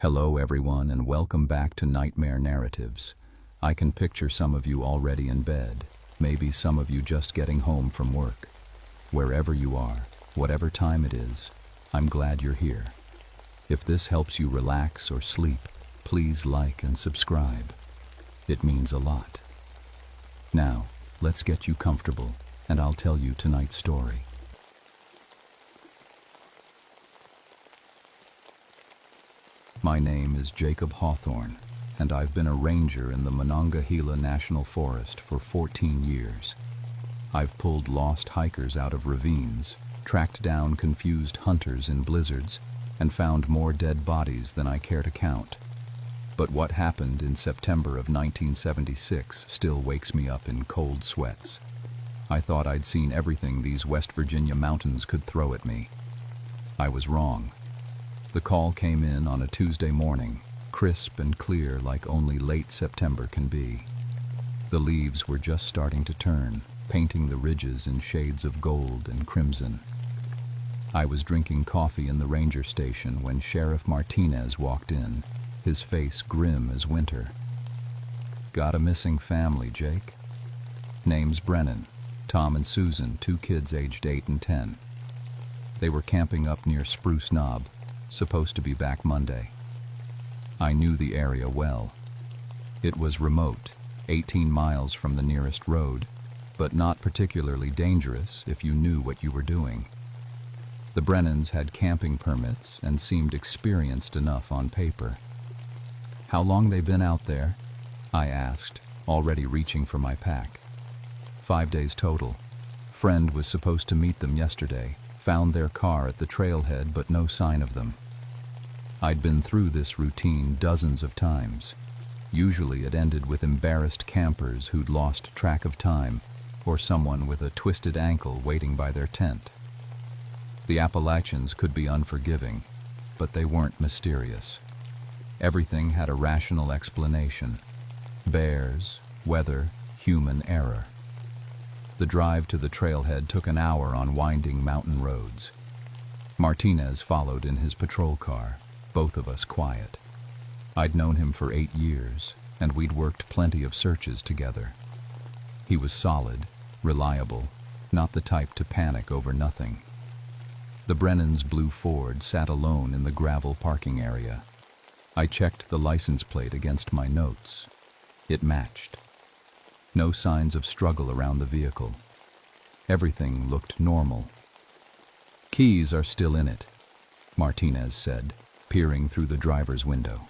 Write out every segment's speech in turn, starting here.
Hello everyone and welcome back to Nightmare Narratives. I can picture some of you already in bed, maybe some of you just getting home from work. Wherever you are, whatever time it is, I'm glad you're here. If this helps you relax or sleep, please like and subscribe. It means a lot. Now, let's get you comfortable and I'll tell you tonight's story. My name is Jacob Hawthorne, and I've been a ranger in the Monongahela National Forest for 14 years. I've pulled lost hikers out of ravines, tracked down confused hunters in blizzards, and found more dead bodies than I care to count. But what happened in September of 1976 still wakes me up in cold sweats. I thought I'd seen everything these West Virginia mountains could throw at me. I was wrong. The call came in on a Tuesday morning, crisp and clear like only late September can be. The leaves were just starting to turn, painting the ridges in shades of gold and crimson. I was drinking coffee in the ranger station when Sheriff Martinez walked in, his face grim as winter. "Got a missing family, Jake?" "Name's Brennan, Tom and Susan, 2 kids aged 8 and 10. They were camping up near Spruce Knob, supposed to be back Monday." I knew the area well. It was remote, 18 miles from the nearest road, but not particularly dangerous if you knew what you were doing. The Brennans had camping permits and seemed experienced enough on paper. "How long they been out there?" I asked, already reaching for my pack. 5 days total. Friend was supposed to meet them yesterday. Found their car at the trailhead, but no sign of them. I'd been through this routine dozens of times. Usually it ended with embarrassed campers who'd lost track of time, or someone with a twisted ankle waiting by their tent. The Appalachians could be unforgiving, but they weren't mysterious. Everything had a rational explanation. Bears, weather, human error. The drive to the trailhead took an hour on winding mountain roads. Martinez followed in his patrol car, both of us quiet. I'd known him for 8 years, and we'd worked plenty of searches together. He was solid, reliable, not the type to panic over nothing. The Brennan's blue Ford sat alone in the gravel parking area. I checked the license plate against my notes. It matched. No signs of struggle around the vehicle. Everything looked normal. "Keys are still in it," Martinez said, peering through the driver's window.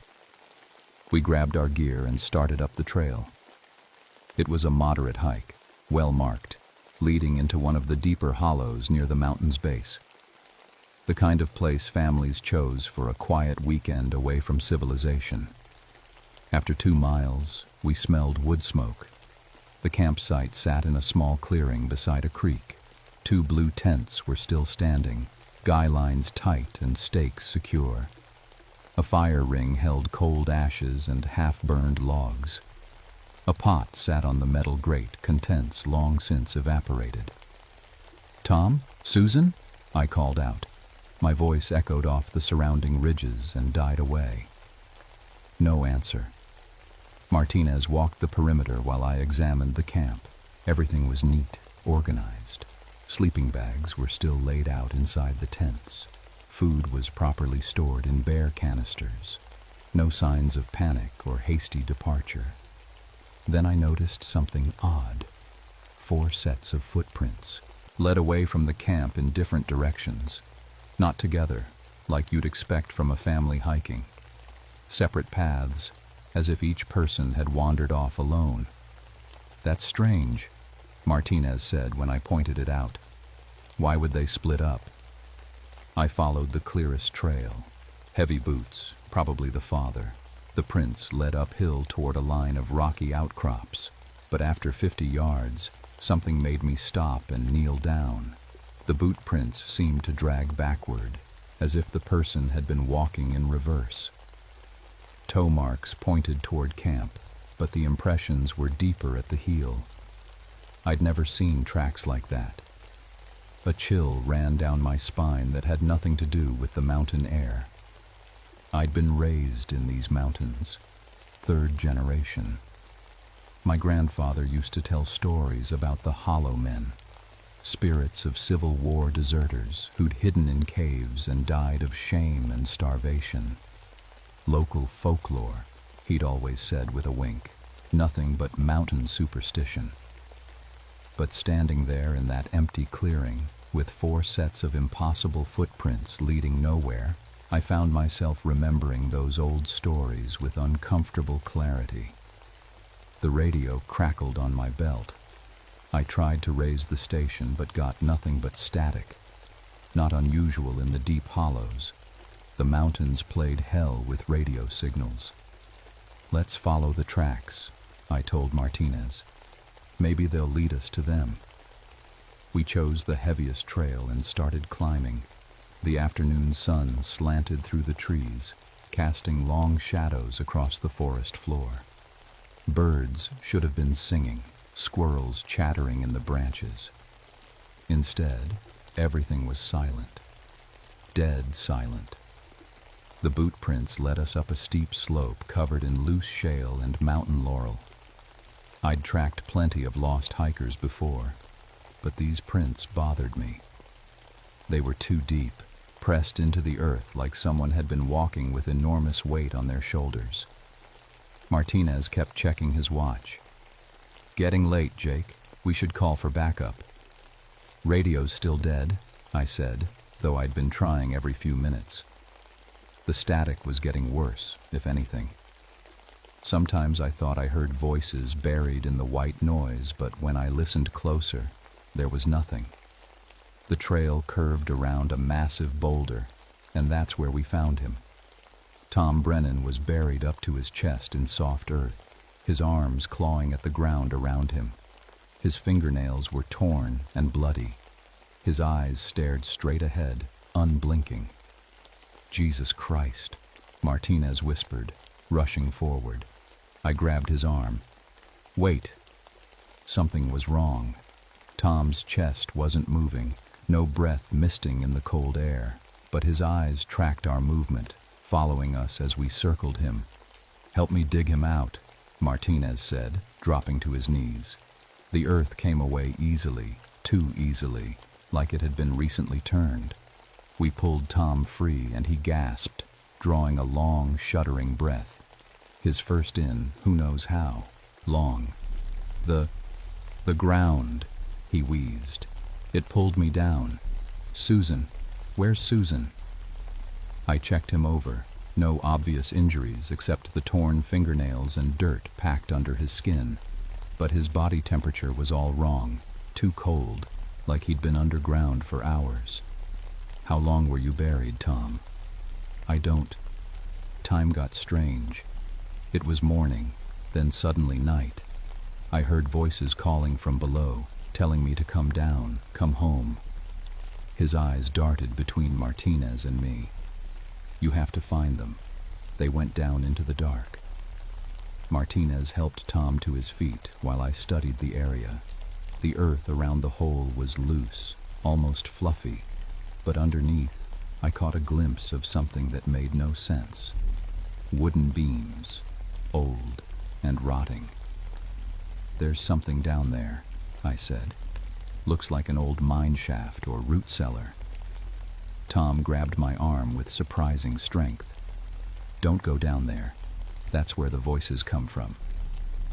We grabbed our gear and started up the trail. It was a moderate hike, well marked, leading into one of the deeper hollows near the mountain's base. The kind of place families chose for a quiet weekend away from civilization. After 2 miles, we smelled wood smoke. The campsite sat in a small clearing beside a creek. 2 blue tents were still standing, guy lines tight and stakes secure. A fire ring held cold ashes and half-burned logs. A pot sat on the metal grate, contents long since evaporated. "Tom? Susan?" I called out. My voice echoed off the surrounding ridges and died away. No answer. Martinez walked the perimeter while I examined the camp. Everything was neat, organized. Sleeping bags were still laid out inside the tents. Food was properly stored in bear canisters. No signs of panic or hasty departure. Then I noticed something odd. 4 sets of footprints led away from the camp in different directions. Not together, like you'd expect from a family hiking. Separate paths, as if each person had wandered off alone. "That's strange," Martinez said when I pointed it out. "Why would they split up?" I followed the clearest trail. Heavy boots, probably the father. The prints led uphill toward a line of rocky outcrops, but after 50 yards, something made me stop and kneel down. The boot prints seemed to drag backward, as if the person had been walking in reverse. Toe marks pointed toward camp, but the impressions were deeper at the heel. I'd never seen tracks like that. A chill ran down my spine that had nothing to do with the mountain air. I'd been raised in these mountains, third generation. My grandfather used to tell stories about the Hollow Men, spirits of Civil War deserters who'd hidden in caves and died of shame and starvation. Local folklore, he'd always said with a wink, nothing but mountain superstition. But standing there in that empty clearing, with 4 sets of impossible footprints leading nowhere, I found myself remembering those old stories with uncomfortable clarity. The radio crackled on my belt. I tried to raise the station but got nothing but static. Not unusual in the deep hollows. The mountains played hell with radio signals. "Let's follow the tracks," I told Martinez. "Maybe they'll lead us to them." We chose the heaviest trail and started climbing. The afternoon sun slanted through the trees, casting long shadows across the forest floor. Birds should have been singing, squirrels chattering in the branches. Instead, everything was silent, dead silent. The boot prints led us up a steep slope covered in loose shale and mountain laurel. I'd tracked plenty of lost hikers before, but these prints bothered me. They were too deep, pressed into the earth like someone had been walking with enormous weight on their shoulders. Martinez kept checking his watch. "Getting late, Jake. We should call for backup." "Radio's still dead," I said, though I'd been trying every few minutes. The static was getting worse, if anything. Sometimes I thought I heard voices buried in the white noise, but when I listened closer, there was nothing. The trail curved around a massive boulder, and that's where we found him. Tom Brennan was buried up to his chest in soft earth, his arms clawing at the ground around him. His fingernails were torn and bloody. His eyes stared straight ahead, unblinking. "Jesus Christ," Martinez whispered, rushing forward. I grabbed his arm. "Wait." Something was wrong. Tom's chest wasn't moving, no breath misting in the cold air, but his eyes tracked our movement, following us as we circled him. "Help me dig him out," Martinez said, dropping to his knees. The earth came away easily, too easily, like it had been recently turned. We pulled Tom free and he gasped, drawing a long, shuddering breath. His first in, who knows how, long. The ground," he wheezed. "It pulled me down. Susan, where's Susan?" I checked him over. No obvious injuries except the torn fingernails and dirt packed under his skin. But his body temperature was all wrong, too cold, like he'd been underground for hours. "How long were you buried, Tom?" "I don't." Time got strange. It was morning, then suddenly night. I heard voices calling from below, telling me to come down, come home. His eyes darted between Martinez and me. "You have to find them." They went down into the dark. Martinez helped Tom to his feet while I studied the area. The earth around the hole was loose, almost fluffy, but underneath, I caught a glimpse of something that made no sense. Wooden beams, old and rotting. "There's something down there," I said. "Looks like an old mine shaft or root cellar." Tom grabbed my arm with surprising strength. "Don't go down there. That's where the voices come from.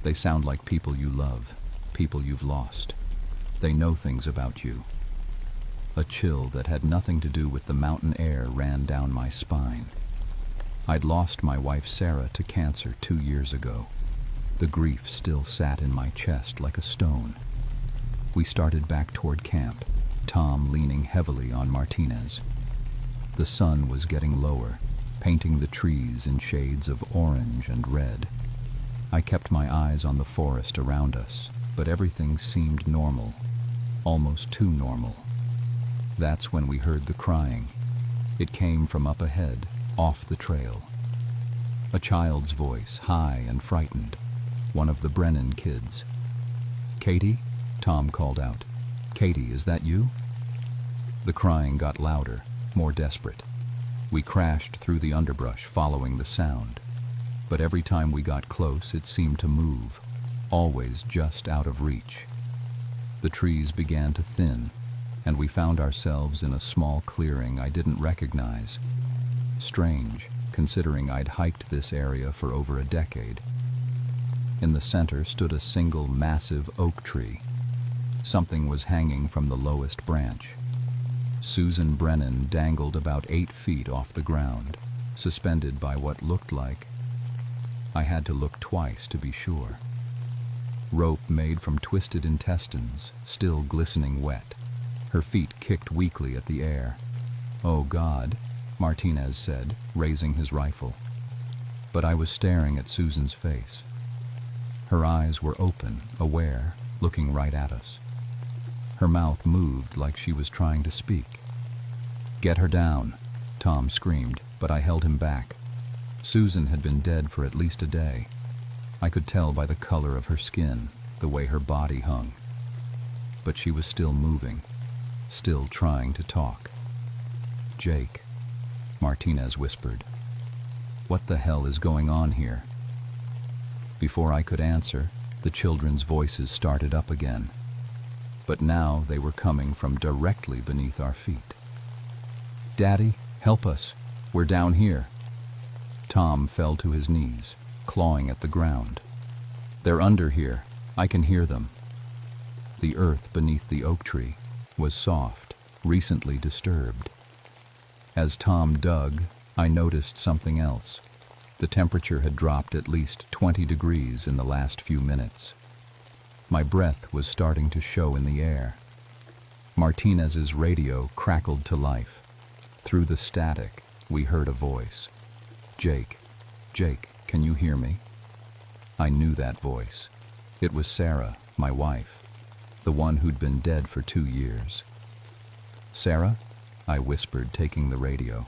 They sound like people you love, people you've lost. They know things about you." A chill that had nothing to do with the mountain air ran down my spine. I'd lost my wife Sarah to cancer 2 years ago. The grief still sat in my chest like a stone. We started back toward camp, Tom leaning heavily on Martinez. The sun was getting lower, painting the trees in shades of orange and red. I kept my eyes on the forest around us, but everything seemed normal, almost too normal. That's when we heard the crying. It came from up ahead, off the trail. A child's voice, high and frightened. One of the Brennan kids. "Katie?" Tom called out. "Katie, is that you?" The crying got louder, more desperate. We crashed through the underbrush following the sound, but every time we got close it seemed to move, always just out of reach. The trees began to thin, and we found ourselves in a small clearing I didn't recognize. Strange, considering I'd hiked this area for over a decade. In the center stood a single massive oak tree. Something was hanging from the lowest branch. Susan Brennan dangled about 8 feet off the ground, suspended by what looked like. I had to look twice to be sure. Rope made from twisted intestines, still glistening wet. Her feet kicked weakly at the air. "Oh God," Martinez said, raising his rifle. But I was staring at Susan's face. Her eyes were open, aware, looking right at us. Her mouth moved like she was trying to speak. "Get her down," Tom screamed, but I held him back. Susan had been dead for at least a day. I could tell by the color of her skin, the way her body hung. But she was still moving, still trying to talk. "Jake," Martinez whispered. "What the hell is going on here?" Before I could answer, the children's voices started up again. But now they were coming from directly beneath our feet. "Daddy, help us. We're down here." Tom fell to his knees, clawing at the ground. "They're under here. I can hear them." The earth beneath the oak tree was soft, recently disturbed. As Tom dug, I noticed something else. The temperature had dropped at least 20 degrees in the last few minutes. My breath was starting to show in the air. Martinez's radio crackled to life. Through the static, we heard a voice. "Jake, Jake, can you hear me?" I knew that voice. It was Sarah, my wife, the one who'd been dead for 2 years. "Sarah?" I whispered, taking the radio.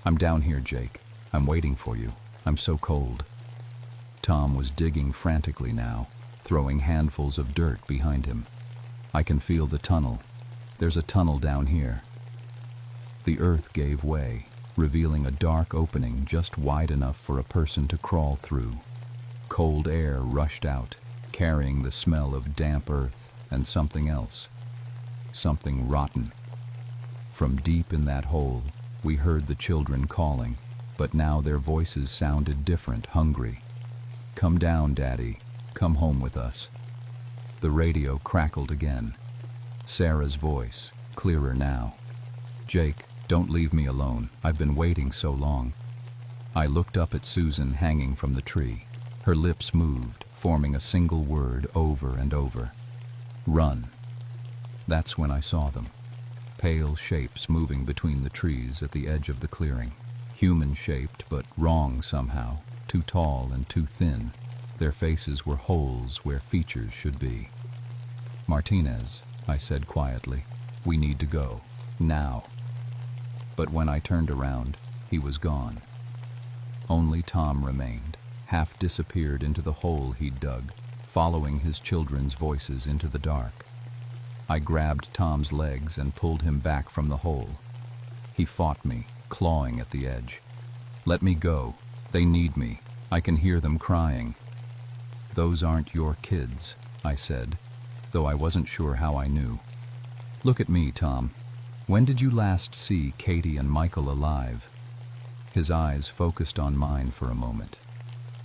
"I'm down here, Jake. I'm waiting for you. I'm so cold." Tom was digging frantically now, throwing handfuls of dirt behind him. "I can feel the tunnel. There's a tunnel down here." The earth gave way, revealing a dark opening just wide enough for a person to crawl through. Cold air rushed out, carrying the smell of damp earth and something else. Something rotten. From deep in that hole, we heard the children calling, but now their voices sounded different, hungry. "Come down, Daddy. Come home with us." The radio crackled again. Sarah's voice, clearer now. "Jake, don't leave me alone. I've been waiting so long." I looked up at Susan hanging from the tree. Her lips moved, forming a single word over and over. "Run." That's when I saw them. Pale shapes moving between the trees at the edge of the clearing. Human-shaped, but wrong somehow, too tall and too thin. Their faces were holes where features should be. "Martinez," I said quietly, "we need to go. Now." But when I turned around, he was gone. Only Tom remained, half disappeared into the hole he'd dug, following his children's voices into the dark. I grabbed Tom's legs and pulled him back from the hole. He fought me, clawing at the edge. "Let me go. They need me. I can hear them crying." "Those aren't your kids," I said, though I wasn't sure how I knew. "Look at me, Tom. When did you last see Katie and Michael alive?" His eyes focused on mine for a moment.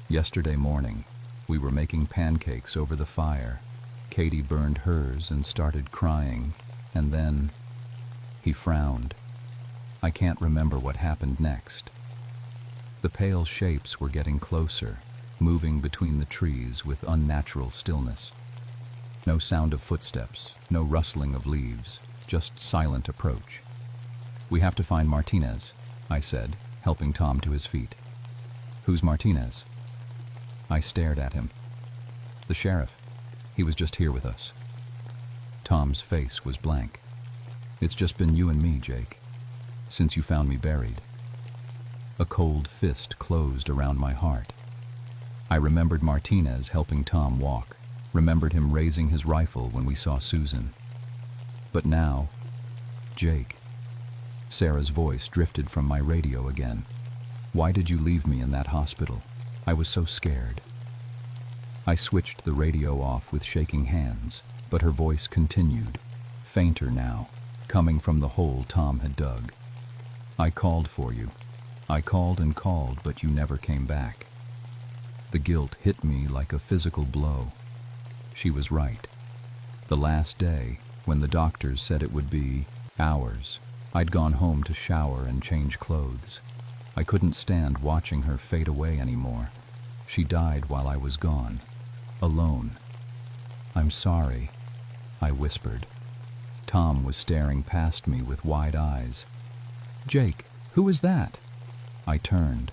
"Yesterday morning, we were making pancakes over the fire. Katie burned hers and started crying, and then..." He frowned. I can't remember what happened next. The pale shapes were getting closer, moving between the trees with unnatural stillness. No sound of footsteps, no rustling of leaves, just silent approach. "We have to find Martinez," I said, helping Tom to his feet. "Who's Martinez?" I stared at him. "The sheriff. He was just here with us." Tom's face was blank. "It's just been you and me, Jake, since you found me buried." A cold fist closed around my heart. I remembered Martinez helping Tom walk, remembered him raising his rifle when we saw Susan. But now, Jake. Sarah's voice drifted from my radio again. "Why did you leave me in that hospital? I was so scared." I switched the radio off with shaking hands, but her voice continued, fainter now, coming from the hole Tom had dug. "I called for you. I called and called, but you never came back." The guilt hit me like a physical blow. She was right. The last day, when the doctors said it would be hours, I'd gone home to shower and change clothes. I couldn't stand watching her fade away anymore. She died while I was gone, alone. "I'm sorry," I whispered. Tom was staring past me with wide eyes. "Jake, who is that?" I turned.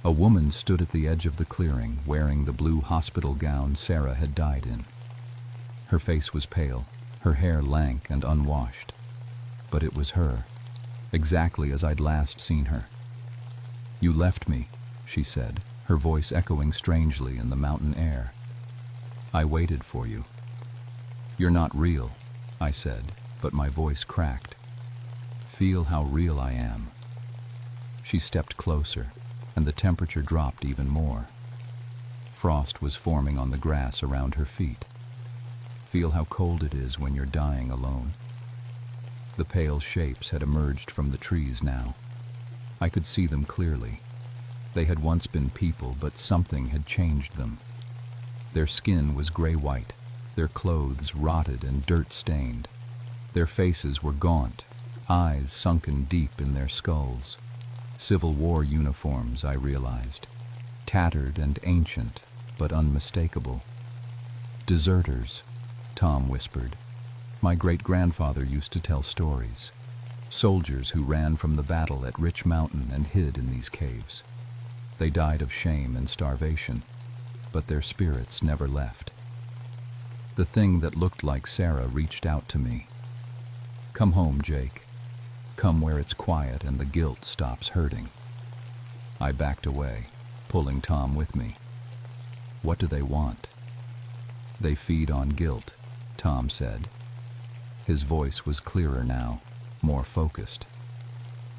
A woman stood at the edge of the clearing, wearing the blue hospital gown Sarah had died in. Her face was pale, her hair lank and unwashed. But it was her, exactly as I'd last seen her. "You left me," she said, her voice echoing strangely in the mountain air. "I waited for you." "You're not real," I said, but my voice cracked. "Feel how real I am." She stepped closer, and the temperature dropped even more. Frost was forming on the grass around her feet. "Feel how cold it is when you're dying alone." The pale shapes had emerged from the trees now. I could see them clearly. They had once been people, but something had changed them. Their skin was gray-white, their clothes rotted and dirt-stained. Their faces were gaunt, eyes sunken deep in their skulls. Civil War uniforms, I realized. Tattered and ancient, but unmistakable. "Deserters," Tom whispered. "My great-grandfather used to tell stories. Soldiers who ran from the battle at Rich Mountain and hid in these caves. They died of shame and starvation, but their spirits never left." The thing that looked like Sarah reached out to me. "Come home, Jake. Come where it's quiet and the guilt stops hurting." I backed away, pulling Tom with me. "What do they want?" "They feed on guilt," Tom said. His voice was clearer now, more focused.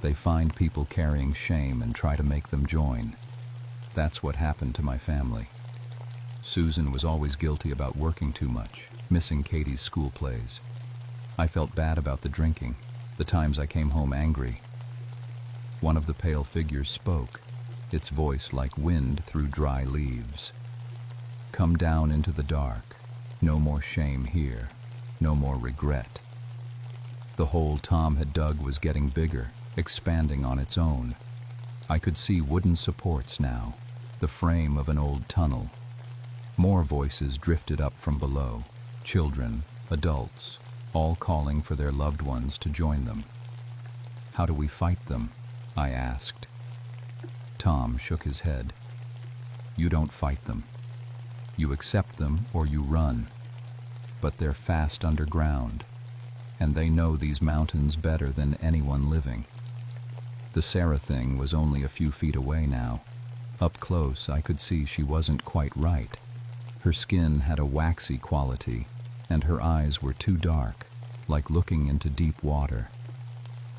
"They find people carrying shame and try to make them join. That's what happened to my family. Susan was always guilty about working too much, missing Katie's school plays. I felt bad about the drinking, the times I came home angry." One of the pale figures spoke, its voice like wind through dry leaves. "Come down into the dark. No more shame here. No more regret." The hole Tom had dug was getting bigger, expanding on its own. I could see wooden supports now, the frame of an old tunnel. More voices drifted up from below, children, adults, all calling for their loved ones to join them. "How do we fight them?" I asked. Tom shook his head. "You don't fight them. You accept them or you run. But they're fast underground, and they know these mountains better than anyone living." The Sarah thing was only a few feet away now. Up close, I could see she wasn't quite right. Her skin had a waxy quality, and her eyes were too dark, like looking into deep water.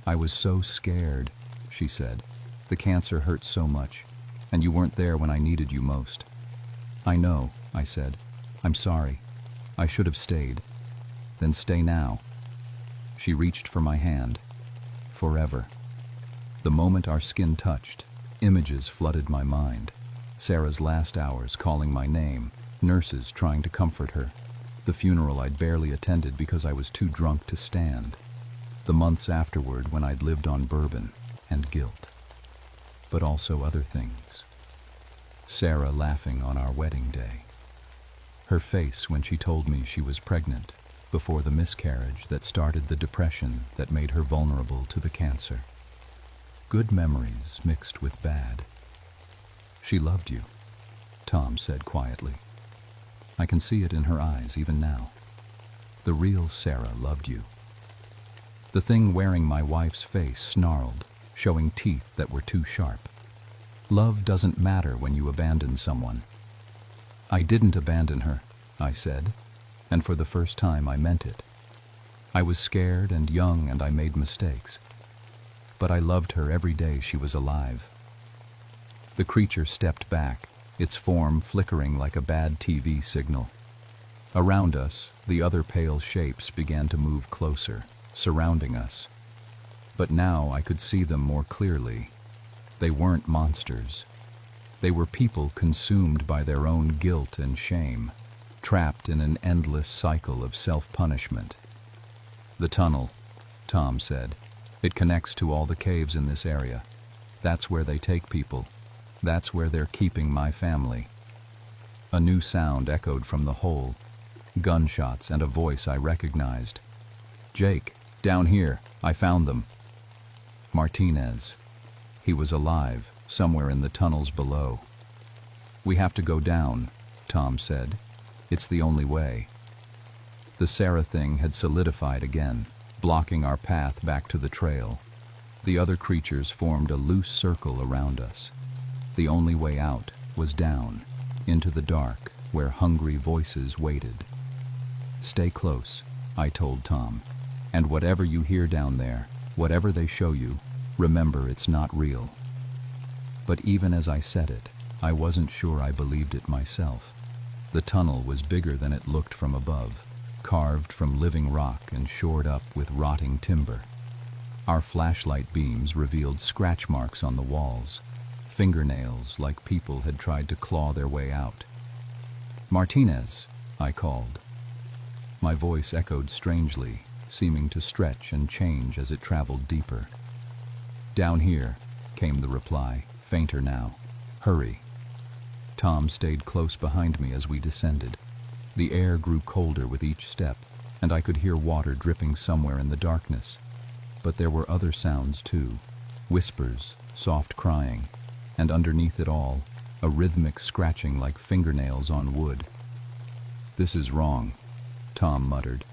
"I was so scared," she said. "The cancer hurt so much, and you weren't there when I needed you most." "I know," I said. "I'm sorry. I should have stayed." "Then stay now." She reached for my hand. Forever. The moment our skin touched, images flooded my mind. Sarah's last hours calling my name, nurses trying to comfort her, the funeral I'd barely attended because I was too drunk to stand, the months afterward when I'd lived on bourbon and guilt. But also other things. Sarah laughing on our wedding day. Her face when she told me she was pregnant, before the miscarriage that started the depression that made her vulnerable to the cancer. Good memories mixed with bad. "She loved you," Tom said quietly. "I can see it in her eyes even now. The real Sarah loved you." The thing wearing my wife's face snarled, showing teeth that were too sharp. "Love doesn't matter when you abandon someone." "I didn't abandon her," I said, and for the first time I meant it. I was scared and young and I made mistakes. but I loved her every day she was alive. The creature stepped back, its form flickering like a bad TV signal. Around us, the other pale shapes began to move closer, surrounding us. But now I could see them more clearly. They weren't monsters. They were people consumed by their own guilt and shame, trapped in an endless cycle of self-punishment. "The tunnel," Tom said. "It connects to all the caves in this area. That's where they take people. That's where they're keeping my family." A new sound echoed from the hole, gunshots and a voice I recognized. "Jake, down here, I found them." Martinez. He was alive, somewhere in the tunnels below. "We have to go down," Tom said. "It's the only way." The Sarah thing had solidified again, blocking our path back to the trail. The other creatures formed a loose circle around us. The only way out was down, into the dark, where hungry voices waited. "Stay close," I told Tom, "and whatever you hear down there, whatever they show you, remember it's not real." But even as I said it, I wasn't sure I believed it myself. The tunnel was bigger than it looked from above, carved from living rock and shored up with rotting timber. Our flashlight beams revealed scratch marks on the walls, fingernails like people had tried to claw their way out. "Martinez," I called. My voice echoed strangely, seeming to stretch and change as it traveled deeper. "Down here," came the reply, fainter now. "Hurry." Tom stayed close behind me as we descended. The air grew colder with each step, and I could hear water dripping somewhere in the darkness. But there were other sounds too, whispers, soft crying, and underneath it all, a rhythmic scratching like fingernails on wood. "This is wrong," Tom muttered.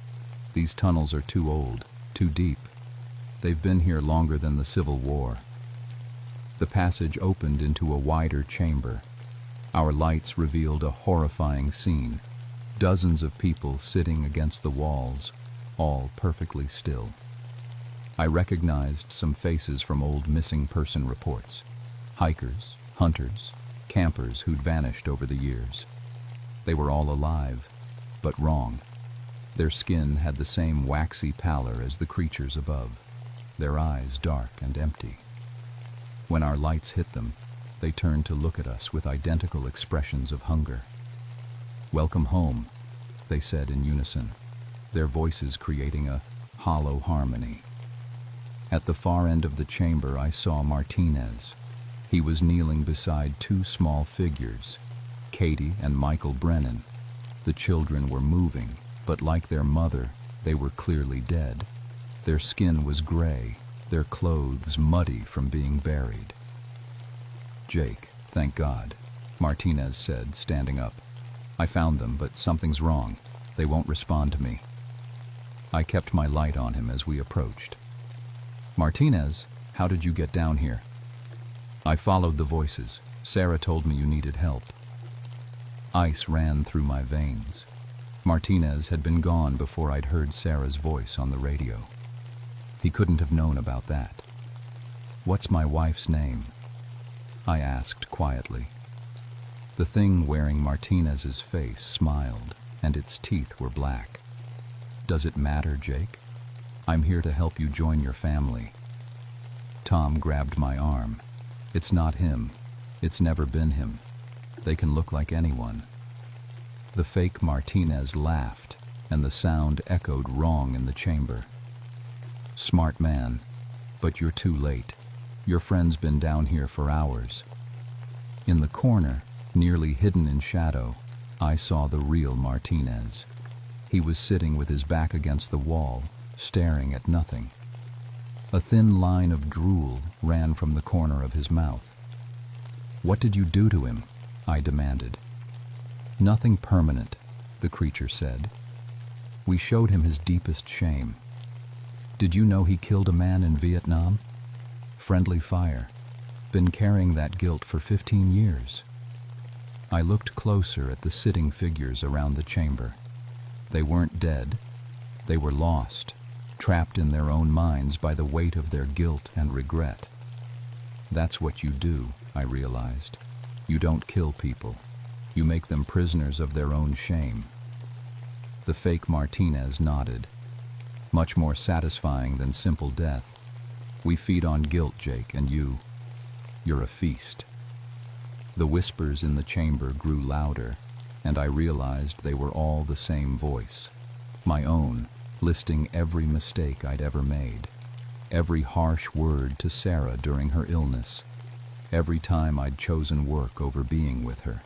"These tunnels are too old, too deep. They've been here longer than the Civil War." The passage opened into a wider chamber. Our lights revealed a horrifying scene. Dozens of people sitting against the walls, all perfectly still. I recognized some faces from old missing person reports. Hikers, hunters, campers who'd vanished over the years. They were all alive, but wrong. Their skin had the same waxy pallor as the creatures above, their eyes dark and empty. When our lights hit them, they turned to look at us with identical expressions of hunger. "Welcome home," they said in unison, their voices creating a hollow harmony. At the far end of the chamber, I saw Martinez. He was kneeling beside two small figures, Katie and Michael Brennan. The children were moving, but like their mother, they were clearly dead. Their skin was gray, their clothes muddy from being buried. "Jake, thank God," Martinez said, standing up. "I found them, but something's wrong. They won't respond to me." I kept my light on him as we approached. "Martinez, how did you get down here?" "I followed the voices. Sarah told me you needed help." Ice ran through my veins. Martinez had been gone before I'd heard Sarah's voice on the radio. He couldn't have known about that. "What's my wife's name?" I asked quietly. The thing wearing Martinez's face smiled, and its teeth were black. "Does it matter, Jake? I'm here to help you join your family." Tom grabbed my arm. "It's not him. It's never been him. They can look like anyone." The fake Martinez laughed, and the sound echoed wrong in the chamber. "Smart man, but you're too late. Your friend's been down here for hours." In the corner, nearly hidden in shadow, I saw the real Martinez. He was sitting with his back against the wall, staring at nothing. A thin line of drool ran from the corner of his mouth. "What did you do to him?" I demanded. "Nothing permanent," the creature said. "We showed him his deepest shame. Did you know he killed a man in Vietnam? Friendly fire. Been carrying that guilt for 15 years. I looked closer at the sitting figures around the chamber. They weren't dead. They were lost, trapped in their own minds by the weight of their guilt and regret. That's what you do, I realized. You don't kill people. You make them prisoners of their own shame. The fake Martinez nodded. Much more satisfying than simple death. We feed on guilt, Jake, and you're a feast. The whispers in the chamber grew louder, and I realized they were all the same voice. My own, listing every mistake I'd ever made. Every harsh word to Sarah during her illness. Every time I'd chosen work over being with her.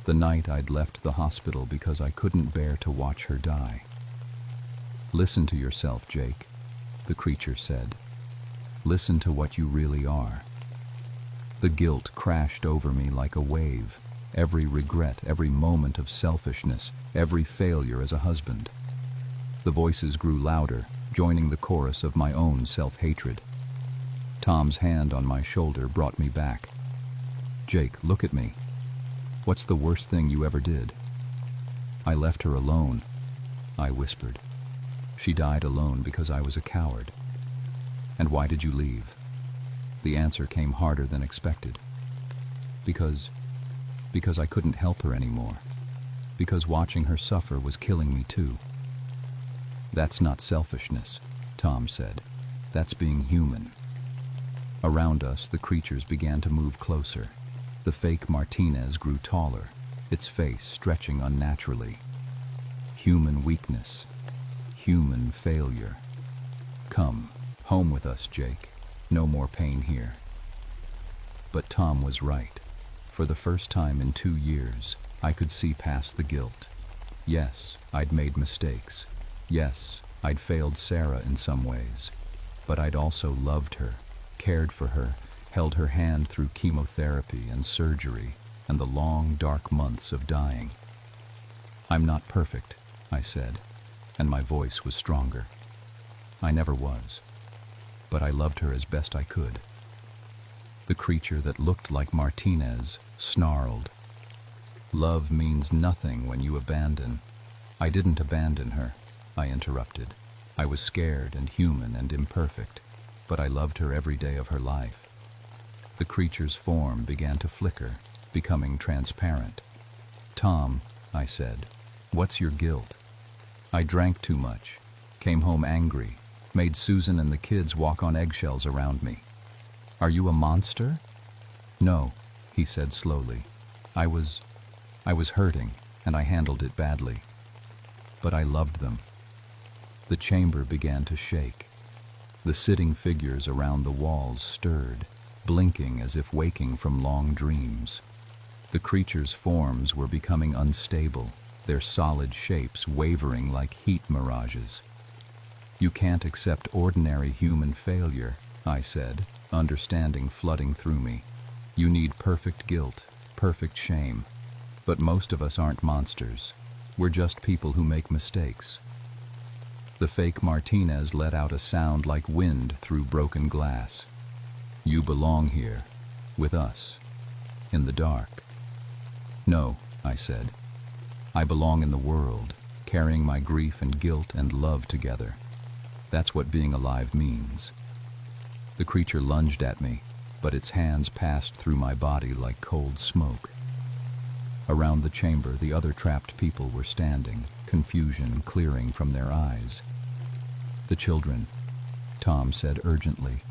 The night I'd left the hospital because I couldn't bear to watch her die. Listen to yourself, Jake, the creature said. Listen to what you really are. The guilt crashed over me like a wave. Every regret, every moment of selfishness, every failure as a husband. The voices grew louder, joining the chorus of my own self-hatred. Tom's hand on my shoulder brought me back. Jake, look at me. What's the worst thing you ever did? I left her alone, I whispered. She died alone because I was a coward. And why did you leave? The answer came harder than expected. Because I couldn't help her anymore. Because watching her suffer was killing me too. That's not selfishness, Tom said. That's being human. Around us, the creatures began to move closer. The fake Martinez grew taller, its face stretching unnaturally. Human weakness. Human failure. Come, home with us, Jake. No more pain here. But Tom was right. For the first time in 2 years, I could see past the guilt. Yes, I'd made mistakes. Yes, I'd failed Sarah in some ways. But I'd also loved her, cared for her, held her hand through chemotherapy and surgery and the long, dark months of dying. I'm not perfect, I said, and my voice was stronger. I never was. But I loved her as best I could. The creature that looked like Martinez snarled. Love means nothing when you abandon. I didn't abandon her, I interrupted. I was scared and human and imperfect, but I loved her every day of her life. The creature's form began to flicker, becoming transparent. Tom, I said, what's your guilt? I drank too much, came home angry, made Susan and the kids walk on eggshells around me. Are you a monster? No, he said slowly. I was hurting, and I handled it badly. But I loved them. The chamber began to shake. The sitting figures around the walls stirred, blinking as if waking from long dreams. The creatures' forms were becoming unstable, their solid shapes wavering like heat mirages. You can't accept ordinary human failure, I said, understanding flooding through me. You need perfect guilt, perfect shame. But most of us aren't monsters. We're just people who make mistakes. The fake Martinez let out a sound like wind through broken glass. You belong here, with us, in the dark. No, I said. I belong in the world, carrying my grief and guilt and love together. That's what being alive means. The creature lunged at me, but its hands passed through my body like cold smoke. Around the chamber, the other trapped people were standing, confusion clearing from their eyes. The children, Tom said urgently.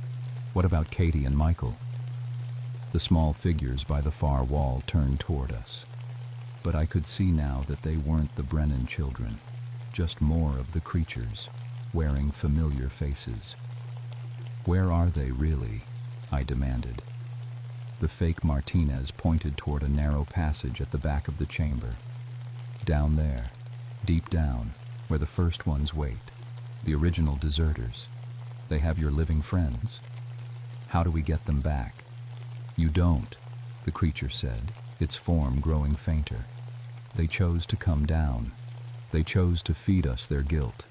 What about Katie and Michael? The small figures by the far wall turned toward us. But I could see now that they weren't the Brennan children, just more of the creatures, wearing familiar faces. Where are they really? I demanded. The fake Martinez pointed toward a narrow passage at the back of the chamber. Down there, deep down, where the first ones wait, the original deserters. They have your living friends. How do we get them back? You don't, the creature said, its form growing fainter. They chose to come down. They chose to feed us their guilt.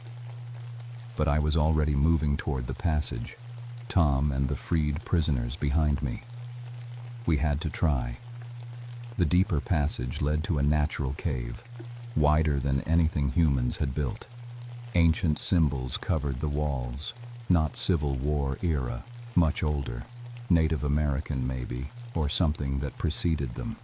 But I was already moving toward the passage, Tom and the freed prisoners behind me. We had to try. The deeper passage led to a natural cave, wider than anything humans had built. Ancient symbols covered the walls, not Civil War era, much older, Native American maybe, or something that preceded them.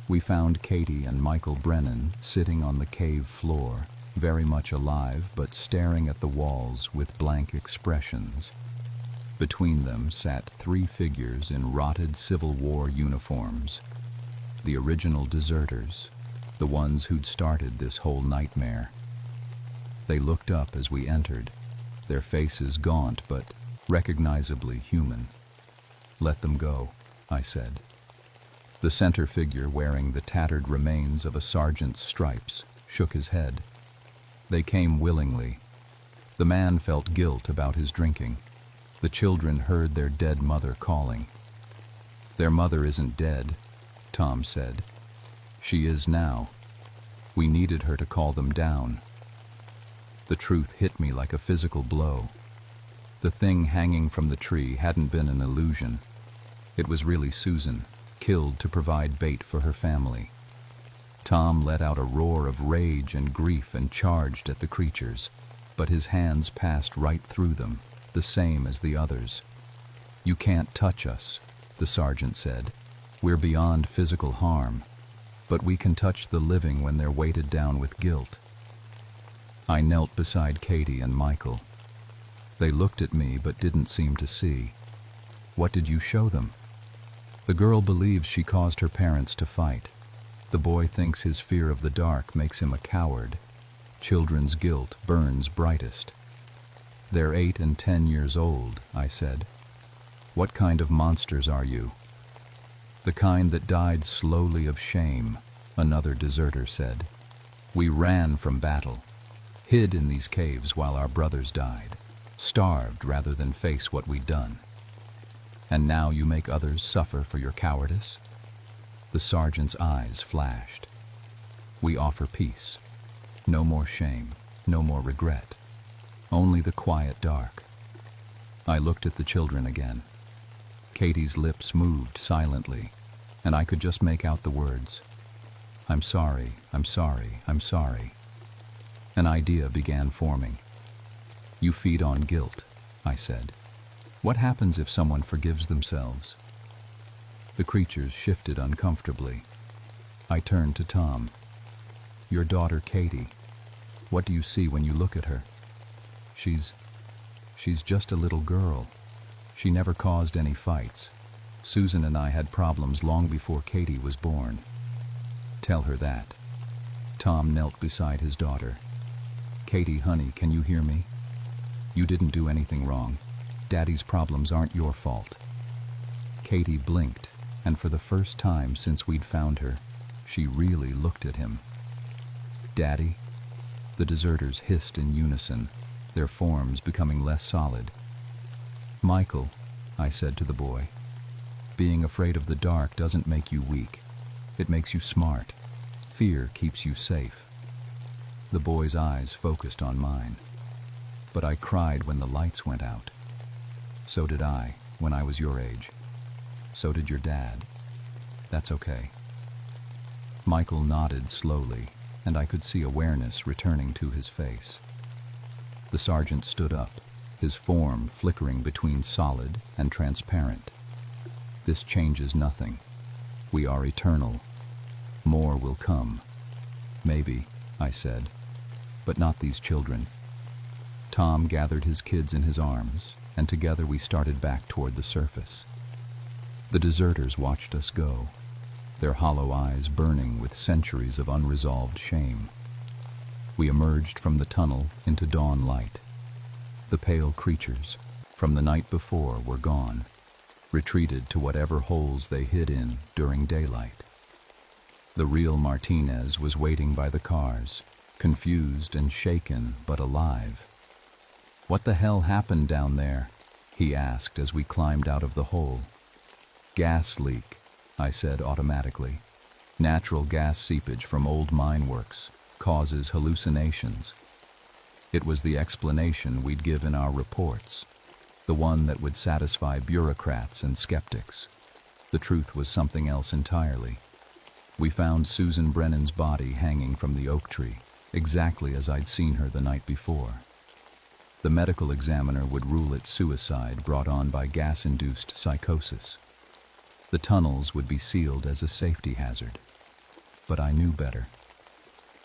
We found Katie and Michael Brennan sitting on the cave floor, very much alive but staring at the walls with blank expressions. Between them sat three figures in rotted Civil War uniforms, the original deserters, the ones who'd started this whole nightmare. They looked up as we entered, their faces gaunt but recognizably human. "Let them go," I said. The center figure, wearing the tattered remains of a sergeant's stripes, shook his head. They came willingly. The man felt guilt about his drinking. The children heard their dead mother calling. "Their mother isn't dead," Tom said. "She is now. We needed her to call them down." The truth hit me like a physical blow. The thing hanging from the tree hadn't been an illusion. It was really Susan, killed to provide bait for her family. Tom let out a roar of rage and grief and charged at the creatures, but his hands passed right through them, the same as the others. "You can't touch us," the sergeant said. "We're beyond physical harm, but we can touch the living when they're weighted down with guilt." I knelt beside Katie and Michael. They looked at me but didn't seem to see. "What did you show them?" "The girl believes she caused her parents to fight. The boy thinks his fear of the dark makes him a coward. Children's guilt burns brightest." "They're 8 and 10 years old," I said. "What kind of monsters are you?" "The kind that died slowly of shame," another deserter said. "We ran from battle, hid in these caves while our brothers died, starved rather than face what we'd done. And now you make others suffer for your cowardice?" The sergeant's eyes flashed. "We offer peace. No more shame, no more regret. Only the quiet dark." I looked at the children again. Katie's lips moved silently, and I could just make out the words, "I'm sorry, I'm sorry, I'm sorry." An idea began forming. "You feed on guilt," I said. "What happens if someone forgives themselves?" The creatures shifted uncomfortably. I turned to Tom. "Your daughter Katie, what do you see when you look at her?" She's just a little girl. She never caused any fights. Susan and I had problems long before Katie was born." "Tell her that." Tom knelt beside his daughter. "Katie, honey, can you hear me? You didn't do anything wrong. Daddy's problems aren't your fault." Katie blinked, and for the first time since we'd found her, she really looked at him. "Daddy?" The deserters hissed in unison, their forms becoming less solid. "Michael," I said to the boy, "being afraid of the dark doesn't make you weak. It makes you smart. Fear keeps you safe." The boy's eyes focused on mine. "But I cried when the lights went out." "So did I, when I was your age. So did your dad. That's okay." Michael nodded slowly, and I could see awareness returning to his face. The sergeant stood up, his form flickering between solid and transparent. "This changes nothing. We are eternal. More will come." "Maybe," I said, "but not these children." Tom gathered his kids in his arms, and together we started back toward the surface. The deserters watched us go, their hollow eyes burning with centuries of unresolved shame. We emerged from the tunnel into dawn light. The pale creatures from the night before were gone, retreated to whatever holes they hid in during daylight. The real Martinez was waiting by the cars, confused and shaken but alive. "What the hell happened down there?" he asked as we climbed out of the hole. "Gas leak," I said automatically. "Natural gas seepage from old mine works causes hallucinations." It was the explanation we'd give in our reports, the one that would satisfy bureaucrats and skeptics. The truth was something else entirely. We found Susan Brennan's body hanging from the oak tree, exactly as I'd seen her the night before. The medical examiner would rule it suicide brought on by gas-induced psychosis. The tunnels would be sealed as a safety hazard. But I knew better.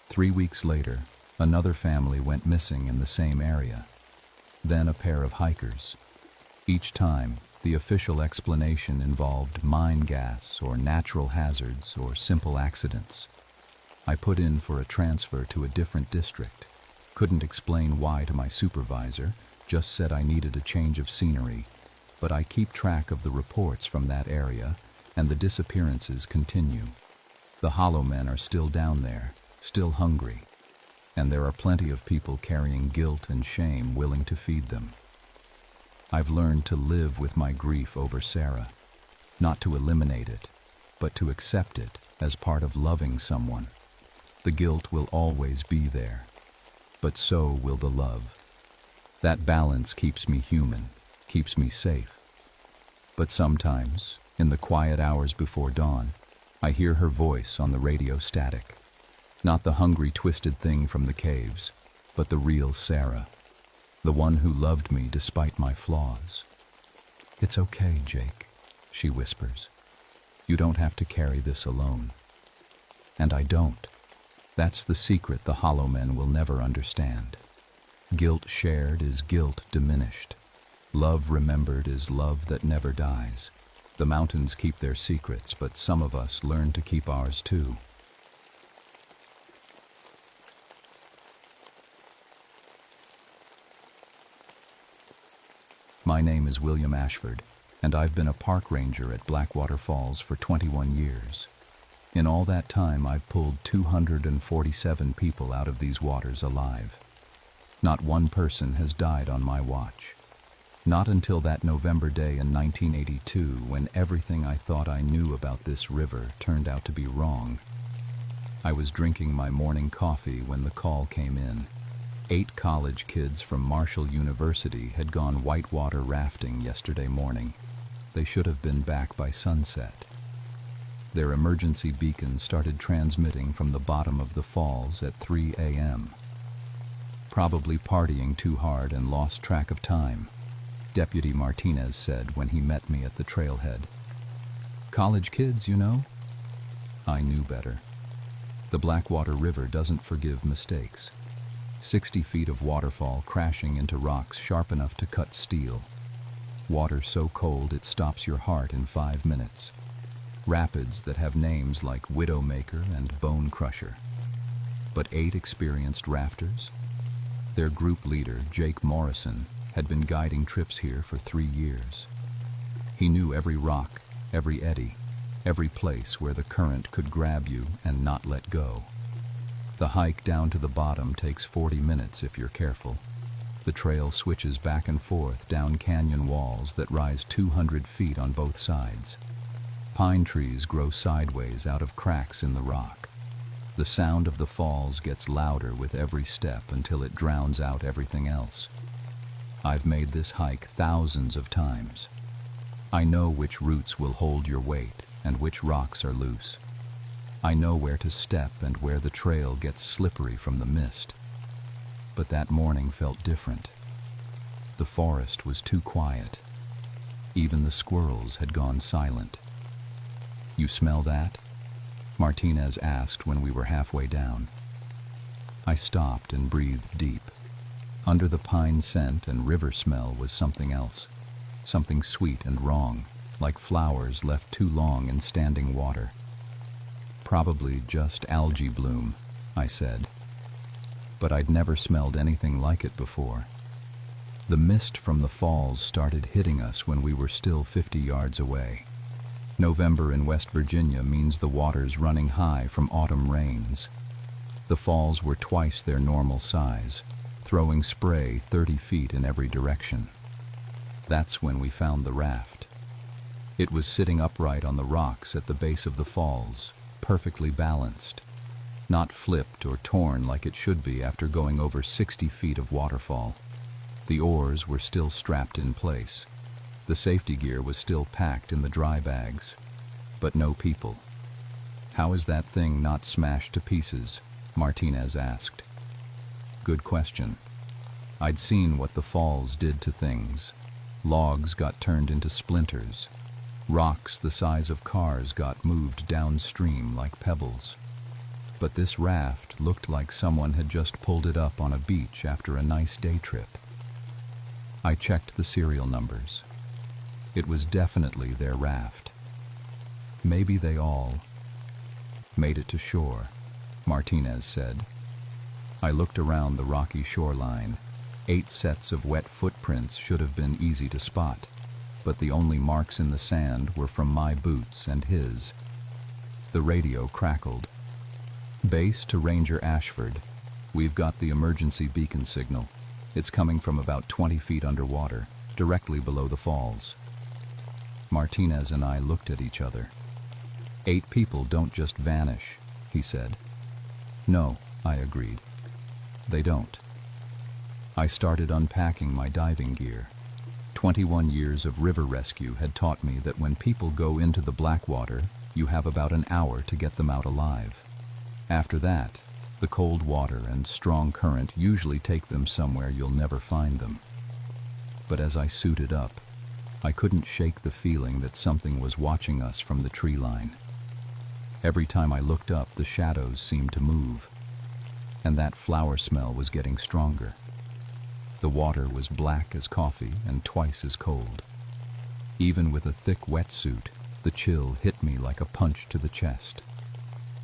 3 weeks later, another family went missing in the same area. Then a pair of hikers. Each time, the official explanation involved mine gas or natural hazards or simple accidents. I put in for a transfer to a different district. Couldn't explain why to my supervisor, just said I needed a change of scenery. But I keep track of the reports from that area, and the disappearances continue. The hollow men are still down there, still hungry. And there are plenty of people carrying guilt and shame willing to feed them. I've learned to live with my grief over Sarah, not to eliminate it, but to accept it as part of loving someone. The guilt will always be there, but so will the love. That balance keeps me human, keeps me safe. But sometimes, in the quiet hours before dawn, I hear her voice on the radio static. Not the hungry, twisted thing from the caves, but the real Sarah. The one who loved me despite my flaws. "It's okay, Jake," she whispers. "You don't have to carry this alone." And I don't. That's the secret the hollow men will never understand. Guilt shared is guilt diminished. Love remembered is love that never dies. The mountains keep their secrets, but some of us learn to keep ours too. My name is William Ashford, and I've been a park ranger at Blackwater Falls for 21 years. In all that time, I've pulled 247 people out of these waters alive. Not one person has died on my watch. Not until that November day in 1982, when everything I thought I knew about this river turned out to be wrong. I was drinking my morning coffee when the call came in. 8 college kids from Marshall University had gone whitewater rafting yesterday morning. They should have been back by sunset. Their emergency beacon started transmitting from the bottom of the falls at 3 a.m. Probably partying too hard and lost track of time, Deputy Martinez said when he met me at the trailhead. College kids, you know? I knew better. The Blackwater River doesn't forgive mistakes. 60 feet of waterfall crashing into rocks sharp enough to cut steel. Water so cold it stops your heart in 5 minutes. Rapids that have names like Widowmaker and Bone Crusher. But 8 experienced rafters? Their group leader, Jake Morrison, had been guiding trips here for 3 years. He knew every rock, every eddy, every place where the current could grab you and not let go. The hike down to the bottom takes 40 minutes if you're careful. The trail switches back and forth down canyon walls that rise 200 feet on both sides. Pine trees grow sideways out of cracks in the rock. The sound of the falls gets louder with every step until it drowns out everything else. I've made this hike thousands of times. I know which roots will hold your weight and which rocks are loose. I know where to step and where the trail gets slippery from the mist. But that morning felt different. The forest was too quiet. Even the squirrels had gone silent. "You smell that?" Martinez asked when we were halfway down. I stopped and breathed deep. Under the pine scent and river smell was something else. Something sweet and wrong, like flowers left too long in standing water. "Probably just algae bloom," I said. But I'd never smelled anything like it before. The mist from the falls started hitting us when we were still 50 yards away. November in West Virginia means the water's running high from autumn rains. The falls were twice their normal size, throwing spray 30 feet in every direction. That's when we found the raft. It was sitting upright on the rocks at the base of the falls, perfectly balanced, not flipped or torn like it should be after going over 60 feet of waterfall. The oars were still strapped in place. The safety gear was still packed in the dry bags, but no people. "How is that thing not smashed to pieces?" Martinez asked. Good question. I'd seen what the falls did to things. Logs got turned into splinters. Rocks the size of cars got moved downstream like pebbles. But this raft looked like someone had just pulled it up on a beach after a nice day trip. I checked the serial numbers. It was definitely their raft. Maybe they all made it to shore, Martinez said. I looked around the rocky shoreline. 8 sets of wet footprints should have been easy to spot, but the only marks in the sand were from my boots and his. The radio crackled. Base to Ranger Ashford. We've got the emergency beacon signal. It's coming from about 20 feet underwater, directly below the falls. Martinez and I looked at each other. 8 people don't just vanish, he said. No, I agreed. They don't. I started unpacking my diving gear. 21 years of river rescue had taught me that when people go into the Blackwater, you have about an hour to get them out alive. After that, the cold water and strong current usually take them somewhere you'll never find them. But as I suited up, I couldn't shake the feeling that something was watching us from the tree line. Every time I looked up, the shadows seemed to move, and that flower smell was getting stronger. The water was black as coffee and twice as cold. Even with a thick wetsuit, the chill hit me like a punch to the chest.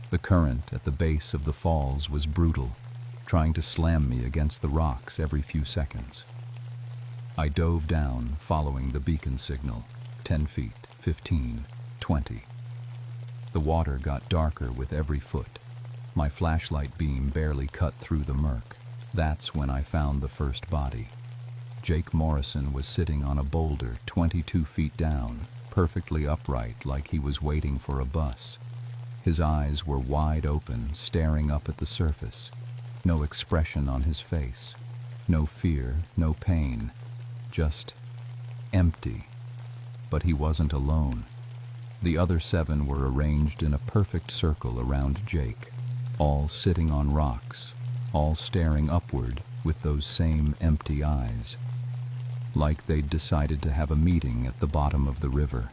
The current at the base of the falls was brutal, trying to slam me against the rocks every few seconds. I dove down, following the beacon signal. 10 feet, 15, 20. The water got darker with every foot. My flashlight beam barely cut through the murk. That's when I found the first body. Jake Morrison was sitting on a boulder 22 feet down, perfectly upright like he was waiting for a bus. His eyes were wide open, staring up at the surface. No expression on his face. No fear, no pain. Just empty. But he wasn't alone. The other 7 were arranged in a perfect circle around Jake, all sitting on rocks, all staring upward with those same empty eyes, like they'd decided to have a meeting at the bottom of the river.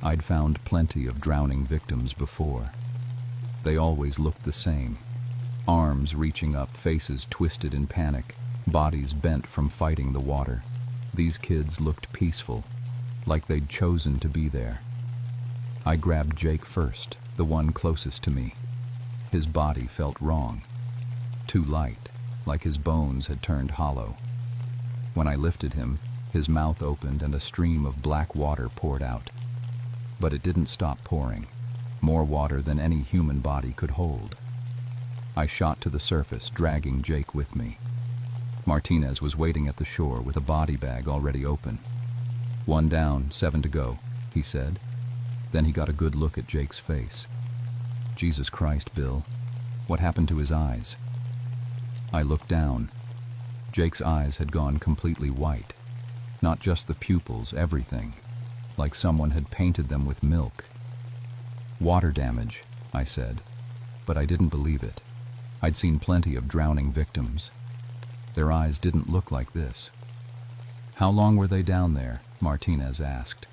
I'd found plenty of drowning victims before. They always looked the same. Arms reaching up, faces twisted in panic, bodies bent from fighting the water. These kids looked peaceful, like they'd chosen to be there. I grabbed Jake first, the one closest to me. His body felt wrong. Too light, like his bones had turned hollow. When I lifted him, his mouth opened and a stream of black water poured out. But it didn't stop pouring. More water than any human body could hold. I shot to the surface, dragging Jake with me. Martinez was waiting at the shore with a body bag already open. 1 down, 7 to go, he said. Then he got a good look at Jake's face. Jesus Christ, Bill. What happened to his eyes? I looked down. Jake's eyes had gone completely white. Not just the pupils, everything. Like someone had painted them with milk. Water damage, I said. But I didn't believe it. I'd seen plenty of drowning victims. Their eyes didn't look like this. How long were they down there? Martinez asked.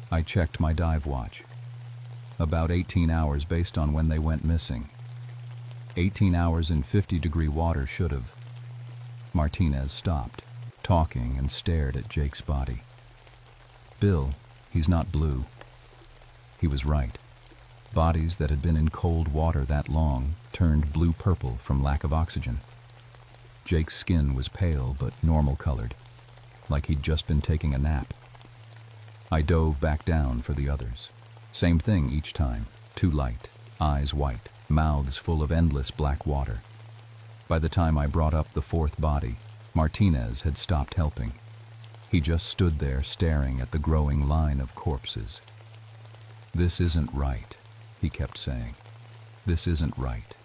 I checked my dive watch. About 18 hours based on when they went missing. 18 hours in 50-degree water should have. Martinez stopped, talking, and stared at Jake's body. Bill, he's not blue. He was right. Bodies that had been in cold water that long turned blue-purple from lack of oxygen. Jake's skin was pale but normal-colored, like he'd just been taking a nap. I dove back down for the others. Same thing each time. Too light, eyes white, mouths full of endless black water. By the time I brought up the 4th body, Martinez had stopped helping. He just stood there staring at the growing line of corpses. This isn't right, he kept saying. This isn't right.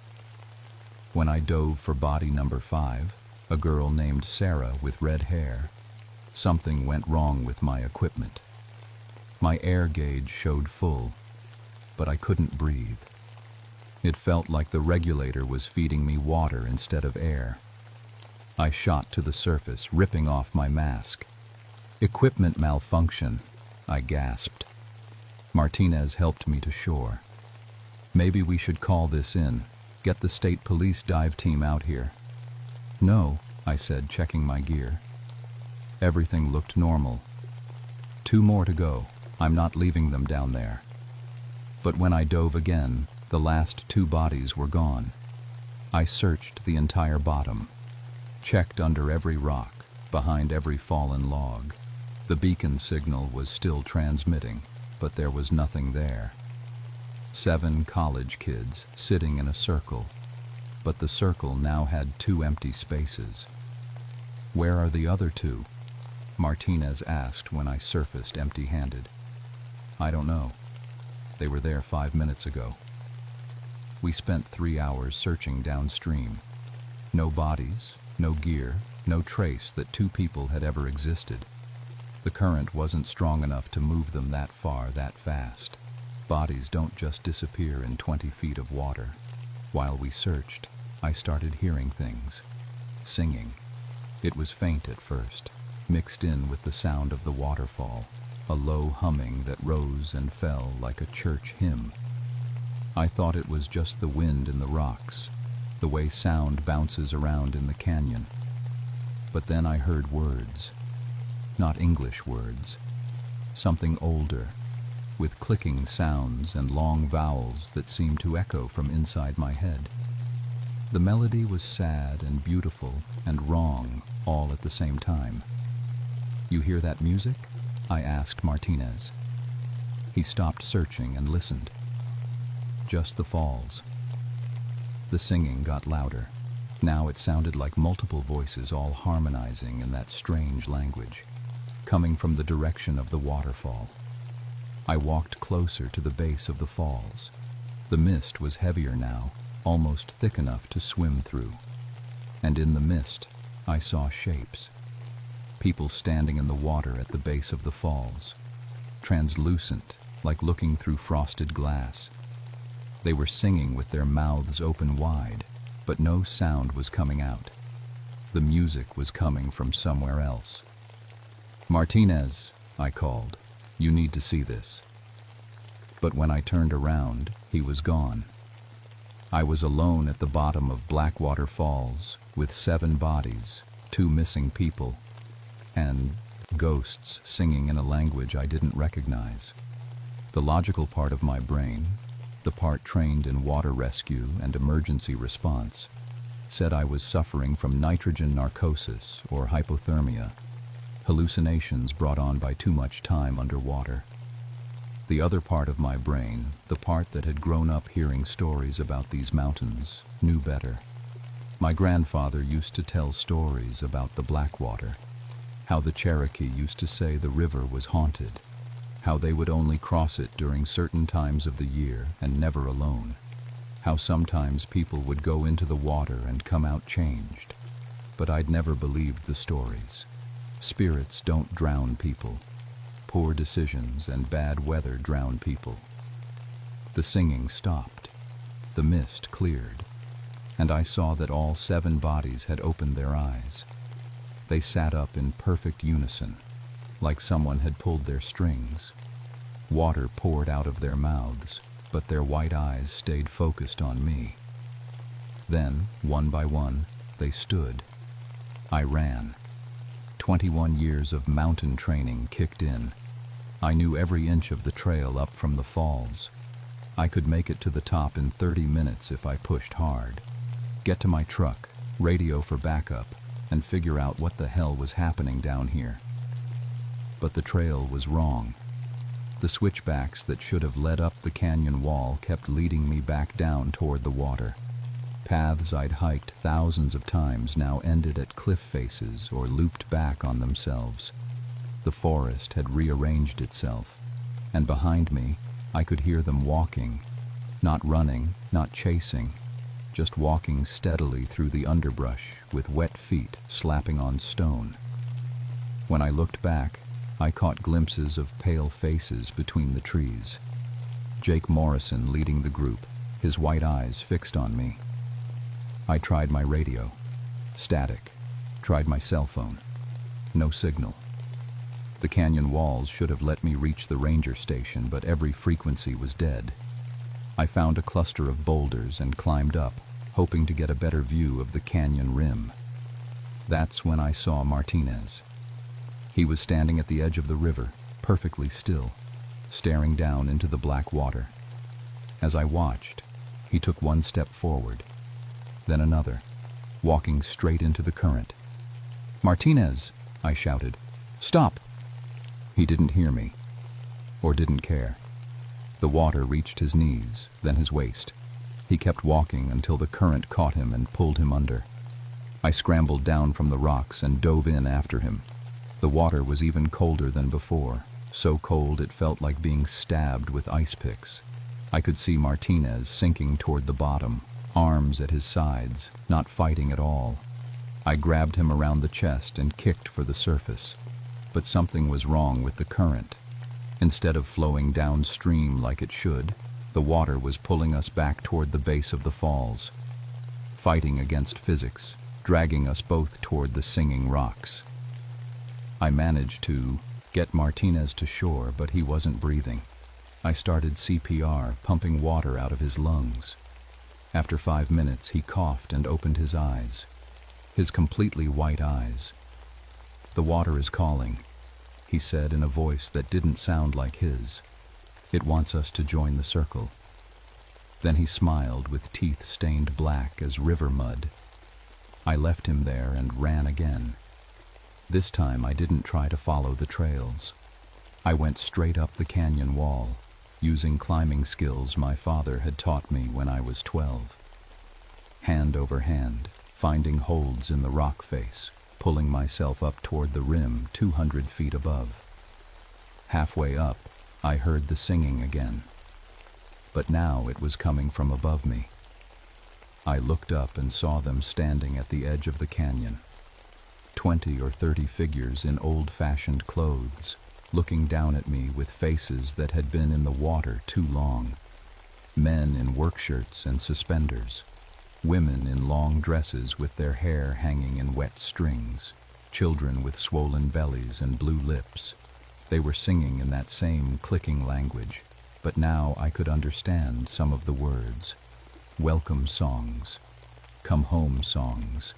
When I dove for body number 5, a girl named Sarah with red hair, something went wrong with my equipment. My air gauge showed full, but I couldn't breathe. It felt like the regulator was feeding me water instead of air. I shot to the surface, ripping off my mask. "Equipment malfunction," I gasped. Martinez helped me to shore. "Maybe we should call this in. Get the state police dive team out here." "No," I said, checking my gear. Everything looked normal. 2 more to go. I'm not leaving them down there. But when I dove again, the last 2 bodies were gone. I searched the entire bottom, checked under every rock, behind every fallen log. The beacon signal was still transmitting, but there was nothing there. 7 college kids sitting in a circle, but the circle now had 2 empty spaces. "Where are the other 2? Martinez asked when I surfaced empty-handed. "I don't know. They were there 5 minutes ago." We spent 3 hours searching downstream. No bodies, no gear, no trace that 2 people had ever existed. The current wasn't strong enough to move them that far, that fast. Bodies don't just disappear in 20 feet of water. While we searched, I started hearing things. Singing. It was faint at first, mixed in with the sound of the waterfall, a low humming that rose and fell like a church hymn. I thought it was just the wind in the rocks, the way sound bounces around in the canyon. But then I heard words. Not English words. Something older, with clicking sounds and long vowels that seemed to echo from inside my head. The melody was sad and beautiful and wrong all at the same time. "You hear that music?" I asked Martinez. He stopped searching and listened. Just the falls. The singing got louder. Now it sounded like multiple voices all harmonizing in that strange language, coming from the direction of the waterfall. I walked closer to the base of the falls. The mist was heavier now, almost thick enough to swim through. And in the mist, I saw shapes. People standing in the water at the base of the falls, translucent, like looking through frosted glass. They were singing with their mouths open wide, but no sound was coming out. The music was coming from somewhere else. "Martinez," I called, "you need to see this." But when I turned around, he was gone. I was alone at the bottom of Blackwater Falls, with 7 bodies, 2 missing people, and ghosts singing in a language I didn't recognize. The logical part of my brain, the part trained in water rescue and emergency response, said I was suffering from nitrogen narcosis or hypothermia, hallucinations brought on by too much time underwater. The other part of my brain, the part that had grown up hearing stories about these mountains, knew better. My grandfather used to tell stories about the Blackwater, how the Cherokee used to say the river was haunted, how they would only cross it during certain times of the year and never alone, how sometimes people would go into the water and come out changed. But I'd never believed the stories. Spirits don't drown people. Poor decisions and bad weather drown people. The singing stopped. The mist cleared, and I saw that all 7 bodies had opened their eyes. They sat up in perfect unison, like someone had pulled their strings. Water poured out of their mouths, but their white eyes stayed focused on me. Then, one by one, they stood. I ran. 21 years of mountain training kicked in. I knew every inch of the trail up from the falls. I could make it to the top in 30 minutes if I pushed hard. Get to my truck, radio for backup, and figure out what the hell was happening down here. But the trail was wrong. The switchbacks that should have led up the canyon wall kept leading me back down toward the water. Paths I'd hiked thousands of times now ended at cliff faces or looped back on themselves. The forest had rearranged itself, and behind me, I could hear them walking, not running, not chasing, just walking steadily through the underbrush with wet feet slapping on stone. When I looked back, I caught glimpses of pale faces between the trees. Jake Morrison leading the group, his white eyes fixed on me. I tried my radio. Static. Tried my cell phone. No signal. The canyon walls should have let me reach the ranger station, but every frequency was dead. I found a cluster of boulders and climbed up, hoping to get a better view of the canyon rim. That's when I saw Martinez. He was standing at the edge of the river, perfectly still, staring down into the black water. As I watched, he took one step forward, then another, walking straight into the current. "Martinez!" I shouted. "Stop!" He didn't hear me, or didn't care. The water reached his knees, then his waist. He kept walking until the current caught him and pulled him under. I scrambled down from the rocks and dove in after him. The water was even colder than before, so cold it felt like being stabbed with ice picks. I could see Martinez sinking toward the bottom, arms at his sides, not fighting at all. I grabbed him around the chest and kicked for the surface. But something was wrong with the current. Instead of flowing downstream like it should, the water was pulling us back toward the base of the falls, fighting against physics, dragging us both toward the singing rocks. I managed to get Martinez to shore, but he wasn't breathing. I started CPR, pumping water out of his lungs. After 5 minutes, he coughed and opened his eyes. His completely white eyes. "The water is calling," he said in a voice that didn't sound like his. "It wants us to join the circle." Then he smiled with teeth stained black as river mud. I left him there and ran again. This time I didn't try to follow the trails. I went straight up the canyon wall, using climbing skills my father had taught me when I was 12. Hand over hand, finding holds in the rock face, pulling myself up toward the rim 200 feet above. Halfway up, I heard the singing again. But now it was coming from above me. I looked up and saw them standing at the edge of the canyon. 20 or 30 figures in old-fashioned clothes, looking down at me with faces that had been in the water too long. Men in work shirts and suspenders. Women in long dresses with their hair hanging in wet strings. Children with swollen bellies and blue lips. They were singing in that same clicking language, but now I could understand some of the words. Welcome songs. Come home songs.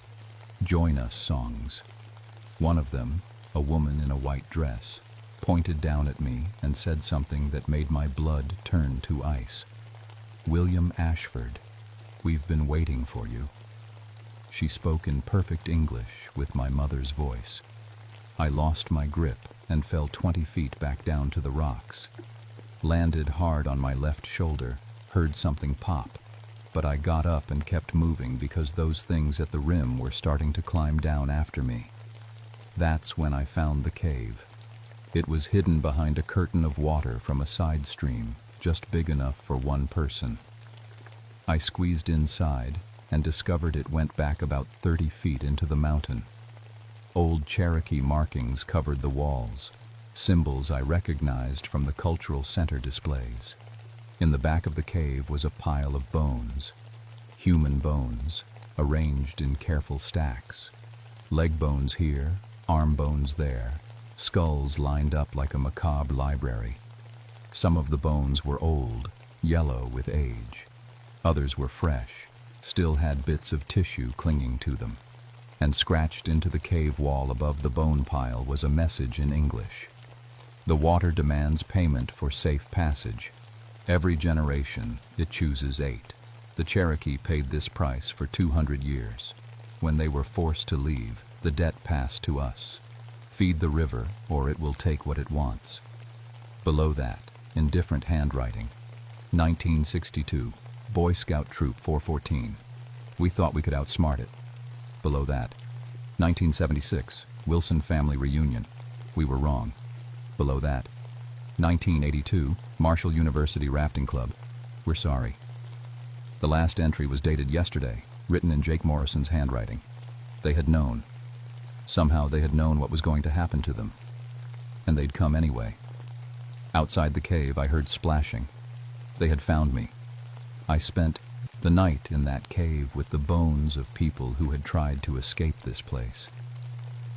Join us songs. One of them, a woman in a white dress, pointed down at me and said something that made my blood turn to ice. "William Ashford, we've been waiting for you." She spoke in perfect English with my mother's voice. I lost my grip and fell 20 feet back down to the rocks. Landed hard on my left shoulder, heard something pop, but I got up and kept moving because those things at the rim were starting to climb down after me. That's when I found the cave. It was hidden behind a curtain of water from a side stream, just big enough for one person. I squeezed inside and discovered it went back about 30 feet into the mountain. Old Cherokee markings covered the walls, symbols I recognized from the cultural center displays. In the back of the cave was a pile of bones, human bones, arranged in careful stacks. Leg bones here, arm bones there, skulls lined up like a macabre library. Some of the bones were old, yellow with age. Others were fresh, still had bits of tissue clinging to them. And scratched into the cave wall above the bone pile was a message in English. The water demands payment for safe passage. Every generation, it chooses 8. The Cherokee paid this price for 200 years. When they were forced to leave, the debt passed to us. Feed the river, or it will take what it wants. Below that, in different handwriting, 1962, Boy Scout Troop 414. We thought we could outsmart it. Below that, 1976, Wilson Family Reunion. We were wrong. Below that, 1982, Marshall University Rafting Club. We're sorry. The last entry was dated yesterday, written in Jake Morrison's handwriting. They had known. Somehow they had known what was going to happen to them. And they'd come anyway. Outside the cave, I heard splashing. They had found me. I spent the night in that cave with the bones of people who had tried to escape this place.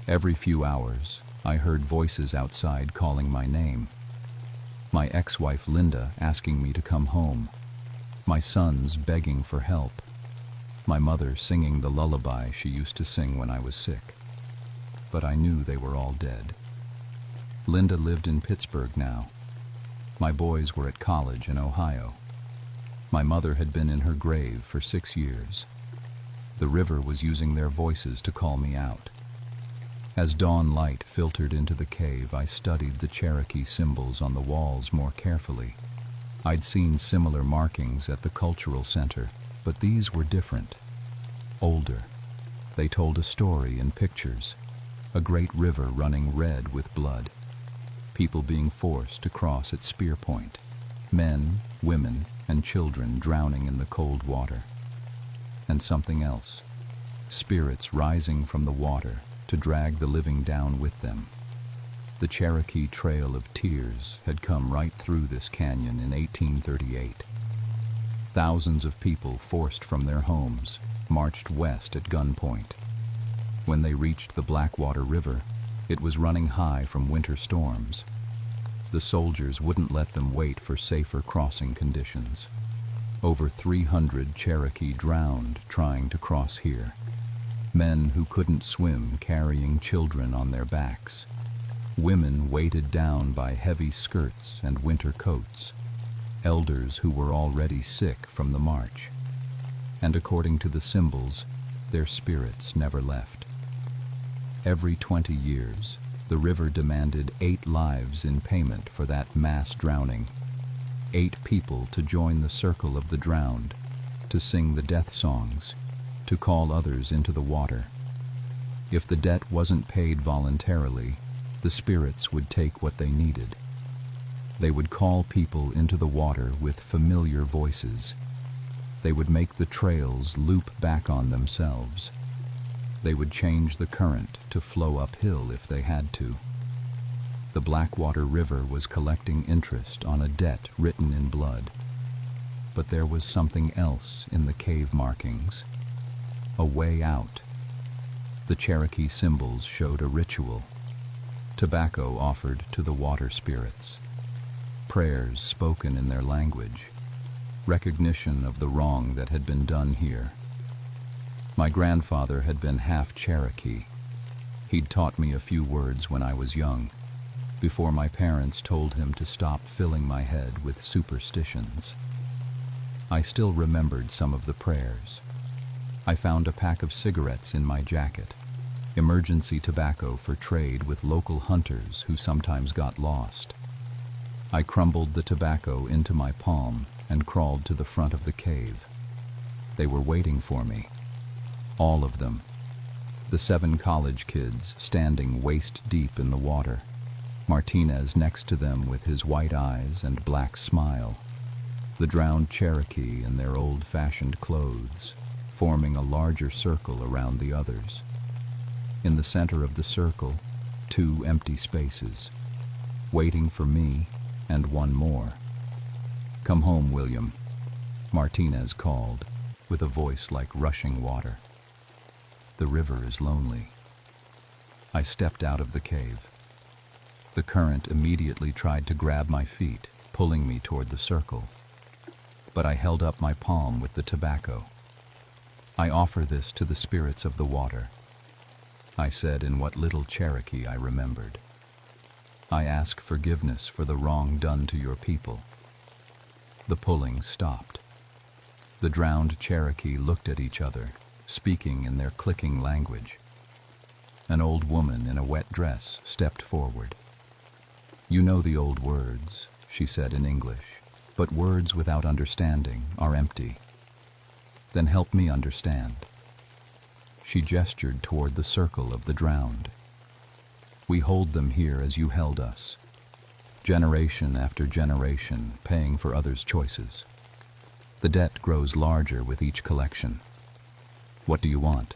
Every few hours, I heard voices outside calling my name. My ex-wife Linda asking me to come home. My sons begging for help. My mother singing the lullaby she used to sing when I was sick. But I knew they were all dead. Linda lived in Pittsburgh now. My boys were at college in Ohio. My mother had been in her grave for 6 years. The river was using their voices to call me out. As dawn light filtered into the cave, I studied the Cherokee symbols on the walls more carefully. I'd seen similar markings at the cultural center, but these were different. Older. They told a story in pictures. A great river running red with blood. People being forced to cross at spear point. Men, women, and children drowning in the cold water. And something else. Spirits rising from the water to drag the living down with them. The Cherokee Trail of Tears had come right through this canyon in 1838. Thousands of people forced from their homes marched west at gunpoint. When they reached the Blackwater River, it was running high from winter storms. The soldiers wouldn't let them wait for safer crossing conditions. Over 300 Cherokee drowned trying to cross here. Men who couldn't swim carrying children on their backs. Women weighted down by heavy skirts and winter coats. Elders who were already sick from the march. And according to the symbols, their spirits never left. Every 20 years, the river demanded 8 lives in payment for that mass drowning. 8 people to join the circle of the drowned, to sing the death songs, to call others into the water. If the debt wasn't paid voluntarily, the spirits would take what they needed. They would call people into the water with familiar voices. They would make the trails loop back on themselves. They would change the current to flow uphill if they had to. The Blackwater River was collecting interest on a debt written in blood. But there was something else in the cave markings. A way out. The Cherokee symbols showed a ritual. Tobacco offered to the water spirits. Prayers spoken in their language. Recognition of the wrong that had been done here. My grandfather had been half Cherokee. He'd taught me a few words when I was young, before my parents told him to stop filling my head with superstitions. I still remembered some of the prayers. I found a pack of cigarettes in my jacket, emergency tobacco for trade with local hunters who sometimes got lost. I crumbled the tobacco into my palm and crawled to the front of the cave. They were waiting for me. All of them. The 7 college kids standing waist-deep in the water. Martinez next to them with his white eyes and black smile. The drowned Cherokee in their old-fashioned clothes, forming a larger circle around the others. In the center of the circle, 2 empty spaces, waiting for me and one more. "Come home, William," Martinez called, with a voice like rushing water. "The river is lonely." I stepped out of the cave. The current immediately tried to grab my feet, pulling me toward the circle. But I held up my palm with the tobacco. "I offer this to the spirits of the water," I said in what little Cherokee I remembered. "I ask forgiveness for the wrong done to your people." The pulling stopped. The drowned Cherokee looked at each other, speaking in their clicking language. An old woman in a wet dress stepped forward. "You know the old words," she said in English, "but words without understanding are empty. Then help me understand." She gestured toward the circle of the drowned. "We hold them here as you held us, generation after generation, paying for others' choices. The debt grows larger with each collection. What do you want?"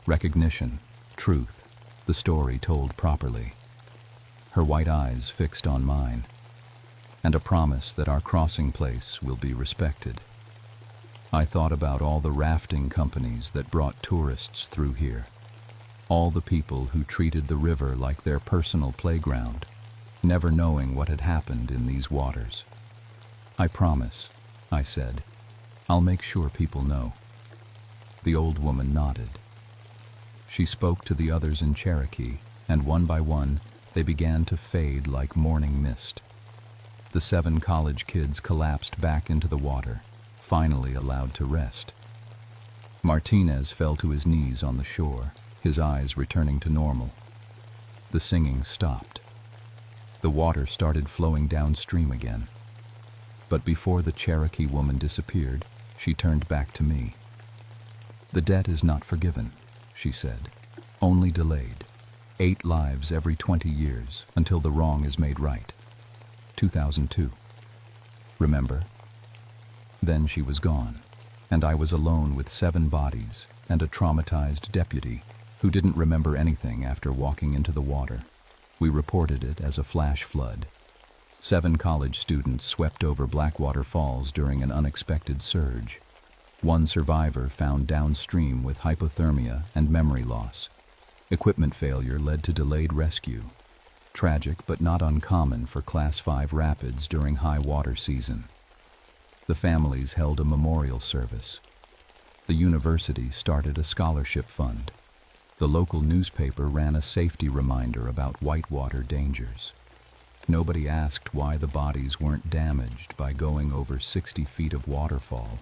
"Recognition, truth, the story told properly." Her white eyes fixed on mine, and a promise that our crossing place will be respected. I thought about all the rafting companies that brought tourists through here. All the people who treated the river like their personal playground, never knowing what had happened in these waters. "I promise," I said. "I'll make sure people know." The old woman nodded. She spoke to the others in Cherokee, and one by one, they began to fade like morning mist. The 7 college kids collapsed back into the water, finally allowed to rest. Martinez fell to his knees on the shore, his eyes returning to normal. The singing stopped. The water started flowing downstream again. But before the Cherokee woman disappeared, she turned back to me. "The debt is not forgiven," she said, "only delayed. 8 lives every 20 years until the wrong is made right. 2002. Remember?" Then she was gone, and I was alone with 7 bodies and a traumatized deputy who didn't remember anything after walking into the water. We reported it as a flash flood. 7 college students swept over Blackwater Falls during an unexpected surge. 1 survivor found downstream with hypothermia and memory loss. Equipment failure led to delayed rescue. Tragic but not uncommon for Class 5 rapids during high water season. The families held a memorial service. The university started a scholarship fund. The local newspaper ran a safety reminder about whitewater dangers. Nobody asked why the bodies weren't damaged by going over 60 feet of waterfall.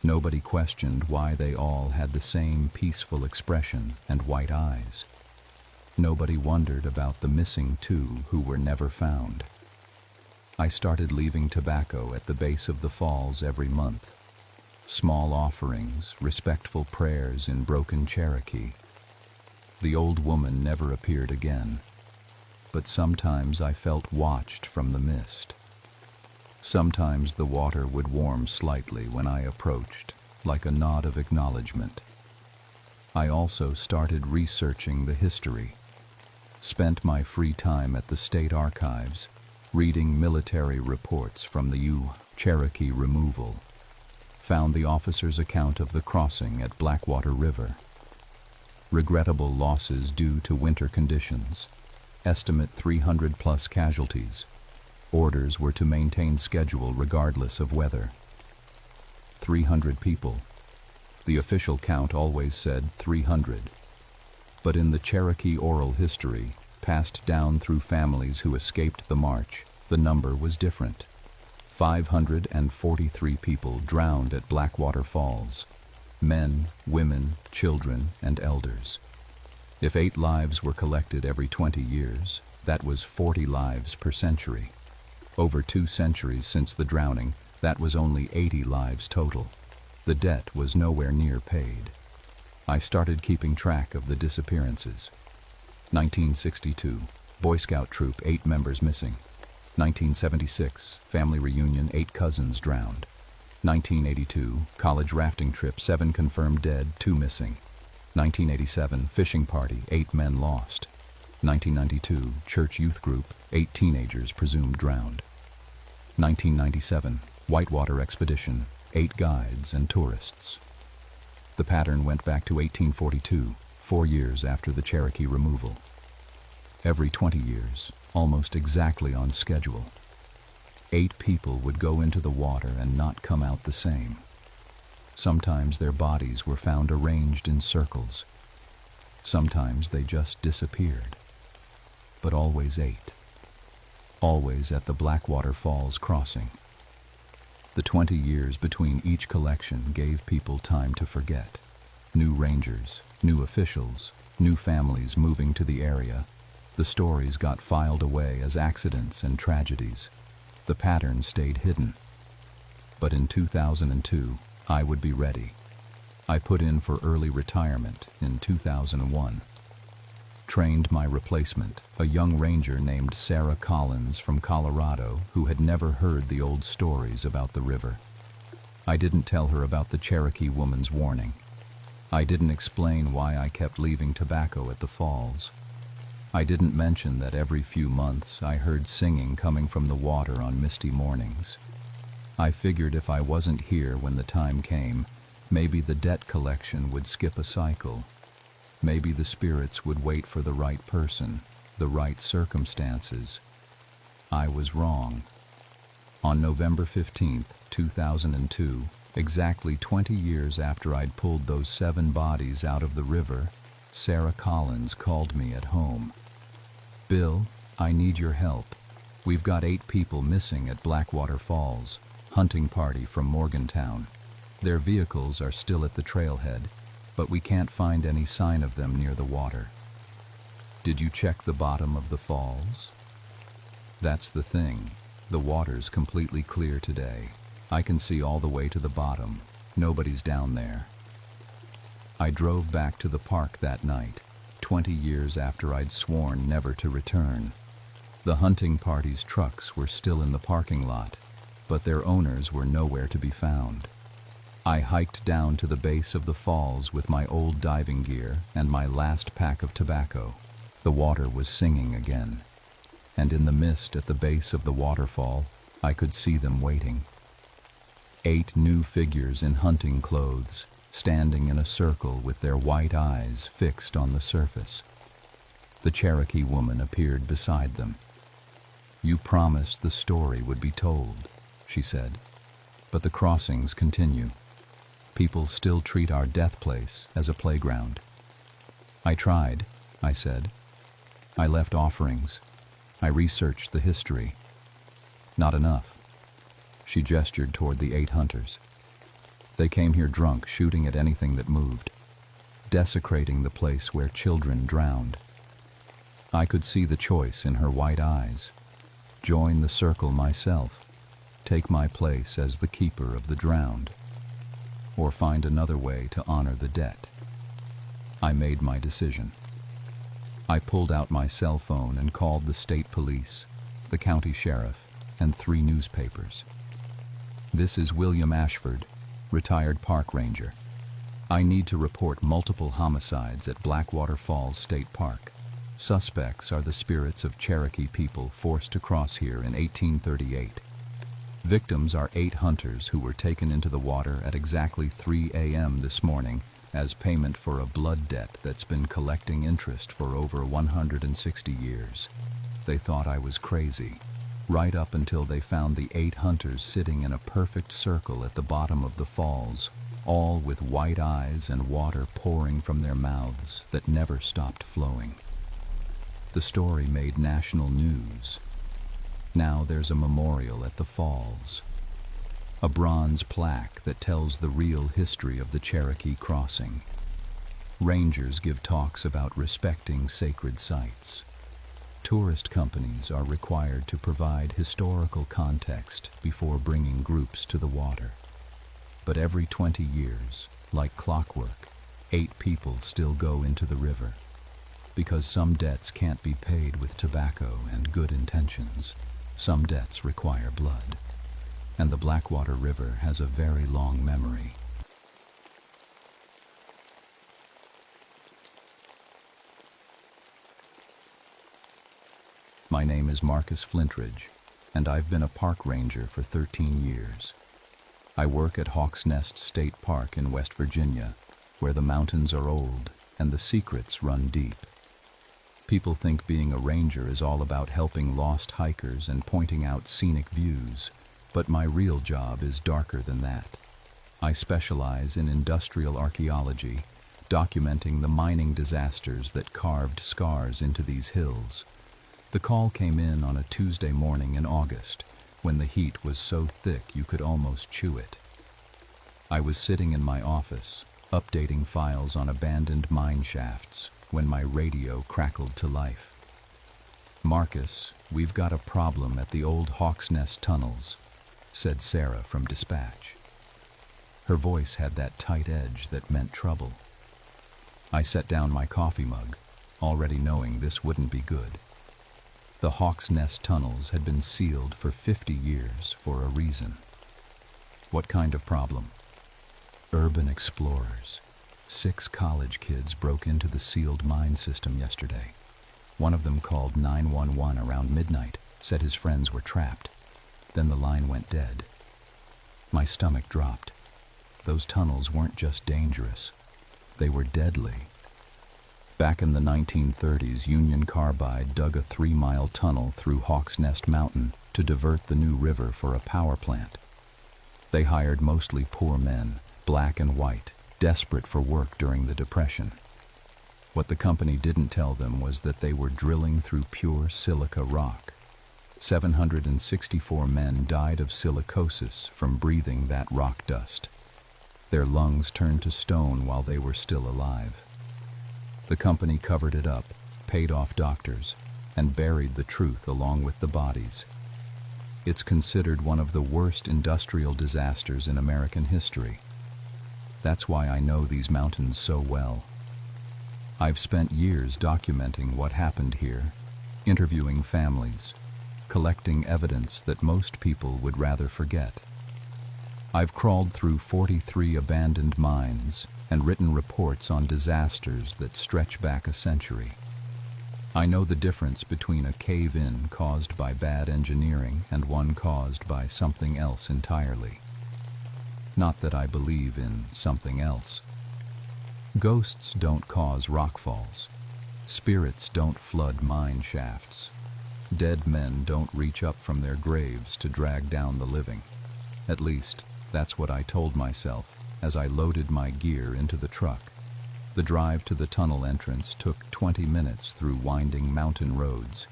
Nobody questioned why they all had the same peaceful expression and white eyes. Nobody wondered about the missing 2 who were never found. I started leaving tobacco at the base of the falls every month. Small offerings, respectful prayers in broken Cherokee. The old woman never appeared again, but sometimes I felt watched from the mist. Sometimes the water would warm slightly when I approached, like a nod of acknowledgement. I also started researching the history. Spent my free time at the state archives, reading military reports from the Cherokee removal. Found the officer's account of the crossing at Blackwater River. Regrettable losses due to winter conditions. Estimate 300 plus casualties. Orders were to maintain schedule regardless of weather. 300 people. The official count always said 300. But in the Cherokee oral history, passed down through families who escaped the march, the number was different. 543 people drowned at Blackwater Falls. Men, women, children, and elders. If 8 lives were collected every 20 years, that was 40 lives per century. Over 2 centuries since the drowning, that was only 80 lives total. The debt was nowhere near paid. I started keeping track of the disappearances. 1962, Boy Scout troop, 8 members missing. 1976, family reunion, 8 cousins drowned. 1982, college rafting trip, 7 confirmed dead, 2 missing. 1987, fishing party, 8 men lost. 1992, church youth group, 8 teenagers presumed drowned. 1997, whitewater expedition, 8 guides and tourists. The pattern went back to 1842, 4 years after the Cherokee removal. Every 20 years, almost exactly on schedule, 8 people would go into the water and not come out the same. Sometimes their bodies were found arranged in circles. Sometimes they just disappeared. But always 8. Always at the Blackwater Falls crossing. The 20 years between each collection gave people time to forget. New rangers, new officials, new families moving to the area. The stories got filed away as accidents and tragedies. The pattern stayed hidden. But in 2002, I would be ready. I put in for early retirement in 2001. Trained my replacement, a young ranger named Sarah Collins from Colorado who had never heard the old stories about the river. I didn't tell her about the Cherokee woman's warning. I didn't explain why I kept leaving tobacco at the falls. I didn't mention that every few months I heard singing coming from the water on misty mornings. I figured if I wasn't here when the time came, maybe the debt collection would skip a cycle. Maybe the spirits would wait for the right person, the right circumstances. I was wrong. On November 15th, 2002, exactly 20 years after I'd pulled those 7 bodies out of the river, Sarah Collins called me at home. "Bill, I need your help. We've got 8 people missing at Blackwater Falls, hunting party from Morgantown. Their vehicles are still at the trailhead, but we can't find any sign of them near the water." "Did you check the bottom of the falls?" "That's the thing. The water's completely clear today. I can see all the way to the bottom. Nobody's down there." I drove back to the park that night, 20 years after I'd sworn never to return. The hunting party's trucks were still in the parking lot, but their owners were nowhere to be found. I hiked down to the base of the falls with my old diving gear and my last pack of tobacco. The water was singing again, and in the mist at the base of the waterfall, I could see them waiting. 8 new figures in hunting clothes, standing in a circle with their white eyes fixed on the surface. The Cherokee woman appeared beside them. "You promised the story would be told," she said, "but the crossings continue. People still treat our death place as a playground." "I tried," I said. "I left offerings. I researched the history. Not enough." She gestured toward the 8 hunters. "They came here drunk, shooting at anything that moved, desecrating the place where children drowned." I could see the choice in her white eyes. Join the circle myself, take my place as the keeper of the drowned, or find another way to honor the debt. I made my decision. I pulled out my cell phone and called the state police, the county sheriff, and 3 newspapers. "This is William Ashford, retired park ranger. I need to report multiple homicides at Blackwater Falls State Park. Suspects are the spirits of Cherokee people forced to cross here in 1838. Victims are 8 hunters who were taken into the water at exactly 3 a.m. this morning as payment for a blood debt that's been collecting interest for over 160 years. They thought I was crazy, right up until they found the 8 hunters sitting in a perfect circle at the bottom of the falls, all with white eyes and water pouring from their mouths that never stopped flowing. The story made national news. Now there's a memorial at the falls, a bronze plaque that tells the real history of the Cherokee crossing. Rangers give talks about respecting sacred sites. Tourist companies are required to provide historical context before bringing groups to the water. But every 20 years, like clockwork, 8 people still go into the river. Because some debts can't be paid with tobacco and good intentions, some debts require blood. And the Blackwater River has a very long memory. My name is Marcus Flintridge, and I've been a park ranger for 13 years. I work at Hawks Nest State Park in West Virginia, where the mountains are old and the secrets run deep. People think being a ranger is all about helping lost hikers and pointing out scenic views, but my real job is darker than that. I specialize in industrial archaeology, documenting the mining disasters that carved scars into these hills. The call came in on a Tuesday morning in August, when the heat was so thick you could almost chew it. I was sitting in my office, updating files on abandoned mine shafts, when my radio crackled to life. "Marcus, we've got a problem at the old Hawks Nest tunnels," said Sarah from dispatch. Her voice had that tight edge that meant trouble. I set down my coffee mug, already knowing this wouldn't be good. The Hawks Nest tunnels had been sealed for 50 years for a reason. "What kind of problem?" "Urban explorers. 6 college kids broke into the sealed mine system yesterday. One of them called 911 around midnight, said his friends were trapped. Then the line went dead." My stomach dropped. Those tunnels weren't just dangerous. They were deadly. Back in the 1930s, Union Carbide dug a 3-mile tunnel through Hawk's Nest Mountain to divert the New River for a power plant. They hired mostly poor men, black and white, desperate for work during the Depression. What the company didn't tell them was that they were drilling through pure silica rock. 764 men died of silicosis from breathing that rock dust. Their lungs turned to stone while they were still alive. The company covered it up, paid off doctors, and buried the truth along with the bodies. It's considered one of the worst industrial disasters in American history. That's why I know these mountains so well. I've spent years documenting what happened here, interviewing families, collecting evidence that most people would rather forget. I've crawled through 43 abandoned mines and written reports on disasters that stretch back a century. I know the difference between a cave-in caused by bad engineering and one caused by something else entirely. Not that I believe in something else. Ghosts don't cause rockfalls. Spirits don't flood mine shafts. Dead men don't reach up from their graves to drag down the living. At least, that's what I told myself as I loaded my gear into the truck. The drive to the tunnel entrance took 20 minutes through winding mountain roads.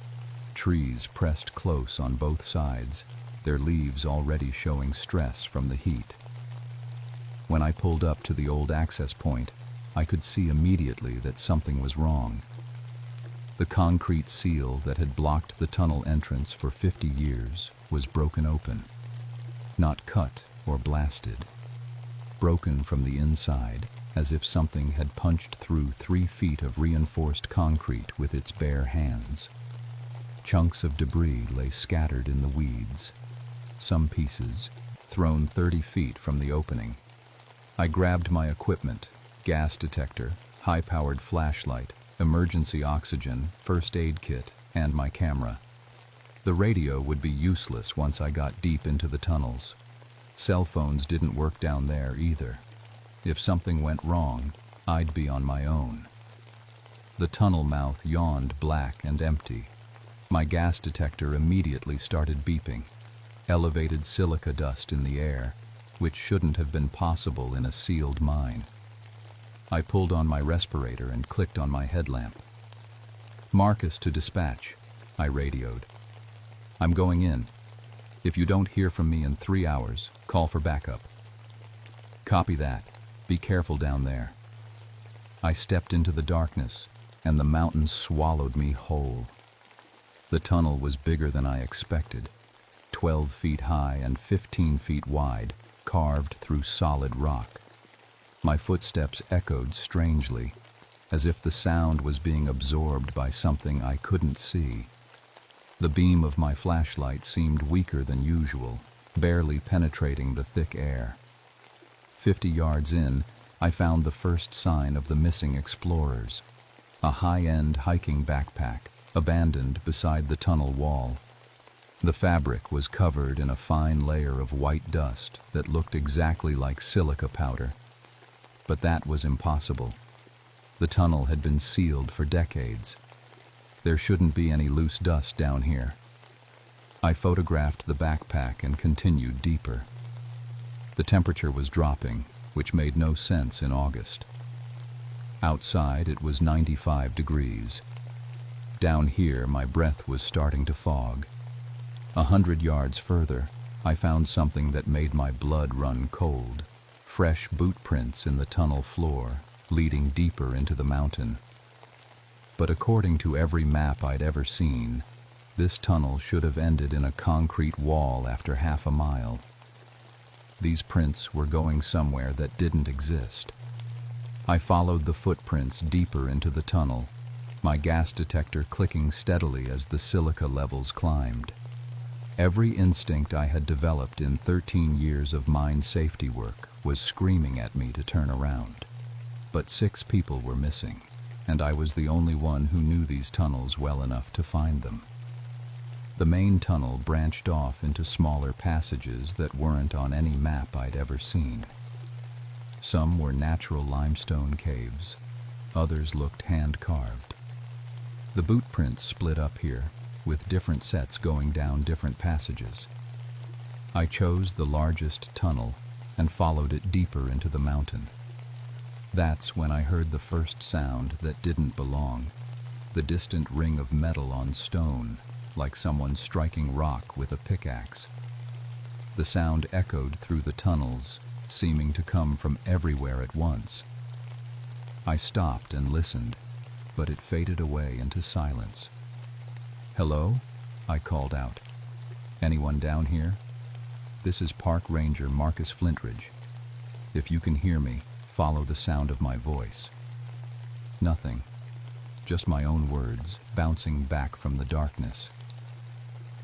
Trees pressed close on both sides, their leaves already showing stress from the heat. When I pulled up to the old access point, I could see immediately that something was wrong. The concrete seal that had blocked the tunnel entrance for 50 years was broken open. Not cut or blasted. Broken from the inside, as if something had punched through 3 feet of reinforced concrete with its bare hands. Chunks of debris lay scattered in the weeds, some pieces thrown 30 feet from the opening. I grabbed my equipment, gas detector, high-powered flashlight, emergency oxygen, first aid kit, and my camera. The radio would be useless once I got deep into the tunnels. Cell phones didn't work down there either. If something went wrong, I'd be on my own. The tunnel mouth yawned black and empty. My gas detector immediately started beeping. Elevated silica dust in the air, which shouldn't have been possible in a sealed mine. I pulled on my respirator and clicked on my headlamp. "Marcus to dispatch," I radioed. "I'm going in. If you don't hear from me in 3 hours, call for backup." "Copy that. Be careful down there." I stepped into the darkness, and the mountains swallowed me whole. The tunnel was bigger than I expected, 12 feet high and 15 feet wide, carved through solid rock. My footsteps echoed strangely, as if the sound was being absorbed by something I couldn't see. The beam of my flashlight seemed weaker than usual, barely penetrating the thick air. 50 yards in, I found the first sign of the missing explorers, a high-end hiking backpack, abandoned beside the tunnel wall. The fabric was covered in a fine layer of white dust that looked exactly like silica powder. But that was impossible. The tunnel had been sealed for decades. There shouldn't be any loose dust down here. I photographed the backpack and continued deeper. The temperature was dropping, which made no sense in August. Outside, it was 95 degrees. Down here, my breath was starting to fog. 100 yards further, I found something that made my blood run cold. Fresh boot prints in the tunnel floor, leading deeper into the mountain. But according to every map I'd ever seen, this tunnel should have ended in a concrete wall after half a mile. These prints were going somewhere that didn't exist. I followed the footprints deeper into the tunnel, my gas detector clicking steadily as the silica levels climbed. Every instinct I had developed in 13 years of mine safety work was screaming at me to turn around. But 6 people were missing, and I was the only one who knew these tunnels well enough to find them. The main tunnel branched off into smaller passages that weren't on any map I'd ever seen. Some were natural limestone caves, Others looked hand-carved. The boot prints split up here, with different sets going down different passages. I chose the largest tunnel and followed it deeper into the mountain. That's when I heard the first sound that didn't belong, the distant ring of metal on stone, like someone striking rock with a pickaxe. The sound echoed through the tunnels, seeming to come from everywhere at once. I stopped and listened, but it faded away into silence. "Hello?" I called out. "Anyone down here? This is Park Ranger Marcus Flintridge. If you can hear me, follow the sound of my voice." Nothing, just my own words bouncing back from the darkness.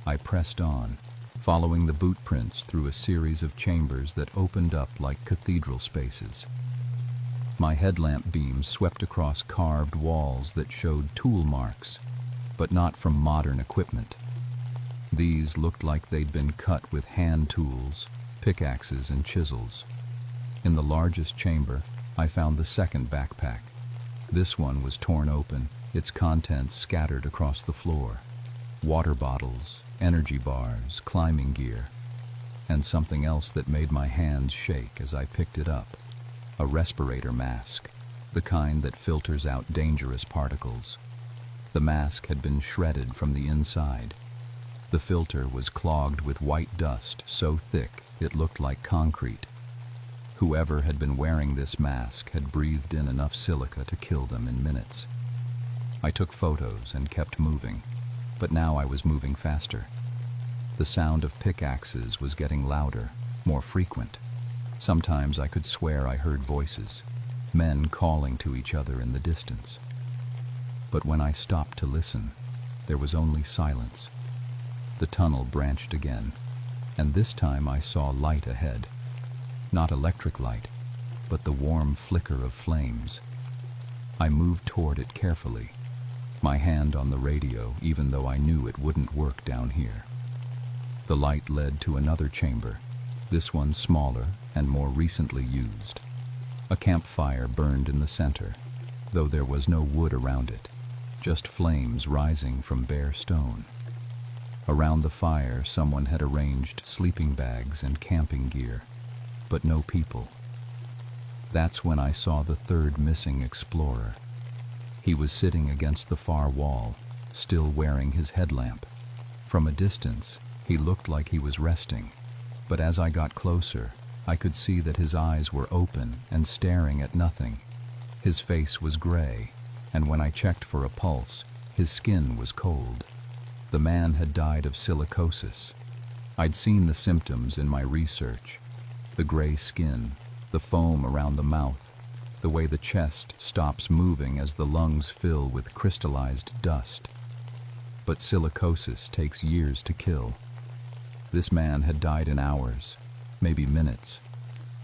I pressed on, following the boot prints through a series of chambers that opened up like cathedral spaces. My headlamp beam swept across carved walls that showed tool marks, but not from modern equipment. These looked like they'd been cut with hand tools, pickaxes, and chisels. In the largest chamber, I found the second backpack. This one was torn open, its contents scattered across the floor. Water bottles, energy bars, climbing gear, and something else that made my hands shake as I picked it up. A respirator mask, the kind that filters out dangerous particles. The mask had been shredded from the inside. The filter was clogged with white dust so thick it looked like concrete. Whoever had been wearing this mask had breathed in enough silica to kill them in minutes. I took photos and kept moving, but now I was moving faster. The sound of pickaxes was getting louder, more frequent. Sometimes I could swear I heard voices, men calling to each other in the distance. But when I stopped to listen, there was only silence. The tunnel branched again, and this time I saw light ahead. Not electric light, but the warm flicker of flames. I moved toward it carefully, my hand on the radio even though I knew it wouldn't work down here. The light led to another chamber, this one smaller and more recently used. A campfire burned in the center, though there was no wood around it, just flames rising from bare stone. Around the fire, someone had arranged sleeping bags and camping gear, but no people. That's when I saw the third missing explorer. He was sitting against the far wall, still wearing his headlamp. From a distance, he looked like he was resting, but as I got closer, I could see that his eyes were open and staring at nothing. His face was gray, and when I checked for a pulse, his skin was cold. The man had died of silicosis. I'd seen the symptoms in my research. The gray skin, the foam around the mouth, the way the chest stops moving as the lungs fill with crystallized dust. But silicosis takes years to kill. This man had died in hours, maybe minutes.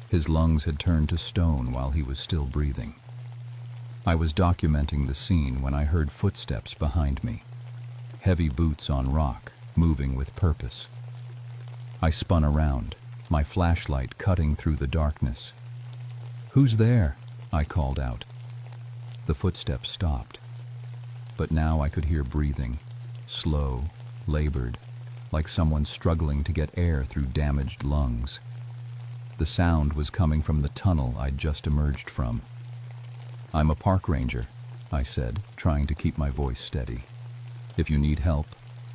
His lungs had turned to stone while he was still breathing. I was documenting the scene when I heard footsteps behind me. Heavy boots on rock, moving with purpose. I spun around, my flashlight cutting through the darkness. "Who's there?" I called out. The footsteps stopped, but now I could hear breathing, slow, labored, like someone struggling to get air through damaged lungs. The sound was coming from the tunnel I'd just emerged from. "I'm a park ranger," I said, trying to keep my voice steady. "If you need help,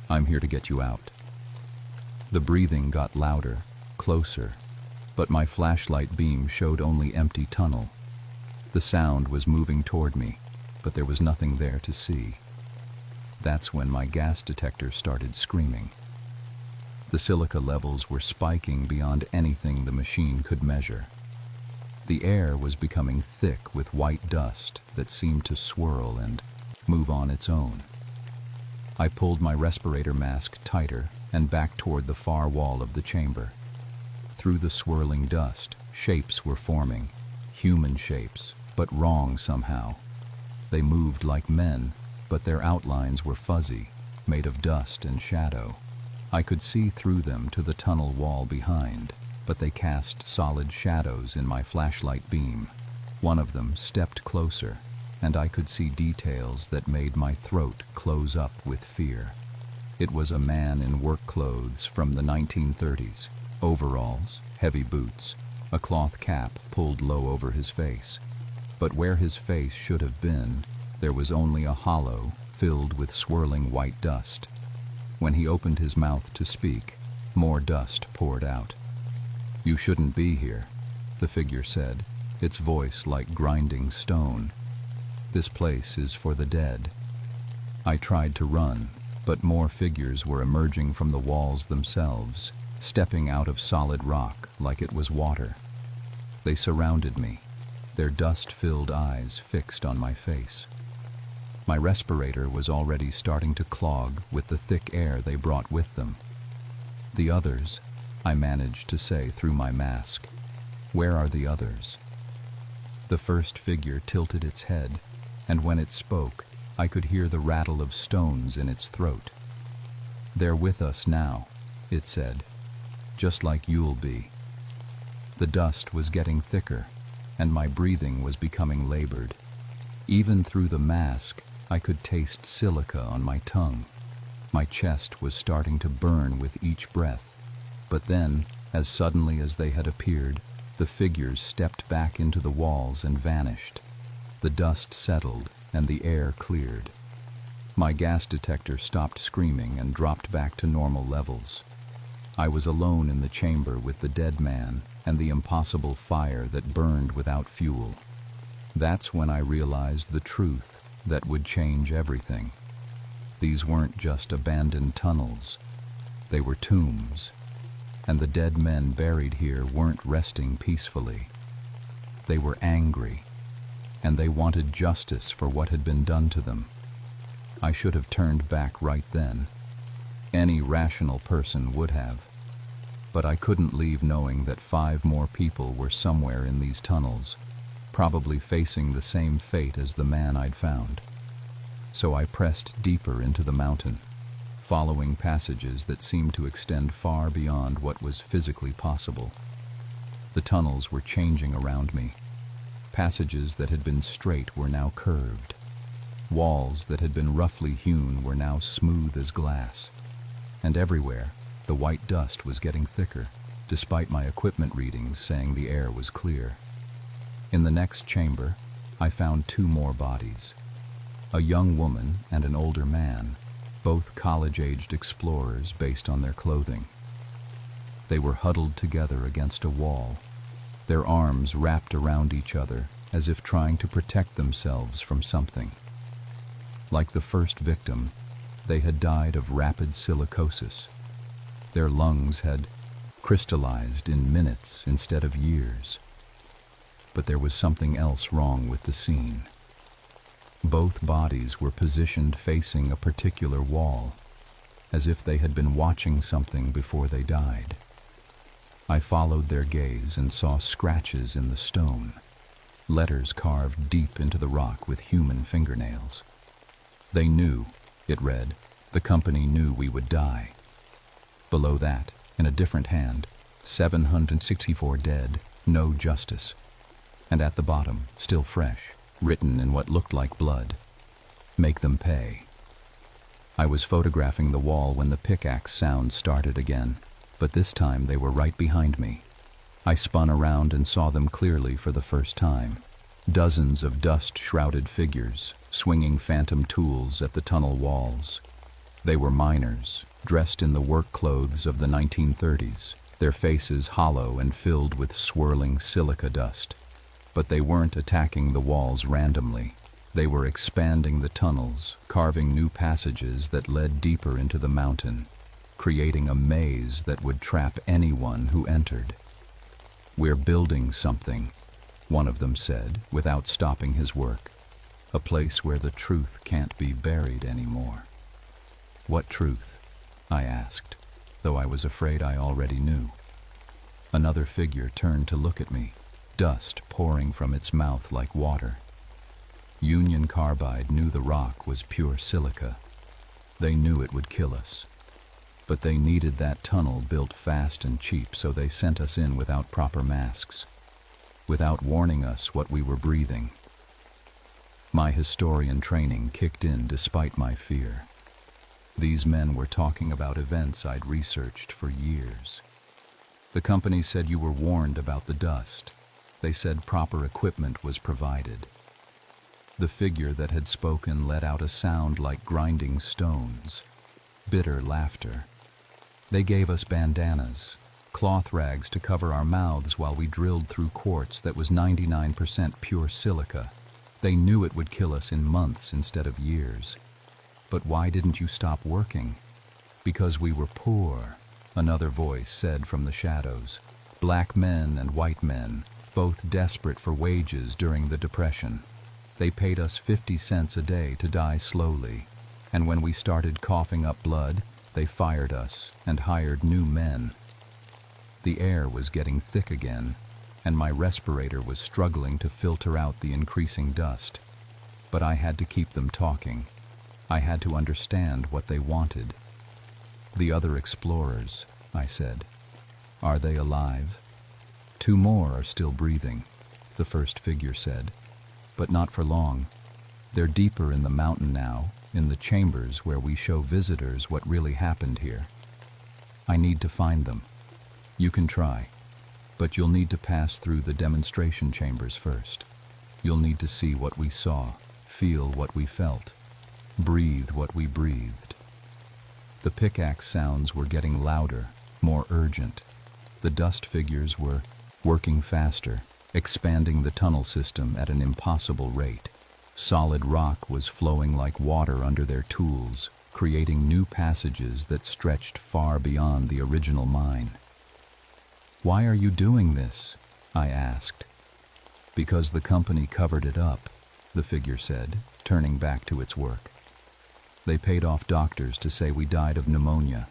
I'm here to get you out." The breathing got louder, closer, but my flashlight beam showed only empty tunnel. The sound was moving toward me, but there was nothing there to see. That's when my gas detector started screaming. The silica levels were spiking beyond anything the machine could measure. The air was becoming thick with white dust that seemed to swirl and move on its own. I pulled my respirator mask tighter and back toward the far wall of the chamber. Through the swirling dust, shapes were forming, human shapes, but wrong somehow. They moved like men, but their outlines were fuzzy, made of dust and shadow. I could see through them to the tunnel wall behind, but they cast solid shadows in my flashlight beam. One of them stepped closer, and I could see details that made my throat close up with fear. It was a man in work clothes from the 1930s, overalls, heavy boots, a cloth cap pulled low over his face. But where his face should have been, there was only a hollow filled with swirling white dust. When he opened his mouth to speak, more dust poured out. "You shouldn't be here," the figure said, its voice like grinding stone. "This place is for the dead." I tried to run, but more figures were emerging from the walls themselves, stepping out of solid rock like it was water. They surrounded me, their dust-filled eyes fixed on my face. My respirator was already starting to clog with the thick air they brought with them. "The others," I managed to say through my mask. "Where are the others?" The first figure tilted its head, and when it spoke, I could hear the rattle of stones in its throat. "They're with us now," it said, "just like you'll be." The dust was getting thicker, and my breathing was becoming labored. Even through the mask, I could taste silica on my tongue. My chest was starting to burn with each breath. But then, as suddenly as they had appeared, the figures stepped back into the walls and vanished. The dust settled, and the air cleared. My gas detector stopped screaming and dropped back to normal levels. I was alone in the chamber with the dead man and the impossible fire that burned without fuel. That's when I realized the truth that would change everything. These weren't just abandoned tunnels. They were tombs, and the dead men buried here weren't resting peacefully. They were angry, and they wanted justice for what had been done to them. I should have turned back right then. Any rational person would have. But I couldn't leave knowing that 5 more people were somewhere in these tunnels, probably facing the same fate as the man I'd found. So I pressed deeper into the mountain, following passages that seemed to extend far beyond what was physically possible. The tunnels were changing around me. Passages that had been straight were now curved. Walls that had been roughly hewn were now smooth as glass. And everywhere, the white dust was getting thicker, despite my equipment readings saying the air was clear. In the next chamber, I found 2 more bodies. A young woman and an older man, both college-aged explorers based on their clothing. They were huddled together against a wall, their arms wrapped around each other as if trying to protect themselves from something. Like the first victim, they had died of rapid silicosis. Their lungs had crystallized in minutes instead of years. But there was something else wrong with the scene. Both bodies were positioned facing a particular wall, as if they had been watching something before they died. I followed their gaze and saw scratches in the stone, letters carved deep into the rock with human fingernails. "They knew," it read, "the company knew we would die." Below that, in a different hand, 764 dead, no justice. And at the bottom, still fresh, written in what looked like blood, "Make them pay." I was photographing the wall when the pickaxe sound started again, but this time they were right behind me. I spun around and saw them clearly for the first time. Dozens of dust-shrouded figures, swinging phantom tools at the tunnel walls. They were miners, dressed in the work clothes of the 1930s, their faces hollow and filled with swirling silica dust. But they weren't attacking the walls randomly. They were expanding the tunnels, carving new passages that led deeper into the mountain, creating a maze that would trap anyone who entered. "We're building something," one of them said, without stopping his work. "A place where the truth can't be buried anymore." "What truth?" I asked, though I was afraid I already knew. Another figure turned to look at me, dust pouring from its mouth like water. Union Carbide knew the rock was pure silica. They knew it would kill us. But they needed that tunnel built fast and cheap, so they sent us in without proper masks, without warning us what we were breathing. My historian training kicked in despite my fear. These men were talking about events I'd researched for years. The company said you were warned about the dust. They said proper equipment was provided. The figure that had spoken let out a sound like grinding stones, bitter laughter. They gave us bandanas, cloth rags to cover our mouths while we drilled through quartz that was 99% pure silica. They knew it would kill us in months instead of years. But why didn't you stop working? Because we were poor, another voice said from the shadows. Black men and white men, both desperate for wages during the Depression. They paid us 50 cents a day to die slowly, and when we started coughing up blood, they fired us and hired new men. The air was getting thick again, and my respirator was struggling to filter out the increasing dust. But I had to keep them talking. I had to understand what they wanted. The other explorers, I said. Are they alive? 2 more are still breathing, the first figure said. But not for long. They're deeper in the mountain now, in the chambers where we show visitors what really happened here. I need to find them. You can try, but you'll need to pass through the demonstration chambers first. You'll need to see what we saw, feel what we felt, breathe what we breathed. The pickaxe sounds were getting louder, more urgent. The dust figures were working faster, expanding the tunnel system at an impossible rate. Solid rock was flowing like water under their tools, creating new passages that stretched far beyond the original mine. Why are you doing this? I asked. Because the company covered it up, the figure said, turning back to its work. They paid off doctors to say we died of pneumonia.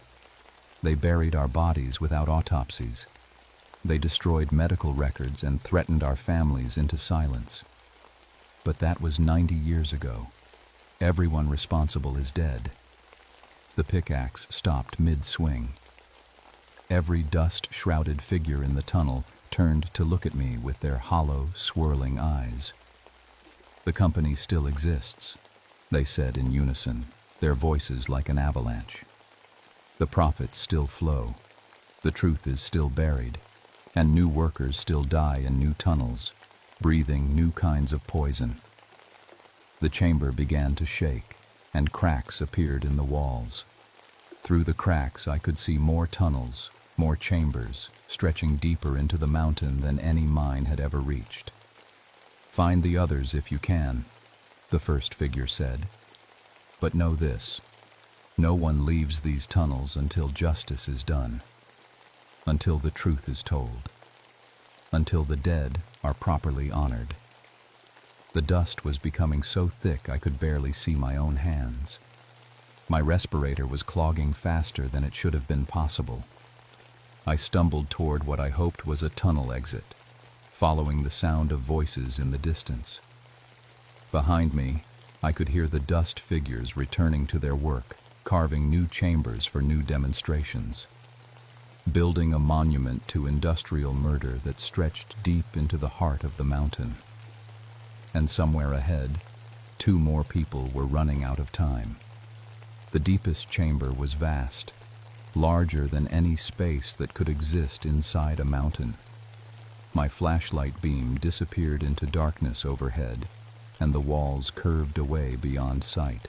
They buried our bodies without autopsies. They destroyed medical records and threatened our families into silence. But that was 90 years ago. Everyone responsible is dead. The pickaxe stopped mid-swing. Every dust-shrouded figure in the tunnel turned to look at me with their hollow, swirling eyes. The company still exists, they said in unison, their voices like an avalanche. The profits still flow. The truth is still buried. And new workers still die in new tunnels, breathing new kinds of poison. The chamber began to shake, and cracks appeared in the walls. Through the cracks I could see more tunnels, more chambers, stretching deeper into the mountain than any mine had ever reached. Find the others if you can, the first figure said. But know this, no one leaves these tunnels until justice is done. Until the truth is told. Until the dead are properly honored. The dust was becoming so thick I could barely see my own hands. My respirator was clogging faster than it should have been possible. I stumbled toward what I hoped was a tunnel exit, following the sound of voices in the distance. Behind me, I could hear the dust figures returning to their work, carving new chambers for new demonstrations. Building a monument to industrial murder that stretched deep into the heart of the mountain. And somewhere ahead, 2 more people were running out of time. The deepest chamber was vast, larger than any space that could exist inside a mountain. My flashlight beam disappeared into darkness overhead, and the walls curved away beyond sight.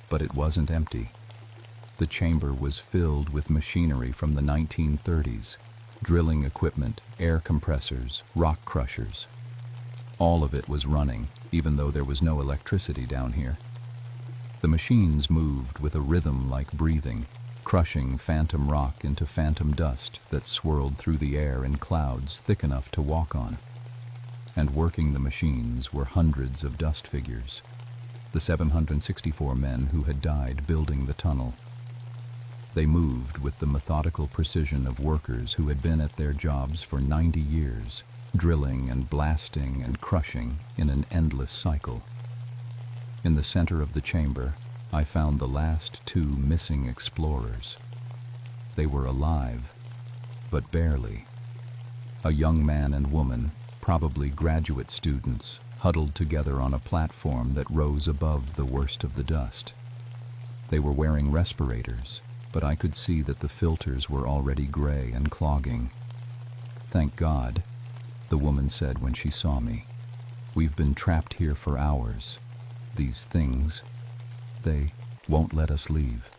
But it wasn't empty. The chamber was filled with machinery from the 1930s, drilling equipment, air compressors, rock crushers. All of it was running, even though there was no electricity down here. The machines moved with a rhythm like breathing, crushing phantom rock into phantom dust that swirled through the air in clouds thick enough to walk on. And working the machines were hundreds of dust figures, the 764 men who had died building the tunnel. They moved with the methodical precision of workers who had been at their jobs for 90 years, drilling and blasting and crushing in an endless cycle. In the center of the chamber, I found the last 2 missing explorers. They were alive, but barely. A young man and woman, probably graduate students, huddled together on a platform that rose above the worst of the dust. They were wearing respirators, but I could see that the filters were already gray and clogging. "Thank God," the woman said when she saw me. "We've been trapped here for hours. These things, they won't let us leave."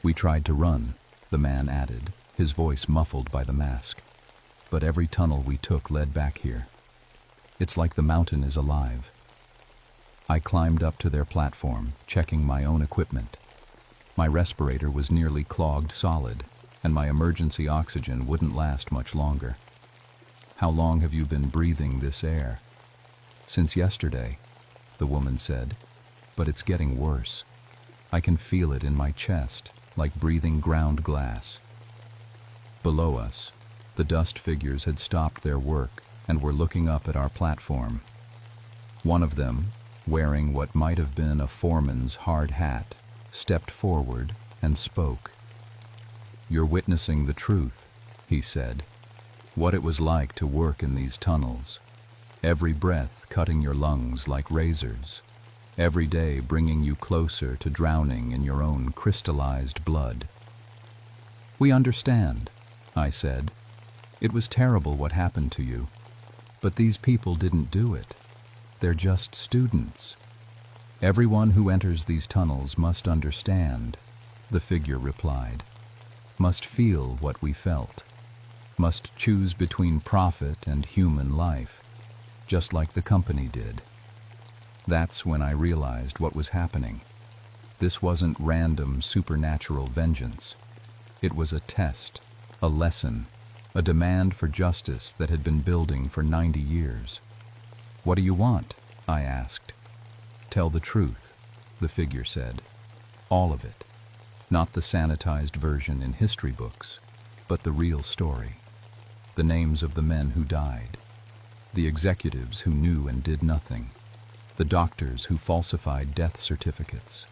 "We tried to run," the man added, his voice muffled by the mask. "But every tunnel we took led back here. It's like the mountain is alive." I climbed up to their platform, checking my own equipment. My respirator was nearly clogged solid, and my emergency oxygen wouldn't last much longer. "How long have you been breathing this air?" "Since yesterday," the woman said, "but it's getting worse. I can feel it in my chest, like breathing ground glass." Below us, the dust figures had stopped their work and were looking up at our platform. One of them, wearing what might have been a foreman's hard hat, stepped forward and spoke. "You're witnessing the truth," he said. "What it was like to work in these tunnels. Every breath cutting your lungs like razors. Every day bringing you closer to drowning in your own crystallized blood." "We understand," I said. "It was terrible what happened to you. But these people didn't do it. They're just students." "Everyone who enters these tunnels must understand," the figure replied. "Must feel what we felt. Must choose between profit and human life, just like the company did." That's when I realized what was happening. This wasn't random supernatural vengeance. It was a test, a lesson, a demand for justice that had been building for 90 years. "What do you want?" I asked. "Tell the truth," the figure said. "All of it. Not the sanitized version in history books, but the real story. The names of the men who died. The executives who knew and did nothing. The doctors who falsified death certificates."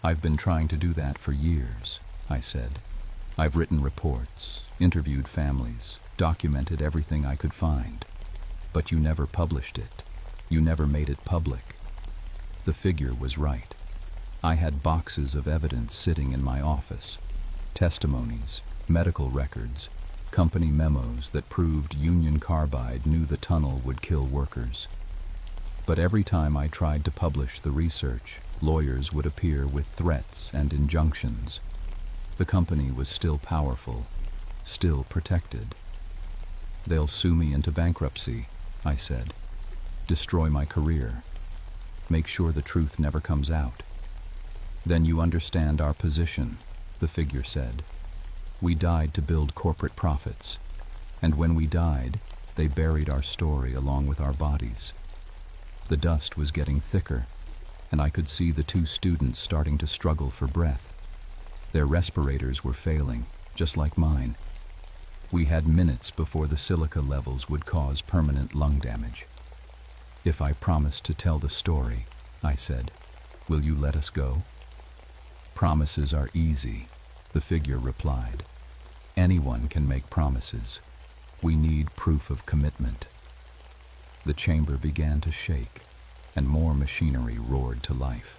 "I've been trying to do that for years," I said. "I've written reports, interviewed families, documented everything I could find. But you never published it. You never made it public." The figure was right. I had boxes of evidence sitting in my office. Testimonies, medical records, company memos that proved Union Carbide knew the tunnel would kill workers. But every time I tried to publish the research, lawyers would appear with threats and injunctions. The company was still powerful, still protected. "They'll sue me into bankruptcy," I said. "Destroy my career. Make sure the truth never comes out." "Then you understand our position," the figure said. "We died to build corporate profits, and when we died, they buried our story along with our bodies." The dust was getting thicker, and I could see the two students starting to struggle for breath. Their respirators were failing, just like mine. We had minutes before the silica levels would cause permanent lung damage. "If I promise to tell the story," I said, "will you let us go?" "Promises are easy," the figure replied. "Anyone can make promises. We need proof of commitment." The chamber began to shake, and more machinery roared to life.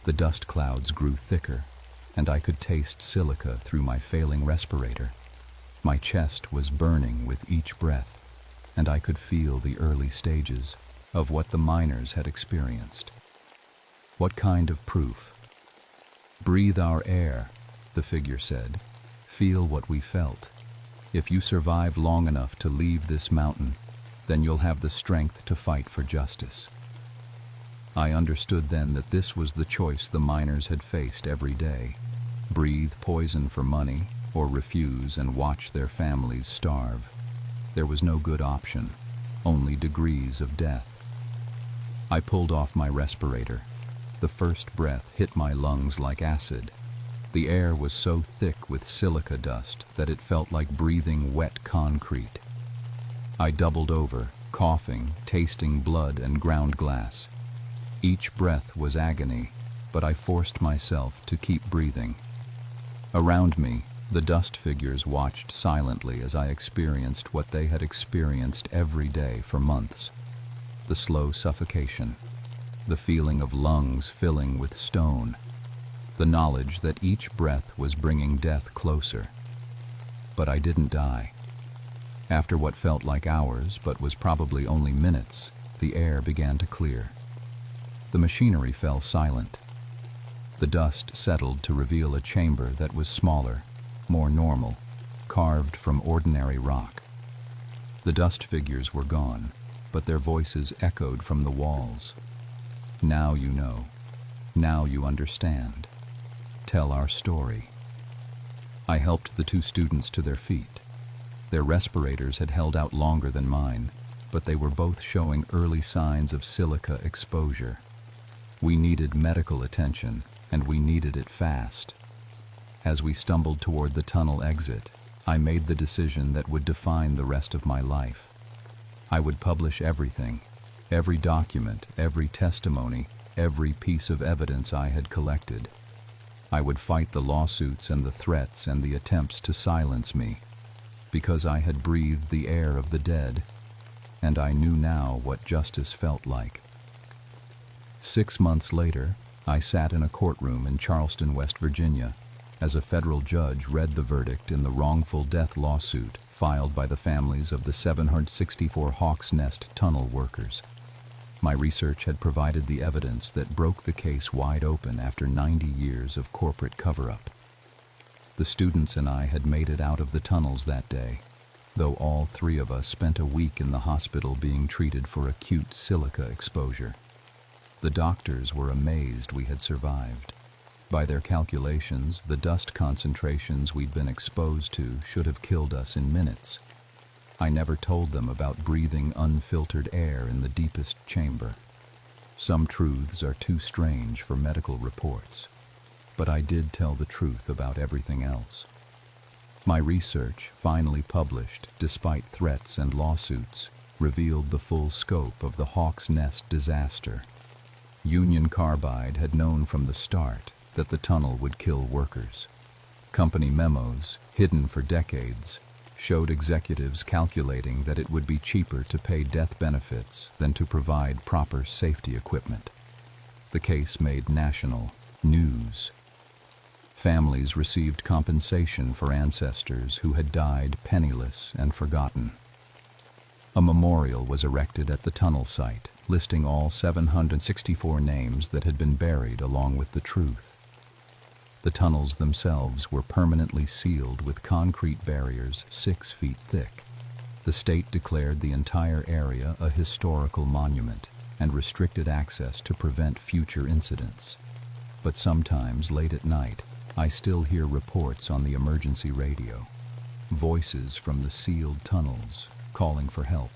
The dust clouds grew thicker, and I could taste silica through my failing respirator. My chest was burning with each breath, and I could feel the early stages of what the miners had experienced. "What kind of proof?" "Breathe our air," the figure said. "Feel what we felt. If you survive long enough to leave this mountain, then you'll have the strength to fight for justice." I understood then that this was the choice the miners had faced every day: breathe poison for money, or refuse and watch their families starve. There was no good option, only degrees of death. I pulled off my respirator. The first breath hit my lungs like acid. The air was so thick with silica dust that it felt like breathing wet concrete. I doubled over, coughing, tasting blood and ground glass. Each breath was agony, but I forced myself to keep breathing. Around me, the dust figures watched silently as I experienced what they had experienced every day for months. the slow suffocation, the feeling of lungs filling with stone, the knowledge that each breath was bringing death closer. But I didn't die. After what felt like hours, but was probably only minutes, the air began to clear. The machinery fell silent. The dust settled to reveal a chamber that was smaller, more normal, carved from ordinary rock. The dust figures were gone, but their voices echoed from the walls. Now you know. Now you understand. Tell our story. I helped the two students to their feet. Their respirators had held out longer than mine, but they were both showing early signs of silica exposure. We needed medical attention, and we needed it fast. As we stumbled toward the tunnel exit, I made the decision that would define the rest of my life. I would publish everything, every document, every testimony, every piece of evidence I had collected. I would fight the lawsuits and the threats and the attempts to silence me, because I had breathed the air of the dead, and I knew now what justice felt like. 6 months later, I sat in a courtroom in Charleston, West Virginia, as a federal judge read the verdict in the wrongful death lawsuit filed by the families of the 764 Hawks Nest tunnel workers. My research had provided the evidence that broke the case wide open after 90 years of corporate cover-up. The students and I had made it out of the tunnels that day, though all three of us spent a week in the hospital being treated for acute silica exposure. The doctors were amazed we had survived. By their calculations, the dust concentrations we'd been exposed to should have killed us in minutes. I never told them about breathing unfiltered air in the deepest chamber. Some truths are too strange for medical reports, but I did tell the truth about everything else. My research, finally published despite threats and lawsuits, revealed the full scope of the Hawks Nest disaster. Union Carbide had known from the start that the tunnel would kill workers. Company memos, hidden for decades, showed executives calculating that it would be cheaper to pay death benefits than to provide proper safety equipment. The case made national news. Families received compensation for ancestors who had died penniless and forgotten. A memorial was erected at the tunnel site, listing all 764 names that had been buried along with the truth. The tunnels themselves were permanently sealed with concrete barriers 6 feet thick. The state declared the entire area a historical monument and restricted access to prevent future incidents. But sometimes, late at night, I still hear reports on the emergency radio. Voices from the sealed tunnels, calling for help.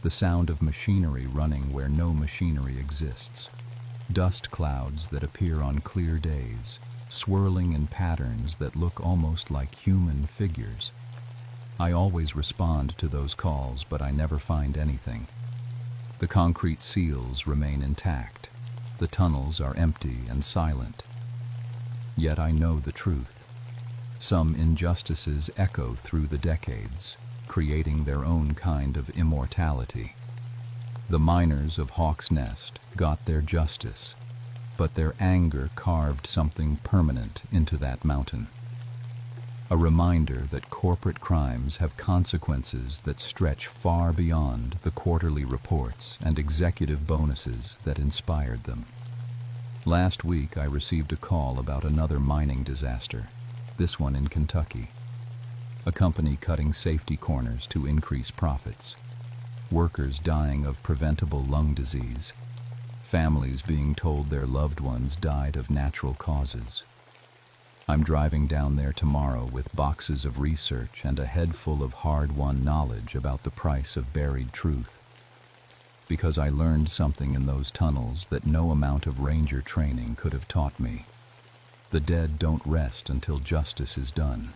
The sound of machinery running where no machinery exists. Dust clouds that appear on clear days, swirling in patterns that look almost like human figures. I always respond to those calls, but I never find anything. The concrete seals remain intact. The tunnels are empty and silent. Yet I know the truth. Some injustices echo through the decades, creating their own kind of immortality. The miners of Hawks Nest got their justice, but their anger carved something permanent into that mountain. A reminder that corporate crimes have consequences that stretch far beyond the quarterly reports and executive bonuses that inspired them. Last week I received a call about another mining disaster, this one in Kentucky. A company cutting safety corners to increase profits. Workers dying of preventable lung disease. Families being told their loved ones died of natural causes. I'm driving down there tomorrow with boxes of research and a head full of hard-won knowledge about the price of buried truth. Because I learned something in those tunnels that no amount of ranger training could have taught me. The dead don't rest until justice is done,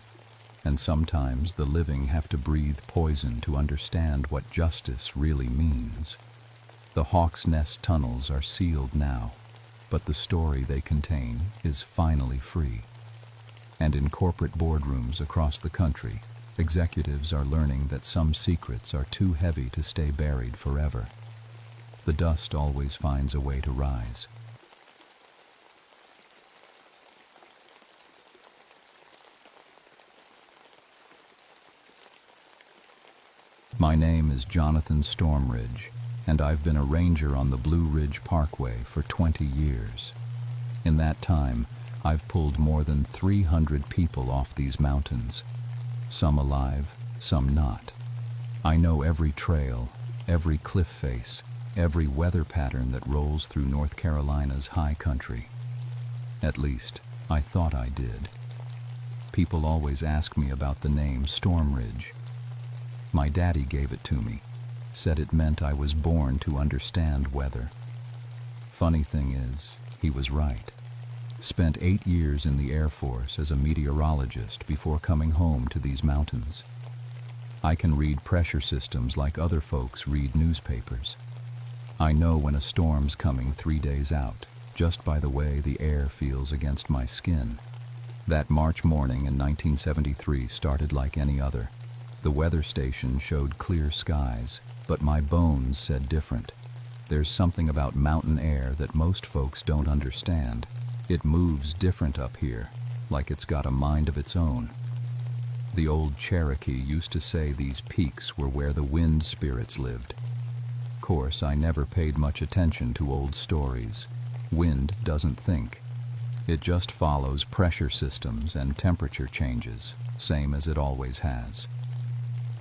and sometimes the living have to breathe poison to understand what justice really means. The Hawks Nest tunnels are sealed now, but the story they contain is finally free. And in corporate boardrooms across the country, executives are learning that some secrets are too heavy to stay buried forever. The dust always finds a way to rise. My name is Jonathan Stormridge, and I've been a ranger on the Blue Ridge Parkway for 20 years. In that time, I've pulled more than 300 people off these mountains, some alive, some not. I know every trail, every cliff face, every weather pattern that rolls through North Carolina's high country. At least, I thought I did. People always ask me about the name Stormridge. My daddy gave it to me, said it meant I was born to understand weather. Funny thing is, he was right. Spent 8 years in the Air Force as a meteorologist before coming home to these mountains. I can read pressure systems like other folks read newspapers. I know when a storm's coming 3 days out, just by the way the air feels against my skin. That March morning in 1973 started like any other. The weather station showed clear skies, but my bones said different. There's something about mountain air that most folks don't understand. It moves different up here, like it's got a mind of its own. The old Cherokee used to say these peaks were where the wind spirits lived. Of course, I never paid much attention to old stories. Wind doesn't think. It just follows pressure systems and temperature changes, same as it always has.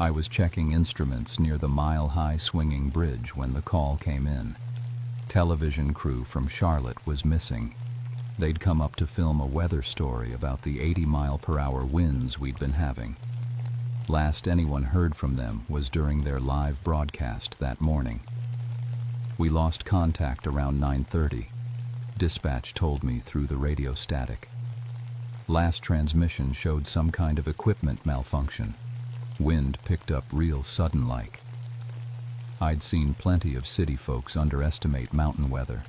I was checking instruments near the mile-high swinging bridge when the call came in. Television crew from Charlotte was missing. They'd come up to film a weather story about the 80-mile-per-hour winds we'd been having. Last anyone heard from them was during their live broadcast that morning. We lost contact around 9:30. Dispatch told me through the radio static. Last transmission showed some kind of equipment malfunction. Wind picked up real sudden-like. I'd seen plenty of city folks underestimate mountain weather.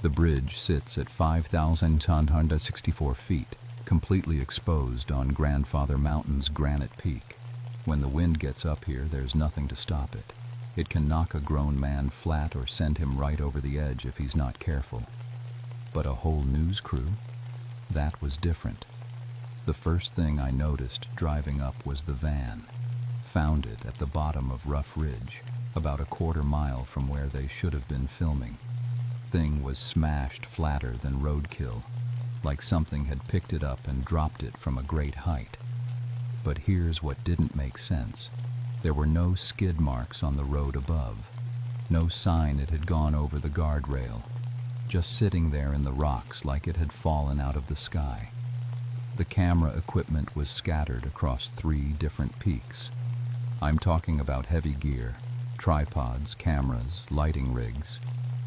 The bridge sits at 5,164 feet, completely exposed on Grandfather Mountain's granite peak. When the wind gets up here, there's nothing to stop it. It can knock a grown man flat or send him right over the edge if he's not careful. But a whole news crew? That was different. The first thing I noticed driving up was the van. Found it at the bottom of Rough Ridge, about a quarter mile from where they should have been filming. Thing was smashed flatter than roadkill, like something had picked it up and dropped it from a great height. But here's what didn't make sense. There were no skid marks on the road above, no sign it had gone over the guardrail, just sitting there in the rocks like it had fallen out of the sky. The camera equipment was scattered across 3 different peaks. I'm talking about heavy gear, tripods, cameras, lighting rigs.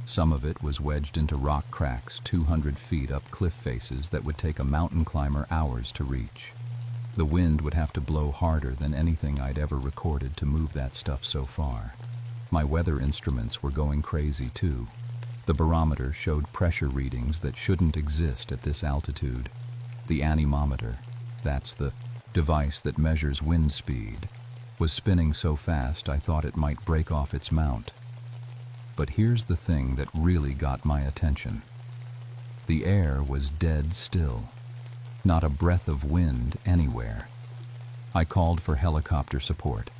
Some of it was wedged into rock cracks 200 feet up cliff faces that would take a mountain climber hours to reach. The wind would have to blow harder than anything I'd ever recorded to move that stuff so far. My weather instruments were going crazy too. The barometer showed pressure readings that shouldn't exist at this altitude. The anemometer, that's the device that measures wind speed, was spinning so fast I thought it might break off its mount. But here's the thing that really got my attention. The air was dead still. Not a breath of wind anywhere. I called for helicopter support,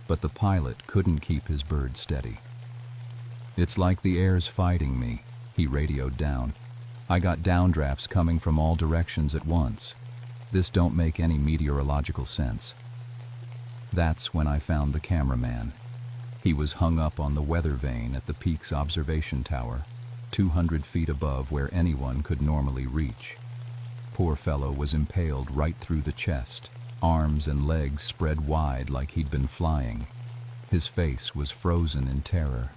but the pilot couldn't keep his bird steady. "It's like the air's fighting me," he radioed down. "I got downdrafts coming from all directions at once. This don't make any meteorological sense." That's when I found the cameraman. He was hung up on the weather vane at the peak's observation tower, 200 feet above where anyone could normally reach. Poor fellow was impaled right through the chest, arms and legs spread wide like he'd been flying. His face was frozen in terror,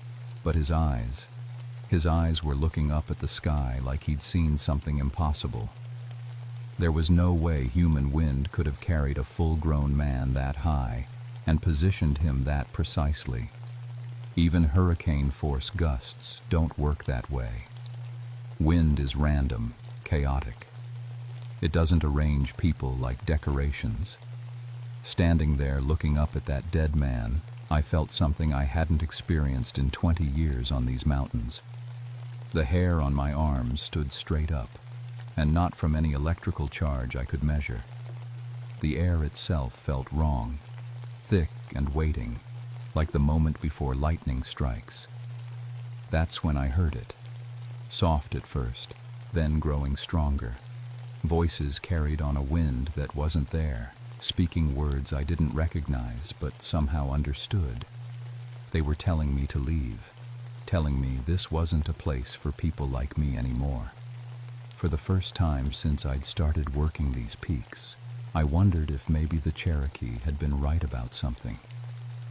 but his eyes were looking up at the sky like he'd seen something impossible. There was no way human wind could have carried a full-grown man that high and positioned him that precisely. Even hurricane-force gusts don't work that way. Wind is random, chaotic. It doesn't arrange people like decorations. Standing there looking up at that dead man, I felt something I hadn't experienced in 20 years on these mountains. The hair on my arms stood straight up, and not from any electrical charge I could measure. The air itself felt wrong, thick and waiting, like the moment before lightning strikes. That's when I heard it. Soft at first, then growing stronger. Voices carried on a wind that wasn't there, speaking words I didn't recognize but somehow understood. They were telling me to leave, telling me this wasn't a place for people like me anymore. For the first time since I'd started working these peaks, I wondered if maybe the Cherokee had been right about something.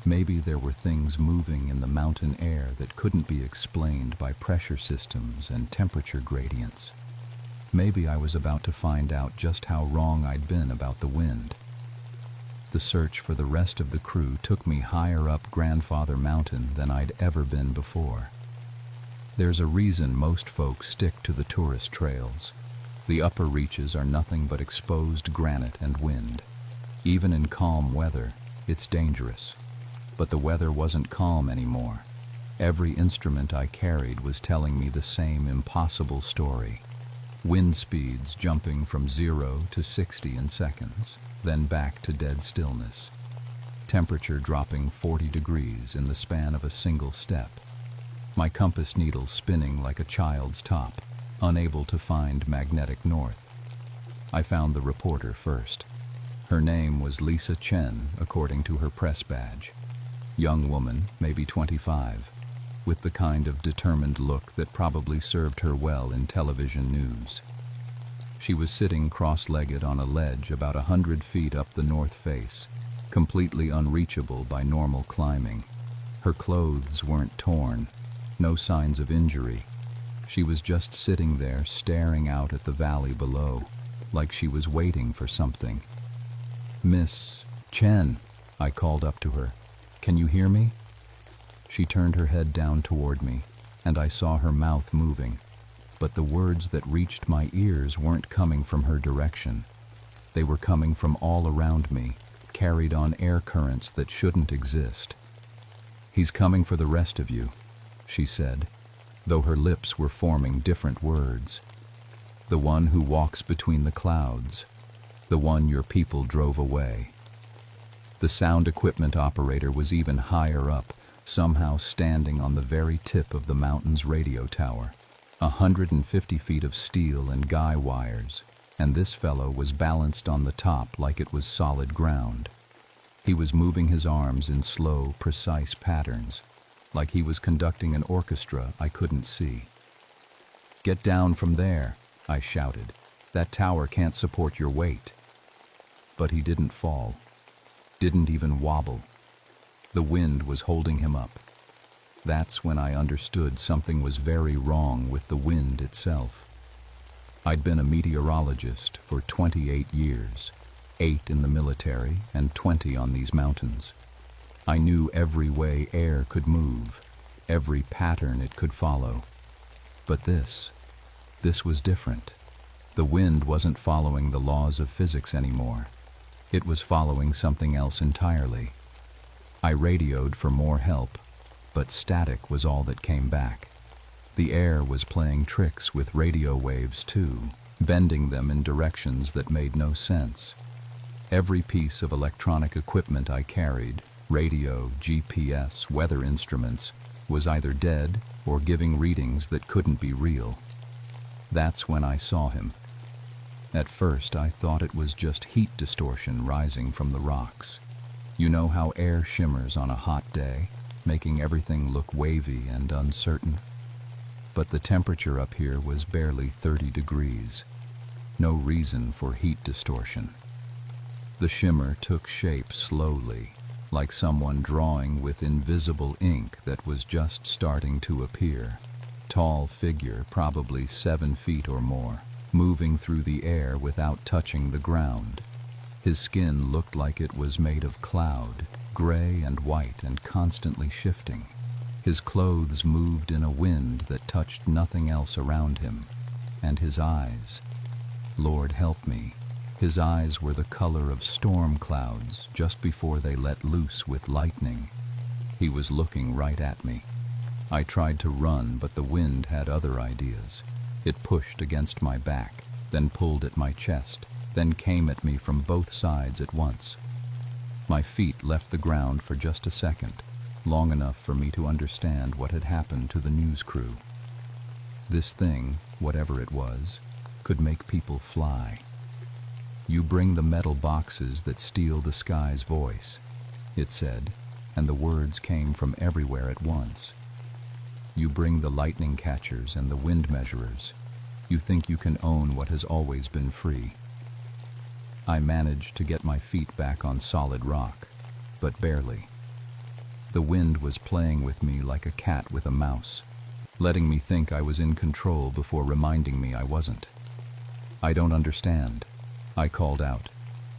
Maybe there were things moving in the mountain air that couldn't be explained by pressure systems and temperature gradients. Maybe I was about to find out just how wrong I'd been about the wind. The search for the rest of the crew took me higher up Grandfather Mountain than I'd ever been before. There's a reason most folks stick to the tourist trails. The upper reaches are nothing but exposed granite and wind. Even in calm weather, it's dangerous. But the weather wasn't calm anymore. Every instrument I carried was telling me the same impossible story. Wind speeds jumping from 0 to 60 in seconds, then back to dead stillness. Temperature dropping 40 degrees in the span of a single step. My compass needle spinning like a child's top, unable to find magnetic north. I found the reporter first. Her name was Lisa Chen, according to her press badge. Young woman, maybe 25, with the kind of determined look that probably served her well in television news. She was sitting cross-legged on a ledge about 100 feet up the north face, completely unreachable by normal climbing. Her clothes weren't torn, no signs of injury. She was just sitting there staring out at the valley below, like she was waiting for something. "Miss Chen," I called up to her. "Can you hear me?" She turned her head down toward me, and I saw her mouth moving, but the words that reached my ears weren't coming from her direction. They were coming from all around me, carried on air currents that shouldn't exist. "He's coming for the rest of you," she said, though her lips were forming different words. "The one who walks between the clouds, the one your people drove away." The sound equipment operator was even higher up, somehow standing on the very tip of the mountain's radio tower. 150 feet of steel and guy wires, and this fellow was balanced on the top like it was solid ground. He was moving his arms in slow, precise patterns, like he was conducting an orchestra I couldn't see. "Get down from there," I shouted. "That tower can't support your weight." But he didn't fall. Didn't even wobble. The wind was holding him up. That's when I understood something was very wrong with the wind itself. I'd been a meteorologist for 28 years, 8 in the military and 20 on these mountains. I knew every way air could move, every pattern it could follow. But this was different. The wind wasn't following the laws of physics anymore. It was following something else entirely. I radioed for more help, but static was all that came back. The air was playing tricks with radio waves too, bending them in directions that made no sense. Every piece of electronic equipment I carried, radio, GPS, weather instruments, was either dead or giving readings that couldn't be real. That's when I saw him. At first, I thought it was just heat distortion rising from the rocks. You know how air shimmers on a hot day, making everything look wavy and uncertain? But the temperature up here was barely 30 degrees. No reason for heat distortion. The shimmer took shape slowly, like someone drawing with invisible ink that was just starting to appear. Tall figure, probably 7 feet or more, moving through the air without touching the ground. His skin looked like it was made of cloud, gray and white and constantly shifting. His clothes moved in a wind that touched nothing else around him. And his eyes, Lord help me, his eyes were the color of storm clouds just before they let loose with lightning. He was looking right at me. I tried to run, but the wind had other ideas. It pushed against my back, then pulled at my chest, then came at me from both sides at once. My feet left the ground for just a second, long enough for me to understand what had happened to the news crew. This thing, whatever it was, could make people fly. "You bring the metal boxes that steal the sky's voice," it said, and the words came from everywhere at once. "You bring the lightning catchers and the wind measurers. You think you can own what has always been free." I managed to get my feet back on solid rock, but barely. The wind was playing with me like a cat with a mouse, letting me think I was in control before reminding me I wasn't. "I don't understand," I called out,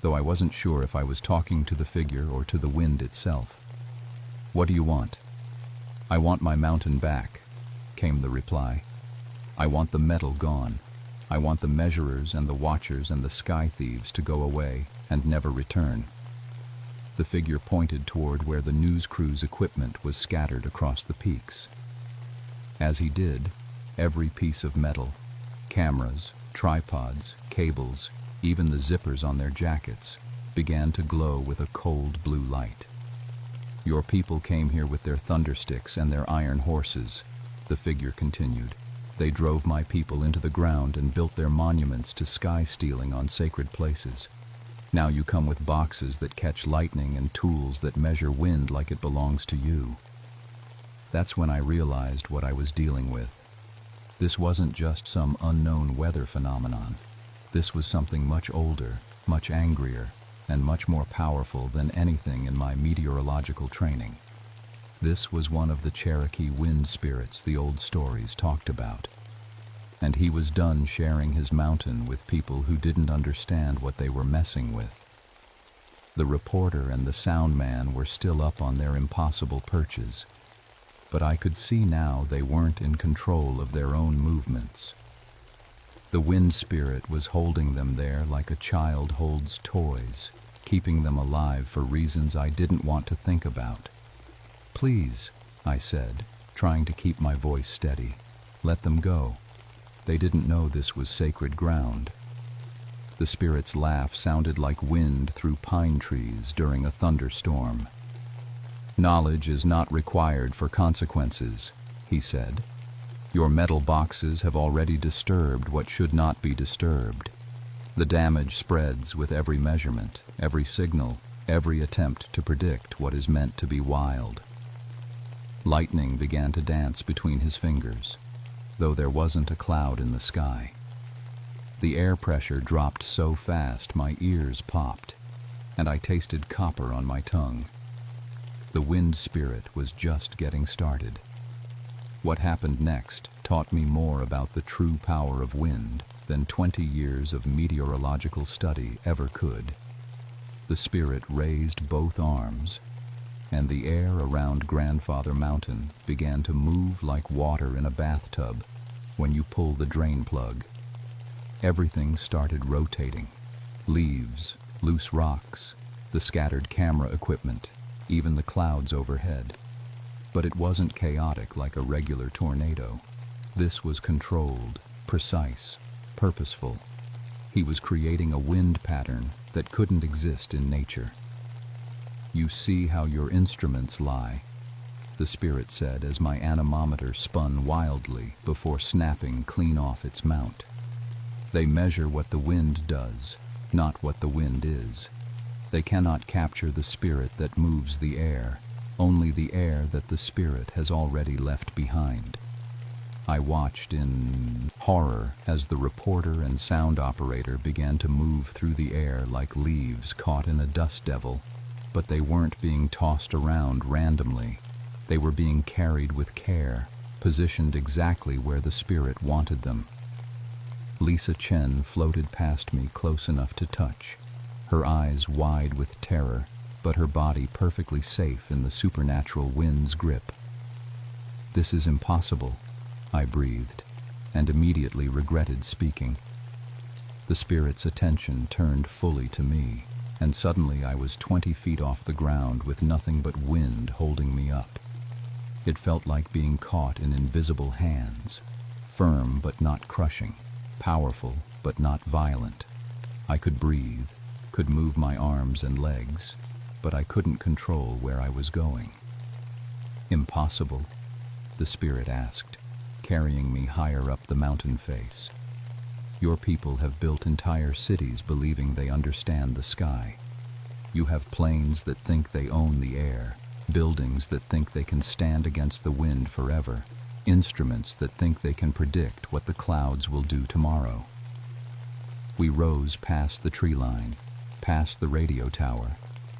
though I wasn't sure if I was talking to the figure or to the wind itself. "What do you want?" "I want my mountain back," came the reply. "I want the metal gone. I want the measurers and the watchers and the sky thieves to go away and never return." The figure pointed toward where the news crew's equipment was scattered across the peaks. As he did, every piece of metal, cameras, tripods, cables, even the zippers on their jackets, began to glow with a cold blue light. "Your people came here with their thundersticks and their iron horses," the figure continued. "They drove my people into the ground and built their monuments to sky stealing on sacred places. Now you come with boxes that catch lightning and tools that measure wind like it belongs to you." That's when I realized what I was dealing with. This wasn't just some unknown weather phenomenon. This was something much older, much angrier, and much more powerful than anything in my meteorological training. This was one of the Cherokee wind spirits the old stories talked about. And he was done sharing his mountain with people who didn't understand what they were messing with. The reporter and the sound man were still up on their impossible perches, but I could see now they weren't in control of their own movements. The wind spirit was holding them there like a child holds toys, keeping them alive for reasons I didn't want to think about. "Please," I said, trying to keep my voice steady, "let them go. They didn't know this was sacred ground." The spirit's laugh sounded like wind through pine trees during a thunderstorm. "Knowledge is not required for consequences," he said. "Your metal boxes have already disturbed what should not be disturbed. The damage spreads with every measurement, every signal, every attempt to predict what is meant to be wild." Lightning began to dance between his fingers, though there wasn't a cloud in the sky. The air pressure dropped so fast my ears popped, and I tasted copper on my tongue. The wind spirit was just getting started. What happened next taught me more about the true power of wind than 20 years of meteorological study ever could. The spirit raised both arms, and the air around Grandfather Mountain began to move like water in a bathtub when you pull the drain plug. Everything started rotating. Leaves, loose rocks, the scattered camera equipment, even the clouds overhead. But it wasn't chaotic like a regular tornado. This was controlled, precise, purposeful. He was creating a wind pattern that couldn't exist in nature. "You see how your instruments lie," the spirit said as my anemometer spun wildly before snapping clean off its mount. "They measure what the wind does, not what the wind is. They cannot capture the spirit that moves the air, only the air that the spirit has already left behind." I watched in horror as the reporter and sound operator began to move through the air like leaves caught in a dust devil, but they weren't being tossed around randomly. They were being carried with care, positioned exactly where the spirit wanted them. Lisa Chen floated past me close enough to touch, her eyes wide with terror, but her body perfectly safe in the supernatural wind's grip. "This is impossible," I breathed, and immediately regretted speaking. The spirit's attention turned fully to me. and suddenly I was 20 feet off the ground with nothing but wind holding me up. It felt like being caught in invisible hands, firm but not crushing, powerful but not violent. I could breathe, could move my arms and legs, but I couldn't control where I was going. Impossible? The spirit asked, carrying me higher up the mountain face. Your people have built entire cities believing they understand the sky. You have planes that think they own the air, buildings that think they can stand against the wind forever, instruments that think they can predict what the clouds will do tomorrow. We rose past the tree line, past the radio tower,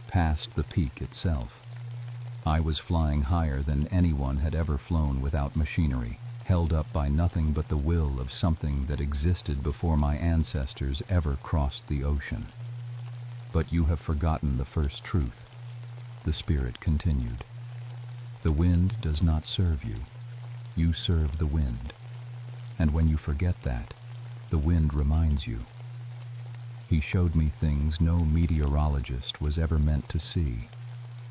past the peak itself. I was flying higher than anyone had ever flown without machinery, held up by nothing but the will of something that existed before my ancestors ever crossed the ocean. But you have forgotten the first truth, the spirit continued. The wind does not serve you. You serve the wind. And when you forget that, the wind reminds you. He showed me things no meteorologist was ever meant to see.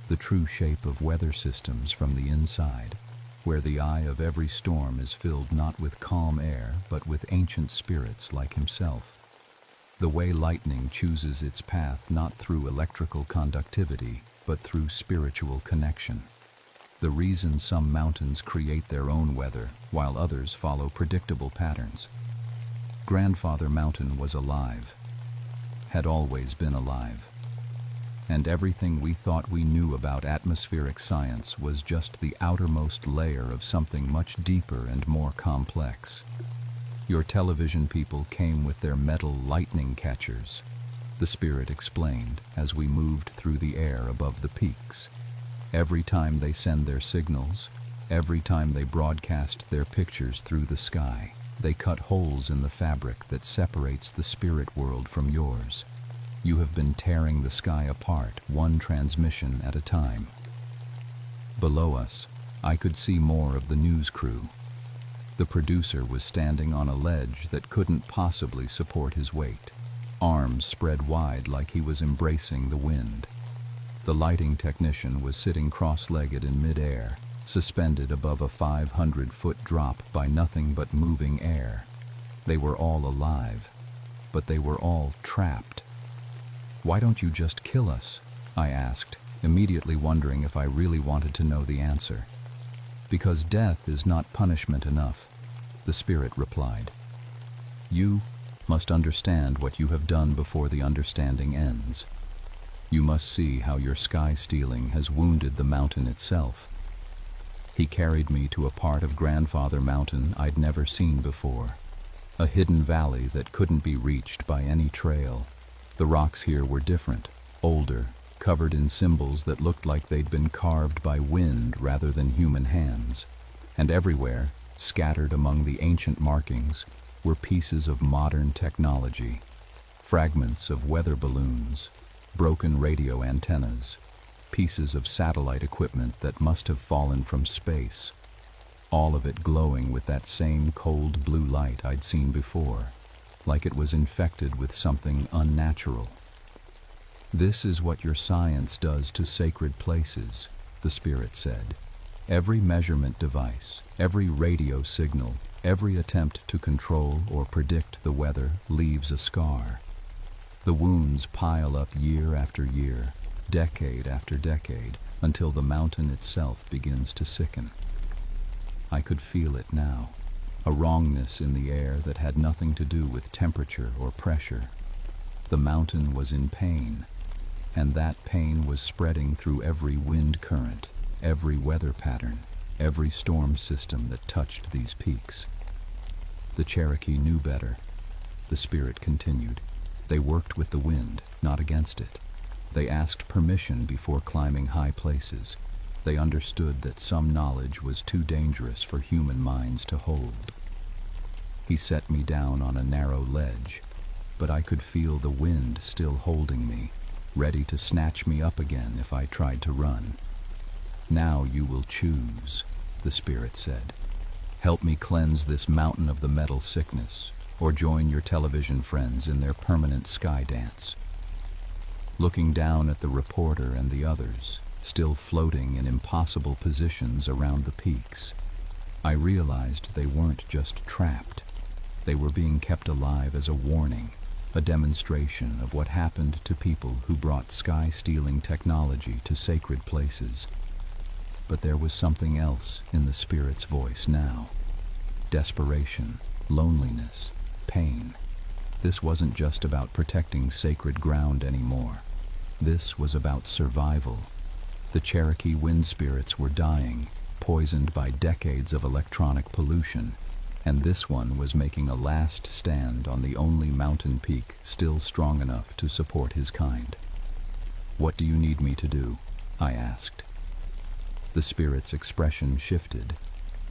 The true shape of weather systems from the inside, where the eye of every storm is filled not with calm air, but with ancient spirits like himself. The way lightning chooses its path not through electrical conductivity, but through spiritual connection. The reason some mountains create their own weather, while others follow predictable patterns. Grandfather Mountain was alive, had always been alive. And everything we thought we knew about atmospheric science was just the outermost layer of something much deeper and more complex. Your television people came with their metal lightning catchers, the spirit explained as we moved through the air above the peaks. Every time they send their signals, every time they broadcast their pictures through the sky, they cut holes in the fabric that separates the spirit world from yours. You have been tearing the sky apart, one transmission at a time. Below us, I could see more of the news crew. The producer was standing on a ledge that couldn't possibly support his weight, arms spread wide like he was embracing the wind. The lighting technician was sitting cross-legged in midair, suspended above a 500-foot drop by nothing but moving air. They were all alive, but they were all trapped. "Why don't you just kill us?" I asked, immediately wondering if I really wanted to know the answer. "Because death is not punishment enough," the spirit replied. "You must understand what you have done before the understanding ends. You must see how your sky stealing has wounded the mountain itself." He carried me to a part of Grandfather Mountain I'd never seen before, a hidden valley that couldn't be reached by any trail. The rocks here were different, older, covered in symbols that looked like they'd been carved by wind rather than human hands. And everywhere, scattered among the ancient markings, were pieces of modern technology, fragments of weather balloons, broken radio antennas, pieces of satellite equipment that must have fallen from space, all of it glowing with that same cold blue light I'd seen before, like it was infected with something unnatural. "This is what your science does to sacred places," the spirit said. "Every measurement device, every radio signal, every attempt to control or predict the weather leaves a scar. The wounds pile up year after year, decade after decade, until the mountain itself begins to sicken." I could feel it now, a wrongness in the air that had nothing to do with temperature or pressure. The mountain was in pain, and that pain was spreading through every wind current, every weather pattern, every storm system that touched these peaks. The Cherokee knew better, the spirit continued. They worked with the wind, not against it. They asked permission before climbing high places. They understood that some knowledge was too dangerous for human minds to hold. He set me down on a narrow ledge, but I could feel the wind still holding me, ready to snatch me up again if I tried to run. "Now you will choose," the spirit said. "Help me cleanse this mountain of the metal sickness, or join your television friends in their permanent sky dance." Looking down at the reporter and the others, still floating in impossible positions around the peaks, I realized they weren't just trapped. They were being kept alive as a warning, a demonstration of what happened to people who brought sky-stealing technology to sacred places. But there was something else in the spirit's voice now. Desperation, loneliness, pain. This wasn't just about protecting sacred ground anymore. This was about survival. The Cherokee wind spirits were dying, poisoned by decades of electronic pollution, and this one was making a last stand on the only mountain peak still strong enough to support his kind. "What do you need me to do?" I asked. The spirit's expression shifted,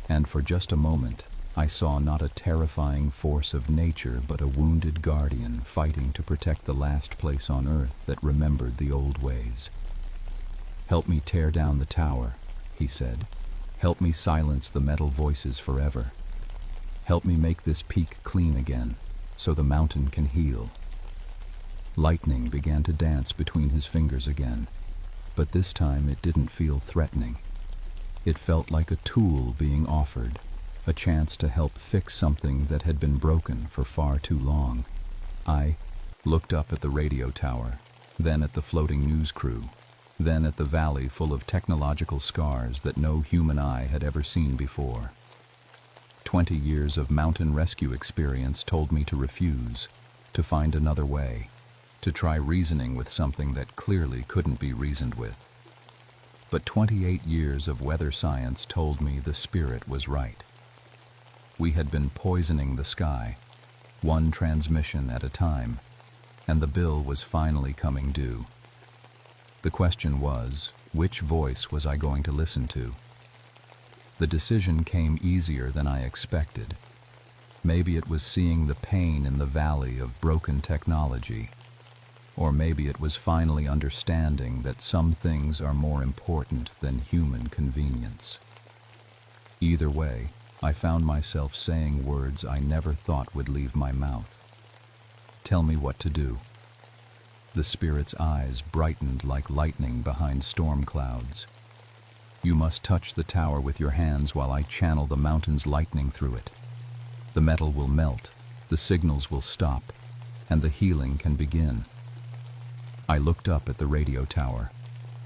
and for just a moment, I saw not a terrifying force of nature but a wounded guardian fighting to protect the last place on earth that remembered the old ways. "Help me tear down the tower," he said. "Help me silence the metal voices forever. Help me make this peak clean again, so the mountain can heal." Lightning began to dance between his fingers again, but this time it didn't feel threatening. It felt like a tool being offered, a chance to help fix something that had been broken for far too long. I looked up at the radio tower, then at the floating news crew, then at the valley full of technological scars that no human eye had ever seen before. 20 years of mountain rescue experience told me to refuse, to find another way, to try reasoning with something that clearly couldn't be reasoned with. But 28 years of weather science told me the spirit was right. We had been poisoning the sky, one transmission at a time, and the bill was finally coming due. The question was, which voice was I going to listen to? The decision came easier than I expected. Maybe it was seeing the pain in the valley of broken technology, or maybe it was finally understanding that some things are more important than human convenience. Either way, I found myself saying words I never thought would leave my mouth. "Tell me what to do." The spirit's eyes brightened like lightning behind storm clouds. "You must touch the tower with your hands while I channel the mountain's lightning through it. The metal will melt, the signals will stop, and the healing can begin." I looked up at the radio tower,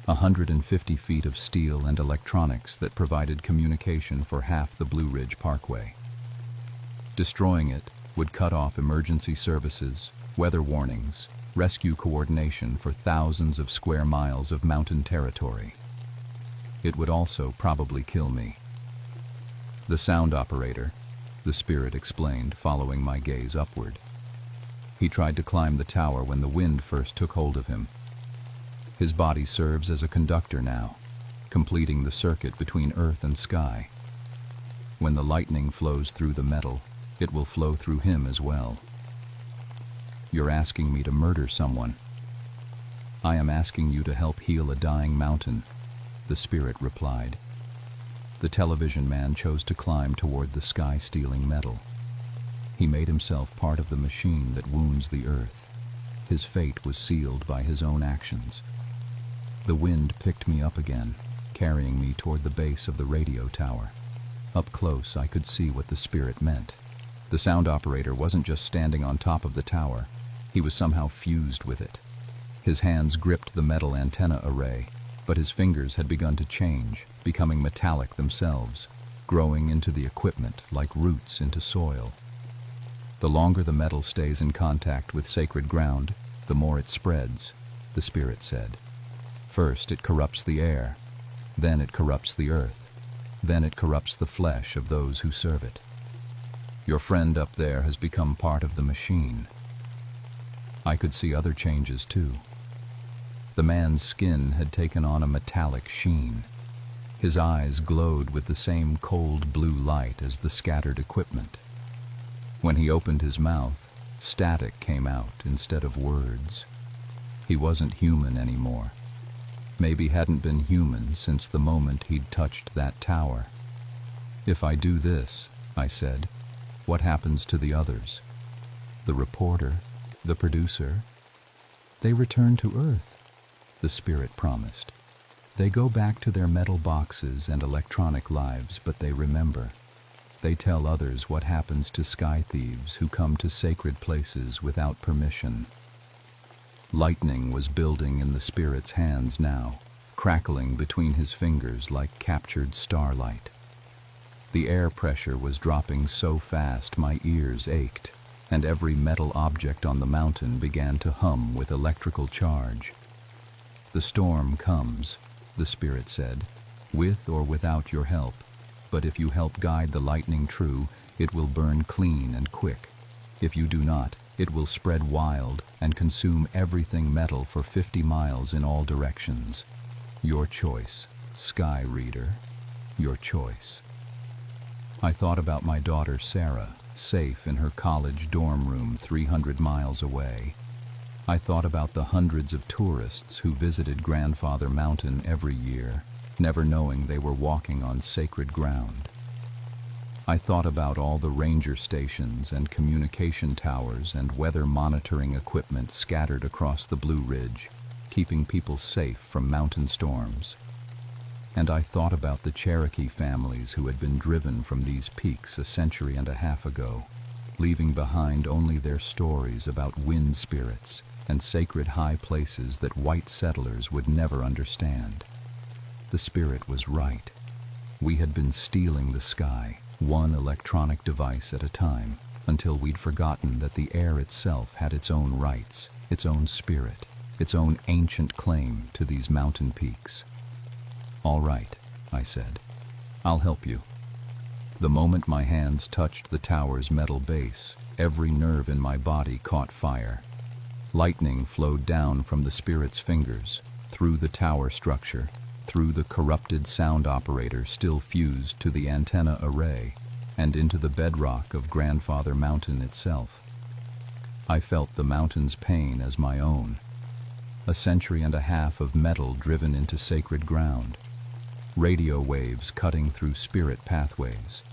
150 feet of steel and electronics that provided communication for half the Blue Ridge Parkway. Destroying it would cut off emergency services, weather warnings, rescue coordination for thousands of square miles of mountain territory. It would also probably kill me. "The sound operator," the spirit explained, following my gaze upward. "He tried to climb the tower when the wind first took hold of him. His body serves as a conductor now, completing the circuit between earth and sky. When the lightning flows through the metal, it will flow through him as well." "You're asking me to murder someone." "I am asking you to help heal a dying mountain," the spirit replied. The television man chose to climb toward the sky-stealing metal. He made himself part of the machine that wounds the earth. His fate was sealed by his own actions. The wind picked me up again, carrying me toward the base of the radio tower. Up close, I could see what the spirit meant. The sound operator wasn't just standing on top of the tower. He was somehow fused with it. His hands gripped the metal antenna array, but his fingers had begun to change, becoming metallic themselves, growing into the equipment like roots into soil. "The longer the metal stays in contact with sacred ground, the more it spreads," the spirit said. "First it corrupts the air, then it corrupts the earth, then it corrupts the flesh of those who serve it. Your friend up there has become part of the machine." I could see other changes too. The man's skin had taken on a metallic sheen. His eyes glowed with the same cold blue light as the scattered equipment. When he opened his mouth, static came out instead of words. He wasn't human anymore. Maybe hadn't been human since the moment he'd touched that tower. "If I do this," I said, "what happens to the others? The reporter, the producer?" They return to Earth, the spirit promised. They go back to their metal boxes and electronic lives, but they remember. They tell others what happens to sky thieves who come to sacred places without permission. Lightning was building in the spirit's hands now, crackling between his fingers like captured starlight. The air pressure was dropping so fast my ears ached, and every metal object on the mountain began to hum with electrical charge. "The storm comes," the spirit said, "with or without your help. But if you help guide the lightning true, it will burn clean and quick. If you do not, it will spread wild and consume everything metal for 50 miles in all directions. Your choice, Sky Reader, your choice." I thought about my daughter Sarah, safe in her college dorm room 300 miles away. I thought about the hundreds of tourists who visited Grandfather Mountain every year, never knowing they were walking on sacred ground. I thought about all the ranger stations and communication towers and weather monitoring equipment scattered across the Blue Ridge, keeping people safe from mountain storms. And I thought about the Cherokee families who had been driven from these peaks a century and a half ago, leaving behind only their stories about wind spirits and sacred high places that white settlers would never understand. The spirit was right. We had been stealing the sky, one electronic device at a time, until we'd forgotten that the air itself had its own rights, its own spirit, its own ancient claim to these mountain peaks. "All right," I said. "I'll help you." The moment my hands touched the tower's metal base, every nerve in my body caught fire. Lightning flowed down from the spirit's fingers, through the tower structure, through the corrupted sound operator still fused to the antenna array, and into the bedrock of Grandfather Mountain itself. I felt the mountain's pain as my own. A century and a half of metal driven into sacred ground. Radio waves cutting through spirit pathways.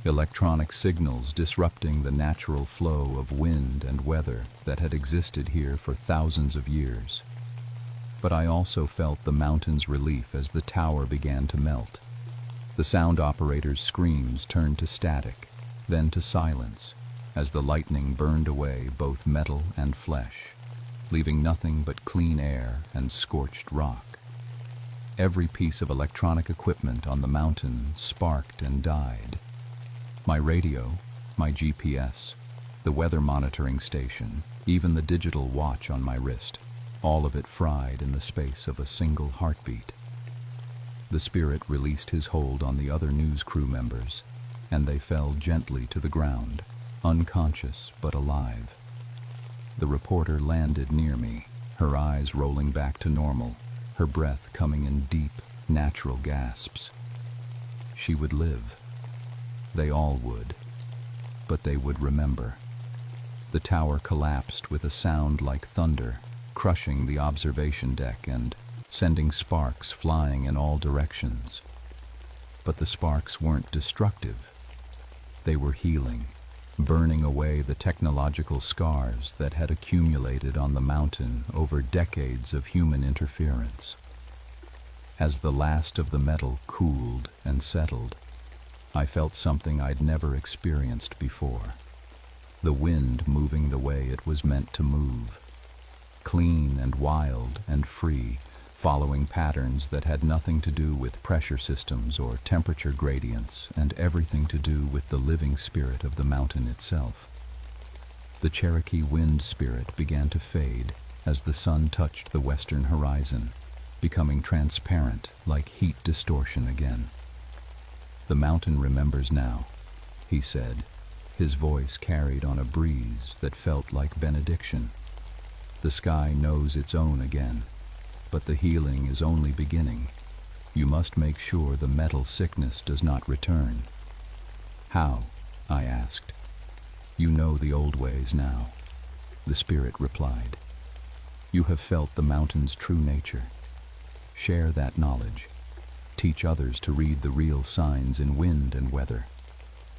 Electronic signals disrupting the natural flow of wind and weather that had existed here for thousands of years. But I also felt the mountain's relief as the tower began to melt. The sound operator's screams turned to static, then to silence, as the lightning burned away both metal and flesh, leaving nothing but clean air and scorched rock. Every piece of electronic equipment on the mountain sparked and died. My radio, my GPS, the weather monitoring station, even the digital watch on my wrist, all of it fried in the space of a single heartbeat. The spirit released his hold on the other news crew members, and they fell gently to the ground, unconscious but alive. The reporter landed near me, her eyes rolling back to normal, her breath coming in deep, natural gasps. She would live. They all would. But they would remember. The tower collapsed with a sound like thunder, crushing the observation deck and sending sparks flying in all directions. But the sparks weren't destructive. They were healing, burning away the technological scars that had accumulated on the mountain over decades of human interference. As the last of the metal cooled and settled, I felt something I'd never experienced before. The wind moving the way it was meant to move. Clean and wild and free, following patterns that had nothing to do with pressure systems or temperature gradients and everything to do with the living spirit of the mountain itself. The Cherokee wind spirit began to fade as the sun touched the western horizon, becoming transparent like heat distortion again. "The mountain remembers now," he said, his voice carried on a breeze that felt like benediction. "The sky knows its own again, but the healing is only beginning. You must make sure the metal sickness does not return." "How?" I asked. "You know the old ways now," the spirit replied. "You have felt the mountain's true nature. Share that knowledge. Teach others to read the real signs in wind and weather.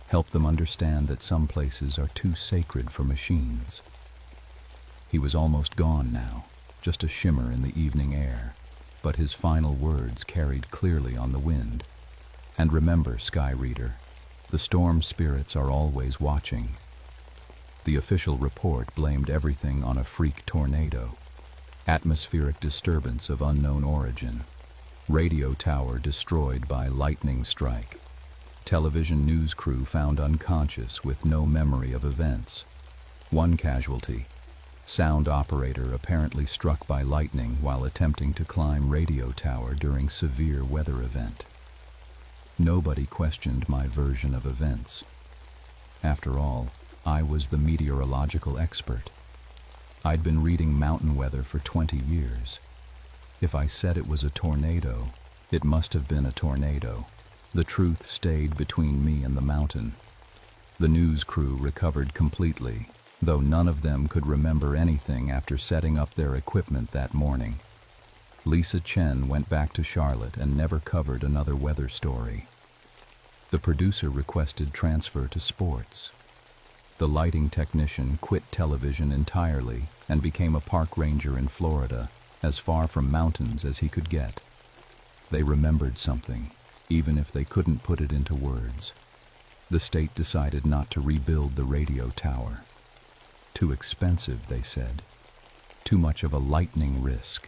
Help them understand that some places are too sacred for machines." He was almost gone now, just a shimmer in the evening air, but his final words carried clearly on the wind. And remember, Sky Reader, the storm spirits are always watching. The official report blamed everything on a freak tornado, atmospheric disturbance of unknown origin, radio tower destroyed by lightning strike, television news crew found unconscious with no memory of events. One casualty, sound operator apparently struck by lightning while attempting to climb radio tower during severe weather event. Nobody questioned my version of events. After all, I was the meteorological expert. I'd been reading mountain weather for 20 years. If I said it was a tornado, it must have been a tornado. The truth stayed between me and the mountain. The news crew recovered completely, though none of them could remember anything after setting up their equipment that morning. Lisa Chen went back to Charlotte and never covered another weather story. The producer requested transfer to sports. The lighting technician quit television entirely and became a park ranger in Florida, as far from mountains as he could get. They remembered something, even if they couldn't put it into words. The state decided not to rebuild the radio tower. Too expensive, they said. Too much of a lightning risk.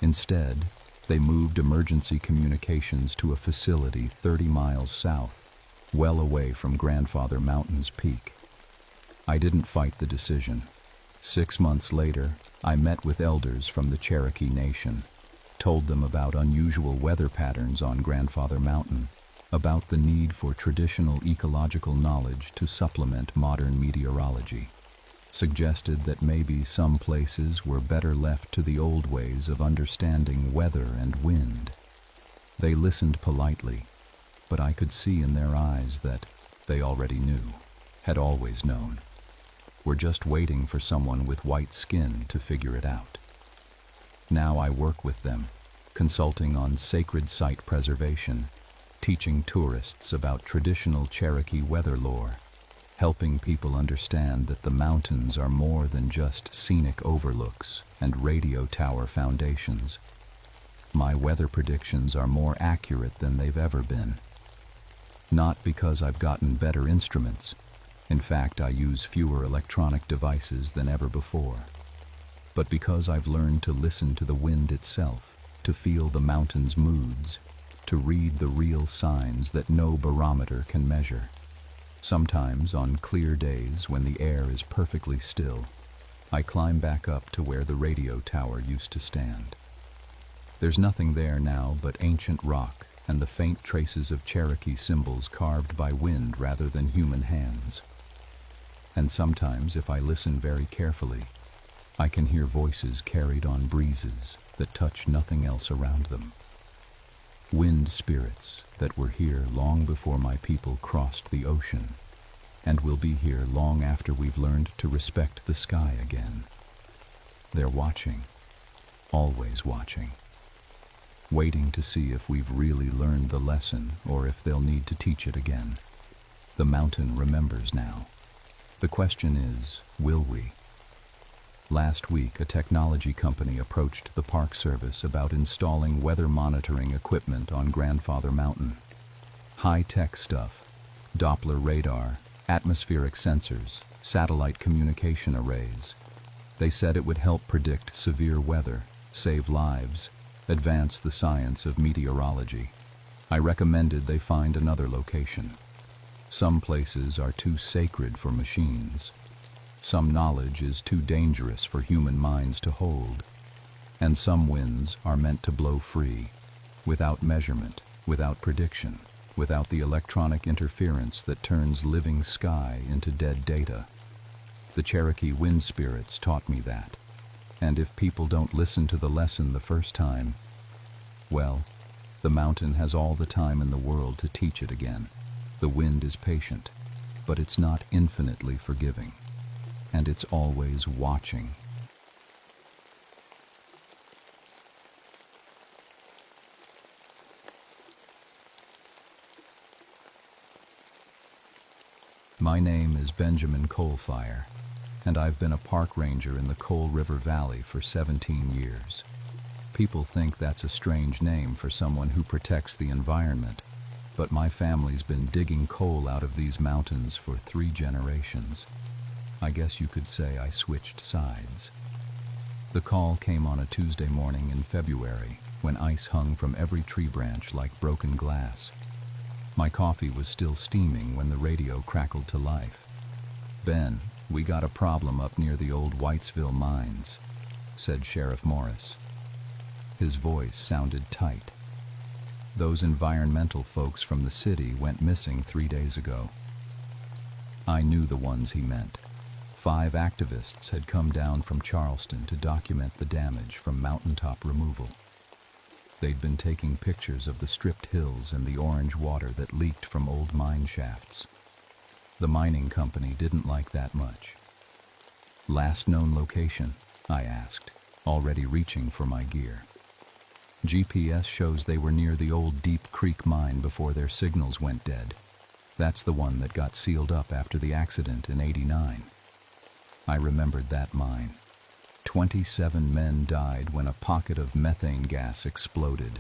Instead, they moved emergency communications to a facility 30 miles south, well away from Grandfather Mountain's peak. I didn't fight the decision. 6 months later, I met with elders from the Cherokee Nation, told them about unusual weather patterns on Grandfather Mountain, about the need for traditional ecological knowledge to supplement modern meteorology, suggested that maybe some places were better left to the old ways of understanding weather and wind. They listened politely, but I could see in their eyes that they already knew, had always known. We're just waiting for someone with white skin to figure it out. Now I work with them, consulting on sacred site preservation, teaching tourists about traditional Cherokee weather lore, helping people understand that the mountains are more than just scenic overlooks and radio tower foundations. My weather predictions are more accurate than they've ever been. Not because I've gotten better instruments. In fact, I use fewer electronic devices than ever before. But because I've learned to listen to the wind itself, to feel the mountain's moods, to read the real signs that no barometer can measure. Sometimes, on clear days when the air is perfectly still, I climb back up to where the radio tower used to stand. There's nothing there now but ancient rock and the faint traces of Cherokee symbols carved by wind rather than human hands. And sometimes, if I listen very carefully, I can hear voices carried on breezes that touch nothing else around them. Wind spirits that were here long before my people crossed the ocean, and will be here long after we've learned to respect the sky again. They're watching, always watching, waiting to see if we've really learned the lesson or if they'll need to teach it again. The mountain remembers now. The question is, will we? Last week, a technology company approached the Park Service about installing weather monitoring equipment on Grandfather Mountain. High-tech stuff, Doppler radar, atmospheric sensors, satellite communication arrays. They said it would help predict severe weather, save lives, advance the science of meteorology. I recommended they find another location. Some places are too sacred for machines. Some knowledge is too dangerous for human minds to hold. And some winds are meant to blow free, without measurement, without prediction, without the electronic interference that turns living sky into dead data. The Cherokee wind spirits taught me that. And if people don't listen to the lesson the first time, well, the mountain has all the time in the world to teach it again. The wind is patient, but it's not infinitely forgiving. And it's always watching. My name is Benjamin Coalfire, and I've been a park ranger in the Coal River Valley for 17 years. People think that's a strange name for someone who protects the environment, but my family's been digging coal out of these mountains for 3 generations. I guess you could say I switched sides. The call came on a Tuesday morning in February, when ice hung from every tree branch like broken glass. My coffee was still steaming when the radio crackled to life. "Ben, we got a problem up near the old Whitesville mines," said Sheriff Morris. His voice sounded tight. "Those environmental folks from the city went missing 3 days ago." I knew the ones he meant. 5 activists had come down from Charleston to document the damage from mountaintop removal. They'd been taking pictures of the stripped hills and the orange water that leaked from old mine shafts. The mining company didn't like that much. "Last known location?" I asked, already reaching for my gear. "GPS shows they were near the old Deep Creek mine before their signals went dead. That's the one that got sealed up after the accident in '89. I remembered that mine. 27 men died when a pocket of methane gas exploded.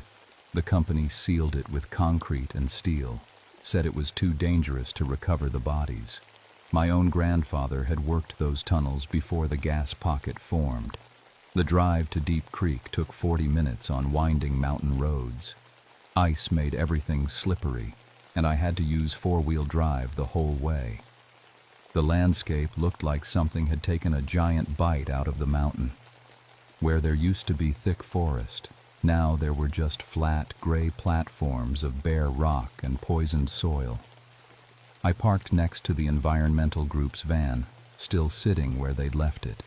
The company sealed it with concrete and steel, said it was too dangerous to recover the bodies. My own grandfather had worked those tunnels before the gas pocket formed. The drive to Deep Creek took 40 minutes on winding mountain roads. Ice made everything slippery, and I had to use 4-wheel drive the whole way. The landscape looked like something had taken a giant bite out of the mountain. Where there used to be thick forest, now there were just flat, gray platforms of bare rock and poisoned soil. I parked next to the environmental group's van, still sitting where they'd left it.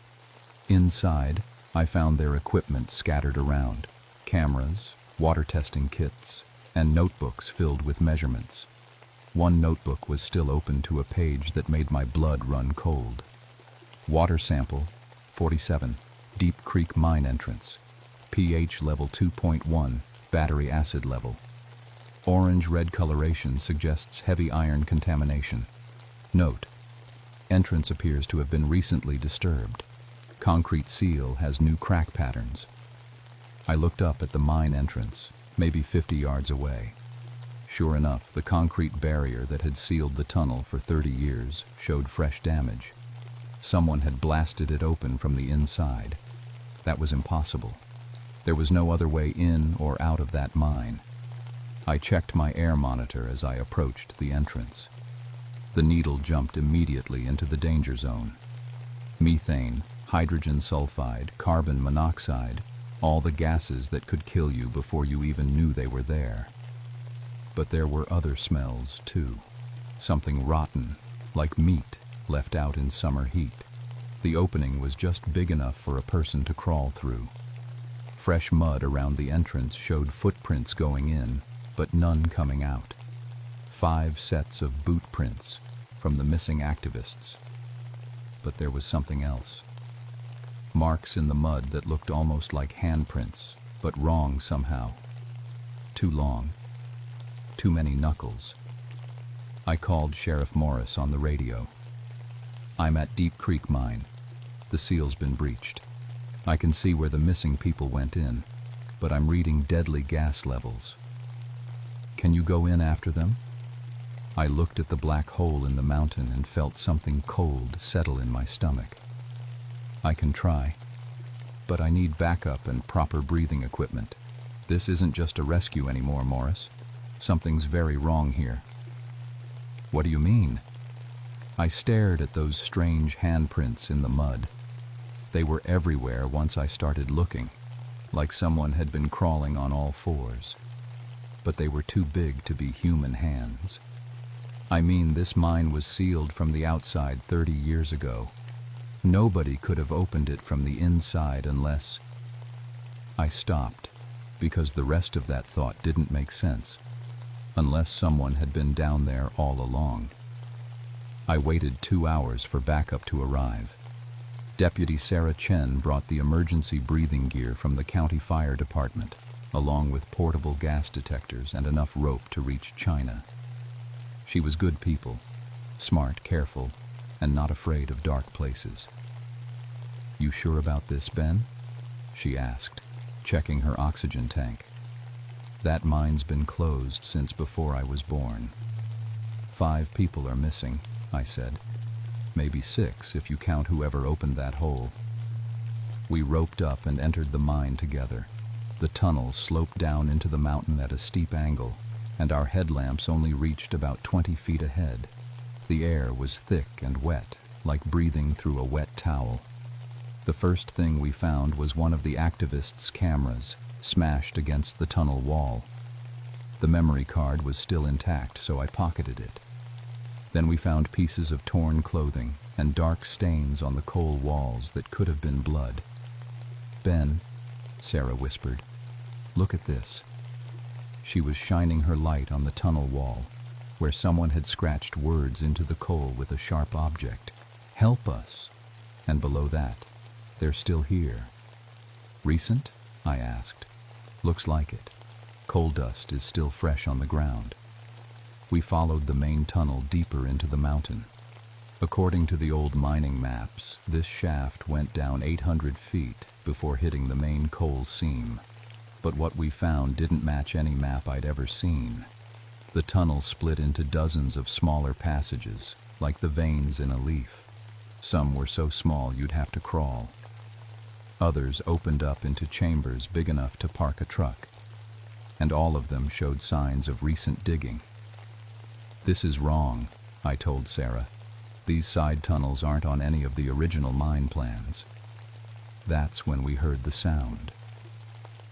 Inside, I found their equipment scattered around: cameras, water testing kits, and notebooks filled with measurements. One notebook was still open to a page that made my blood run cold. Water sample, 47, Deep Creek mine entrance. pH level 2.1, battery acid level. Orange-red coloration suggests heavy iron contamination. Note: entrance appears to have been recently disturbed. Concrete seal has new crack patterns. I looked up at the mine entrance, maybe 50 yards away. Sure enough, the concrete barrier that had sealed the tunnel for 30 years showed fresh damage. Someone had blasted it open from the inside. That was impossible. There was no other way in or out of that mine. I checked my air monitor as I approached the entrance. The needle jumped immediately into the danger zone. Methane, hydrogen sulfide, carbon monoxide, all the gases that could kill you before you even knew they were there. But there were other smells, too. Something rotten, like meat, left out in summer heat. The opening was just big enough for a person to crawl through. Fresh mud around the entrance showed footprints going in, but none coming out. 5 sets of boot prints from the missing activists. But there was something else. Marks in the mud that looked almost like handprints, but wrong somehow. Too long. Too many knuckles. I called Sheriff Morris on the radio. "I'm at Deep Creek mine. The seal's been breached. I can see where the missing people went in, but I'm reading deadly gas levels. Can you go in after them?" I looked at the black hole in the mountain and felt something cold settle in my stomach. "I can try, but I need backup and proper breathing equipment. This isn't just a rescue anymore, Morris. Something's very wrong here." "What do you mean?" I stared at those strange handprints in the mud. They were everywhere once I started looking, like someone had been crawling on all fours. But they were too big to be human hands. I mean, this mine was sealed from the outside 30 years ago. Nobody could have opened it from the inside unless... I stopped, because the rest of that thought didn't make sense. Unless someone had been down there all along. I waited 2 hours for backup to arrive. Deputy Sarah Chen brought the emergency breathing gear from the county fire department, along with portable gas detectors and enough rope to reach China. She was good people, smart, careful, and not afraid of dark places. "You sure about this, Ben?" she asked, checking her oxygen tank. "That mine's been closed since before I was born." 5 people are missing, I said. "Maybe 6 if you count whoever opened that hole." We roped up and entered the mine together. The tunnel sloped down into the mountain at a steep angle, and our headlamps only reached about 20 feet ahead. The air was thick and wet, like breathing through a wet towel. The first thing we found was one of the activists' cameras, smashed against the tunnel wall. The memory card was still intact, so I pocketed it. Then we found pieces of torn clothing and dark stains on the coal walls that could have been blood. "Ben," Sarah whispered, "look at this." She was shining her light on the tunnel wall, where someone had scratched words into the coal with a sharp object. "Help us." And below that, "They're still here." "Recent?" I asked. "Looks like it. Coal dust is still fresh on the ground." We followed the main tunnel deeper into the mountain. According to the old mining maps, this shaft went down 800 feet before hitting the main coal seam. But what we found didn't match any map I'd ever seen. The tunnel split into dozens of smaller passages, like the veins in a leaf. Some were so small you'd have to crawl. Others opened up into chambers big enough to park a truck, and all of them showed signs of recent digging. "This is wrong," I told Sarah. "These side tunnels aren't on any of the original mine plans." That's when we heard the sound.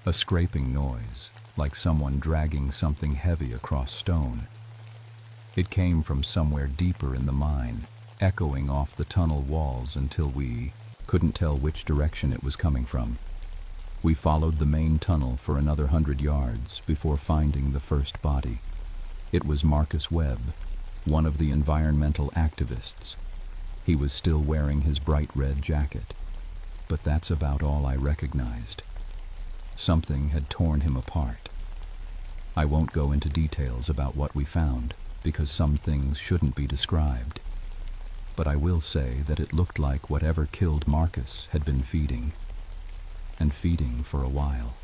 A scraping noise, like someone dragging something heavy across stone. It came from somewhere deeper in the mine, echoing off the tunnel walls until we couldn't tell which direction it was coming from. We followed the main tunnel for another 100 yards before finding the first body. It was Marcus Webb, one of the environmental activists. He was still wearing his bright red jacket, but that's about all I recognized. Something had torn him apart. I won't go into details about what we found, because some things shouldn't be described. But I will say that it looked like whatever killed Marcus had been feeding, and feeding for a while.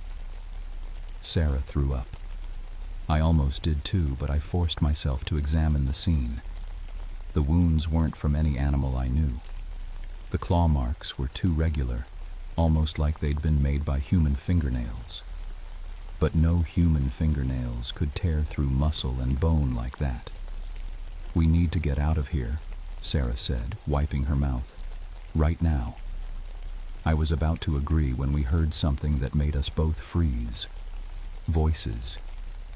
Sarah threw up. I almost did too, but I forced myself to examine the scene. The wounds weren't from any animal I knew. The claw marks were too regular, almost like they'd been made by human fingernails. But no human fingernails could tear through muscle and bone like that. "We need to get out of here," Sarah said, wiping her mouth. "Right now." I was about to agree when we heard something that made us both freeze. Voices.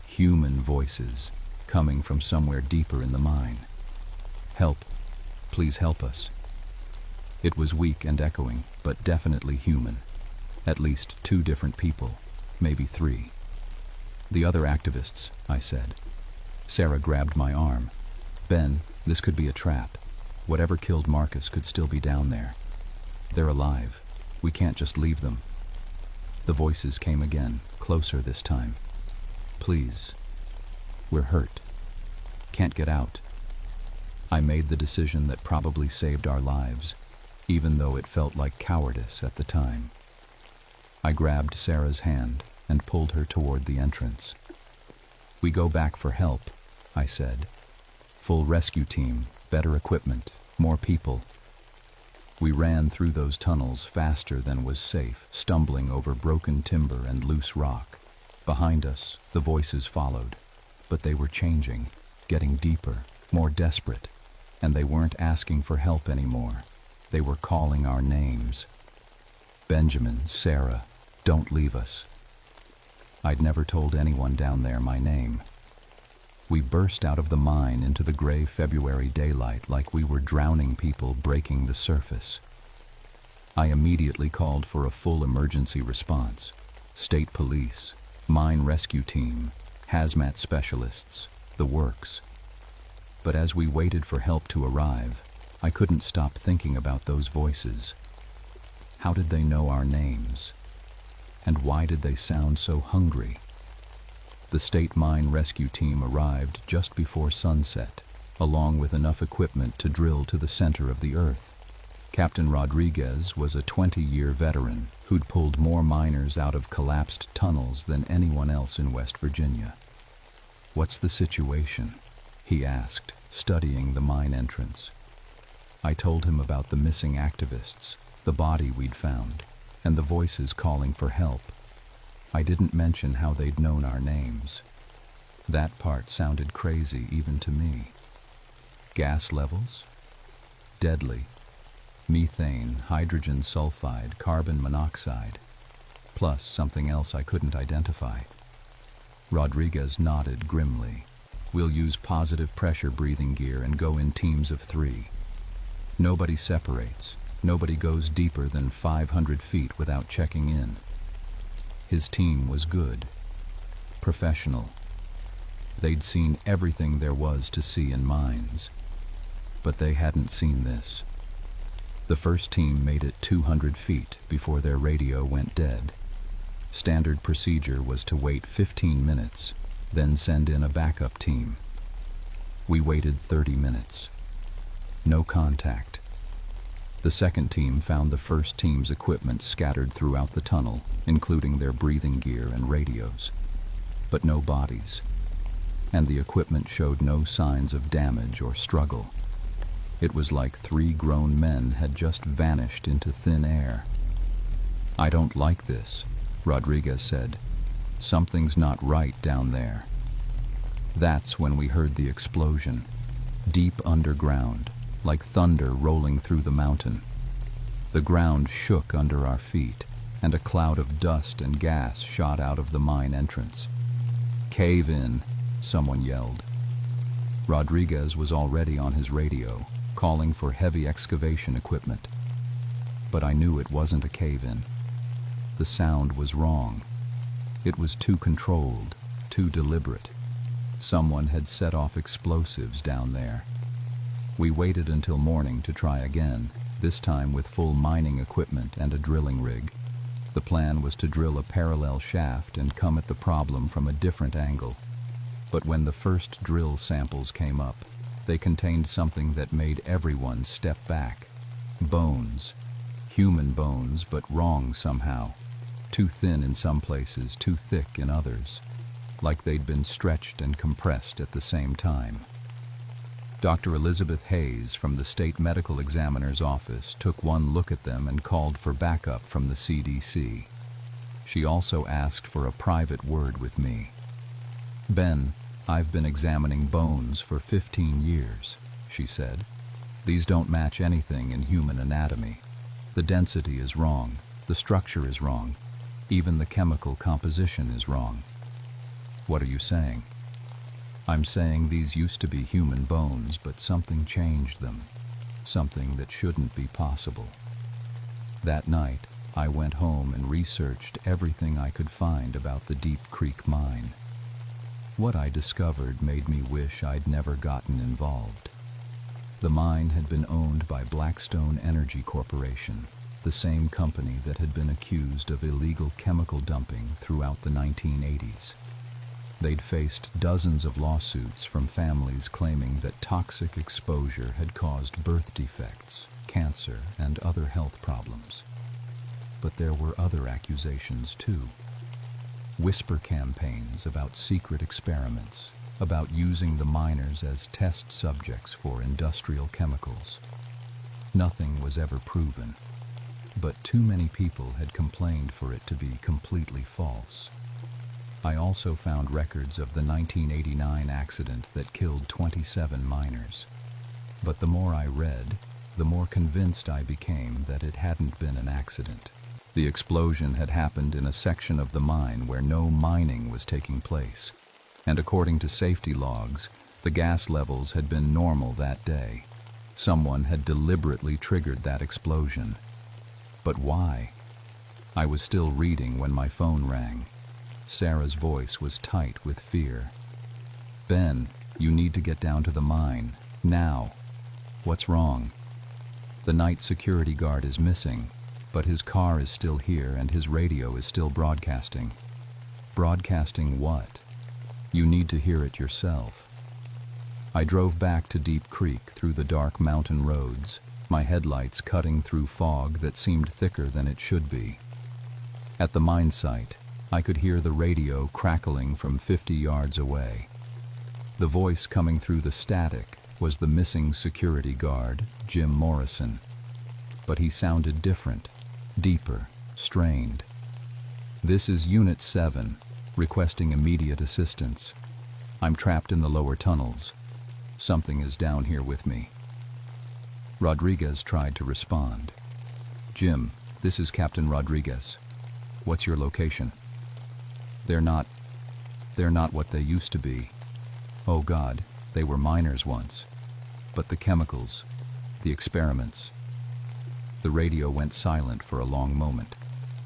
Human voices, coming from somewhere deeper in the mine. "Help. Please help us." It was weak and echoing, but definitely human. At least 2 different people, maybe 3. "The other activists," I said. Sarah grabbed my arm. "Ben, this could be a trap. Whatever killed Marcus could still be down there. They're alive. We can't just leave them." The voices came again, closer this time. "Please. We're hurt. Can't get out." I made the decision that probably saved our lives, even though it felt like cowardice at the time. I grabbed Sarah's hand and pulled her toward the entrance. "We go back for help," I said. "Full rescue team, better equipment, more people." We ran through those tunnels faster than was safe, stumbling over broken timber and loose rock. Behind us, the voices followed, but they were changing, getting deeper, more desperate, and they weren't asking for help anymore. They were calling our names. "Benjamin, Sarah, don't leave us." I'd never told anyone down there my name. We burst out of the mine into the gray February daylight like we were drowning people breaking the surface. I immediately called for a full emergency response. State police, mine rescue team, hazmat specialists, the works. But as we waited for help to arrive, I couldn't stop thinking about those voices. How did they know our names? And why did they sound so hungry? The state mine rescue team arrived just before sunset, along with enough equipment to drill to the center of the earth. Captain Rodriguez was a 20-year veteran who'd pulled more miners out of collapsed tunnels than anyone else in West Virginia. "What's the situation?" he asked, studying the mine entrance. I told him about the missing activists, the body we'd found, and the voices calling for help. I didn't mention how they'd known our names. That part sounded crazy even to me. Gas levels? Deadly. Methane, hydrogen sulfide, carbon monoxide, plus something else I couldn't identify. Rodriguez nodded grimly. "We'll use positive pressure breathing gear and go in teams of 3. Nobody separates. Nobody goes deeper than 500 feet without checking in." His team was good. Professional. They'd seen everything there was to see in mines. But they hadn't seen this. The first team made it 200 feet before their radio went dead. Standard procedure was to wait 15 minutes, then send in a backup team. We waited 30 minutes. No contact. The second team found the first team's equipment scattered throughout the tunnel, including their breathing gear and radios. But no bodies. And the equipment showed no signs of damage or struggle. It was like 3 grown men had just vanished into thin air. "I don't like this," Rodriguez said. "Something's not right down there." That's when we heard the explosion, deep underground, like thunder rolling through the mountain. The ground shook under our feet, and a cloud of dust and gas shot out of the mine entrance. "Cave in," someone yelled. Rodriguez was already on his radio, calling for heavy excavation equipment. But I knew it wasn't a cave-in. The sound was wrong. It was too controlled, too deliberate. Someone had set off explosives down there. We waited until morning to try again, this time with full mining equipment and a drilling rig. The plan was to drill a parallel shaft and come at the problem from a different angle. But when the first drill samples came up, they contained something that made everyone step back. Bones. Human bones, but wrong somehow. Too thin in some places, too thick in others. Like they'd been stretched and compressed at the same time. Dr. Elizabeth Hayes from the State Medical Examiner's office took one look at them and called for backup from the CDC. She also asked for a private word with me. "Ben, I've been examining bones for 15 years, she said. "These don't match anything in human anatomy. The density is wrong, the structure is wrong, even the chemical composition is wrong." "What are you saying?" "I'm saying these used to be human bones, but something changed them, something that shouldn't be possible." That night, I went home and researched everything I could find about the Deep Creek mine. What I discovered made me wish I'd never gotten involved. The mine had been owned by Blackstone Energy Corporation, the same company that had been accused of illegal chemical dumping throughout the 1980s. They'd faced dozens of lawsuits from families claiming that toxic exposure had caused birth defects, cancer, and other health problems. But there were other accusations too. Whisper campaigns about secret experiments, about using the miners as test subjects for industrial chemicals. Nothing was ever proven, but too many people had complained for it to be completely false. I also found records of the 1989 accident that killed 27 miners. But the more I read, the more convinced I became that it hadn't been an accident. The explosion had happened in a section of the mine where no mining was taking place, and according to safety logs, the gas levels had been normal that day. Someone had deliberately triggered that explosion. But why? I was still reading when my phone rang. Sarah's voice was tight with fear. "Ben, you need to get down to the mine, now." "What's wrong?" "The night security guard is missing, but his car is still here and his radio is still broadcasting." "Broadcasting what?" "You need to hear it yourself." I drove back to Deep Creek through the dark mountain roads, my headlights cutting through fog that seemed thicker than it should be. At the mine site, I could hear the radio crackling from 50 yards away. The voice coming through the static was the missing security guard, Jim Morrison. But he sounded different, deeper, strained. "This is Unit 7, requesting immediate assistance. I'm trapped in the lower tunnels. Something is down here with me." Rodriguez tried to respond. "Jim, this is Captain Rodriguez. What's your location?" They're not what they used to be. Oh God, they were miners once. But the chemicals, the experiments." The radio went silent for a long moment.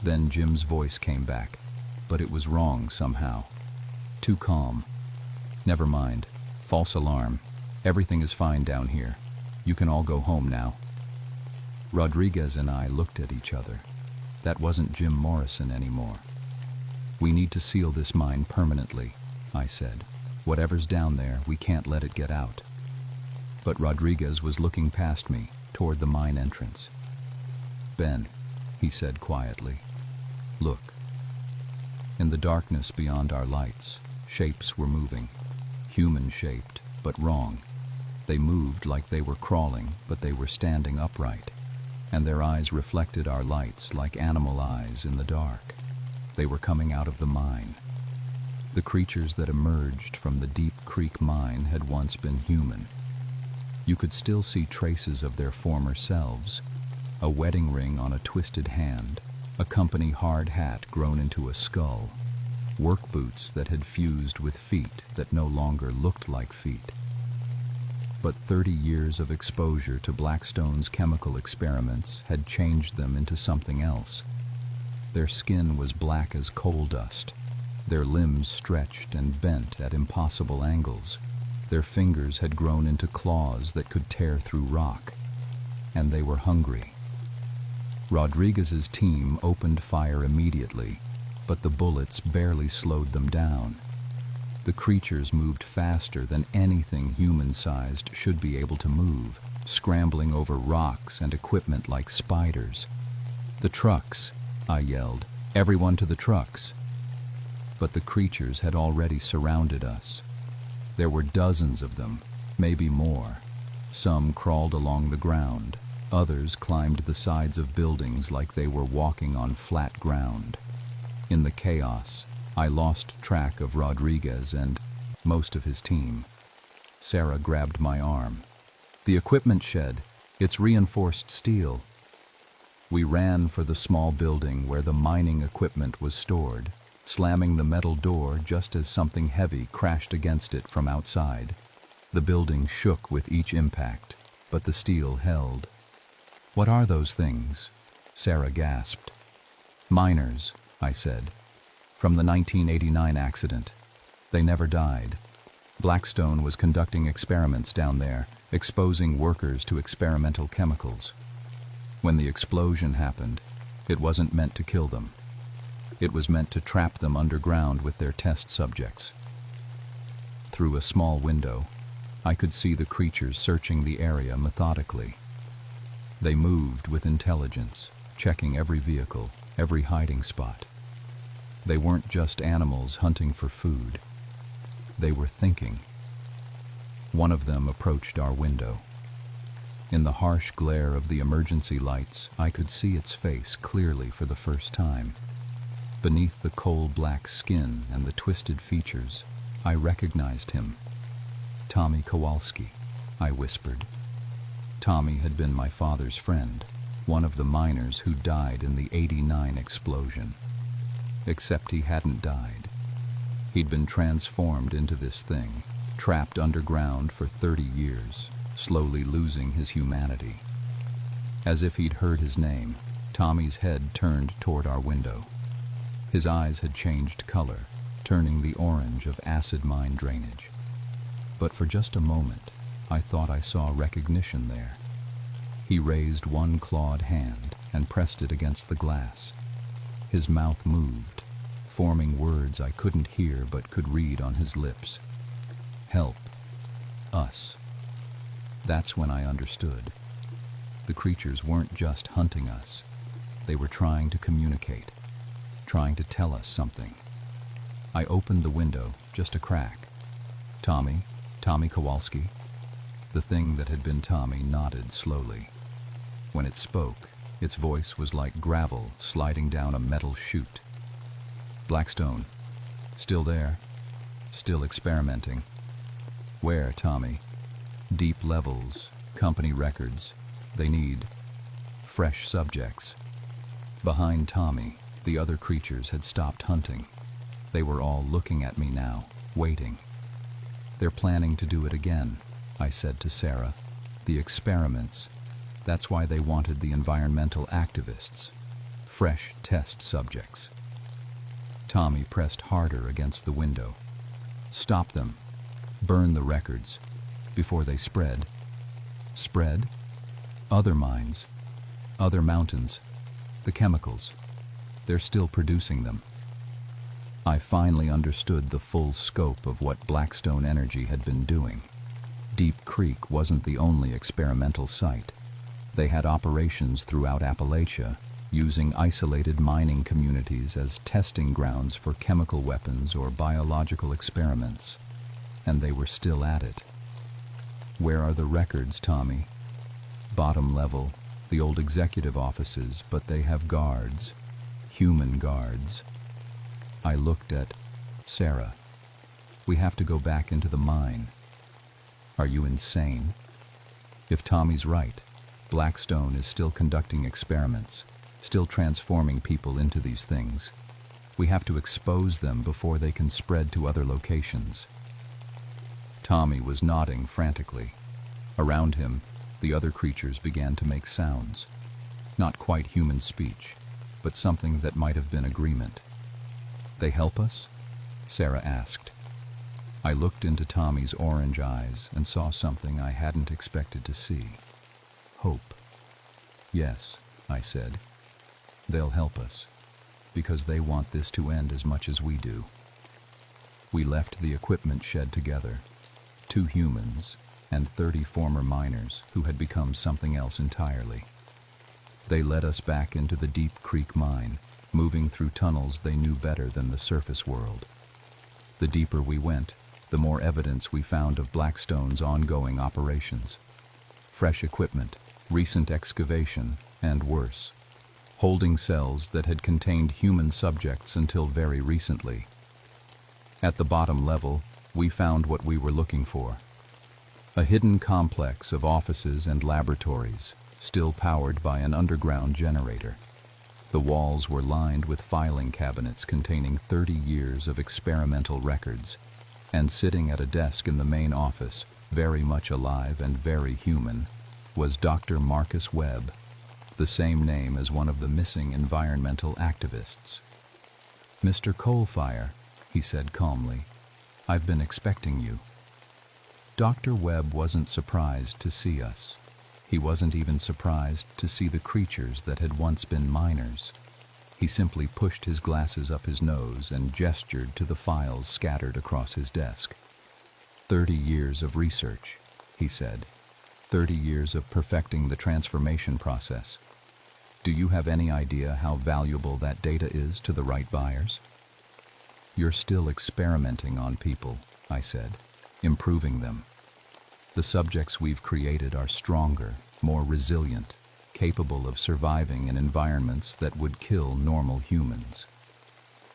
Then Jim's voice came back, but it was wrong somehow. Too calm. "Never mind. False alarm. Everything is fine down here. You can all go home now." Rodriguez and I looked at each other. That wasn't Jim Morrison anymore. "We need to seal this mine permanently," I said. "Whatever's down there, we can't let it get out." But Rodriguez was looking past me, toward the mine entrance. "Ben," he said quietly, "look." In the darkness beyond our lights, shapes were moving, human-shaped, but wrong. They moved like they were crawling, but they were standing upright, and their eyes reflected our lights like animal eyes in the dark. They were coming out of the mine. The creatures that emerged from the Deep Creek mine had once been human. You could still see traces of their former selves: a wedding ring on a twisted hand, a company hard hat grown into a skull, work boots that had fused with feet that no longer looked like feet. But 30 years of exposure to Blackstone's chemical experiments had changed them into something else. Their skin was black as coal dust. Their limbs stretched and bent at impossible angles. Their fingers had grown into claws that could tear through rock. And they were hungry. Rodriguez's team opened fire immediately, but the bullets barely slowed them down. The creatures moved faster than anything human-sized should be able to move, scrambling over rocks and equipment like spiders. "The trucks!" I yelled. "Everyone to the trucks!" But the creatures had already surrounded us. There were dozens of them, maybe more. Some crawled along the ground. Others climbed the sides of buildings like they were walking on flat ground. In the chaos, I lost track of Rodriguez and most of his team. Sarah grabbed my arm. "The equipment shed. It's reinforced steel." We ran for the small building where the mining equipment was stored, slamming the metal door just as something heavy crashed against it from outside. The building shook with each impact, but the steel held. "What are those things?" Sarah gasped. "Miners," I said. "From the 1989 accident. They never died. Blackstone was conducting experiments down there, exposing workers to experimental chemicals. When the explosion happened, it wasn't meant to kill them. It was meant to trap them underground with their test subjects." Through a small window, I could see the creatures searching the area methodically. They moved with intelligence, checking every vehicle, every hiding spot. They weren't just animals hunting for food. They were thinking. One of them approached our window. In the harsh glare of the emergency lights, I could see its face clearly for the first time. Beneath the coal-black skin and the twisted features, I recognized him. "Tommy Kowalski," I whispered. Tommy had been my father's friend, one of the miners who died in the '89 explosion. Except he hadn't died. He'd been transformed into this thing, trapped underground for 30 years, slowly losing his humanity. As if he'd heard his name, Tommy's head turned toward our window. His eyes had changed color, turning the orange of acid mine drainage. But for just a moment, I thought I saw recognition there. He raised one clawed hand and pressed it against the glass. His mouth moved, forming words I couldn't hear but could read on his lips. "Help. Us." That's when I understood. The creatures weren't just hunting us. They were trying to communicate, trying to tell us something. I opened the window, just a crack. Tommy Kowalski. The thing that had been Tommy nodded slowly. When it spoke, its voice was like gravel sliding down a metal chute. Blackstone. Still there. Still experimenting. Where, Tommy? Deep levels, company records. They need fresh subjects. Behind Tommy, the other creatures had stopped hunting. They were all looking at me now, waiting. They're planning to do it again, I said to Sarah. The experiments. That's why they wanted the environmental activists. Fresh test subjects. Tommy pressed harder against the window. Stop them. Burn the records. Before they spread. Spread? Other mines. Other mountains. The chemicals. They're still producing them. I finally understood the full scope of what Blackstone Energy had been doing. Deep Creek wasn't the only experimental site. They had operations throughout Appalachia, using isolated mining communities as testing grounds for chemical weapons or biological experiments. And they were still at it. Where are the records, Tommy? Bottom level, the old executive offices, but they have guards. Human guards. I looked at Sarah. We have to go back into the mine. Are you insane? If Tommy's right, Blackstone is still conducting experiments, still transforming people into these things. We have to expose them before they can spread to other locations. Tommy was nodding frantically. Around him, the other creatures began to make sounds. Not quite human speech, but something that might have been agreement. They help us? Sarah asked. I looked into Tommy's orange eyes and saw something I hadn't expected to see. Hope. Yes, I said. They'll help us, because they want this to end as much as we do. We left the equipment shed together, 2 humans and 30 former miners who had become something else entirely. They led us back into the Deep Creek mine, moving through tunnels they knew better than the surface world. The deeper we went, the more evidence we found of Blackstone's ongoing operations. Fresh equipment, recent excavation, and worse, holding cells that had contained human subjects until very recently. At the bottom level, we found what we were looking for. A hidden complex of offices and laboratories, still powered by an underground generator. The walls were lined with filing cabinets containing 30 years of experimental records, and sitting at a desk in the main office, very much alive and very human, was Dr. Marcus Webb, the same name as one of the missing environmental activists. "Mr. Coalfire," he said calmly, "I've been expecting you." Dr. Webb wasn't surprised to see us. He wasn't even surprised to see the creatures that had once been miners. He simply pushed his glasses up his nose and gestured to the files scattered across his desk. 30 years of research, he said. 30 years of perfecting the transformation process. Do you have any idea how valuable that data is to the right buyers? You're still experimenting on people, I said, improving them. The subjects we've created are stronger, more resilient, capable of surviving in environments that would kill normal humans.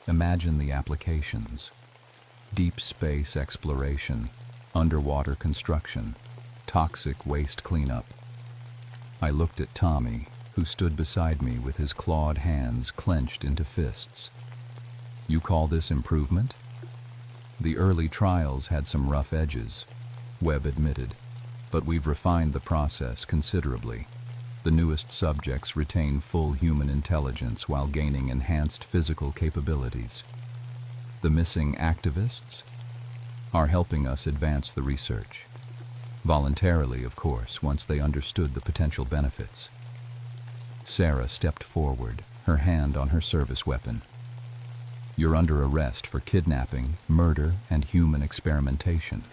Imagine the applications. Deep space exploration, underwater construction, toxic waste cleanup. I looked at Tommy, who stood beside me with his clawed hands clenched into fists. You call this improvement? The early trials had some rough edges, Webb admitted, but we've refined the process considerably. The newest subjects retain full human intelligence while gaining enhanced physical capabilities. The missing activists are helping us advance the research. Voluntarily, of course, once they understood the potential benefits. Sarah stepped forward, her hand on her service weapon. You're under arrest for kidnapping, murder, and human experimentation.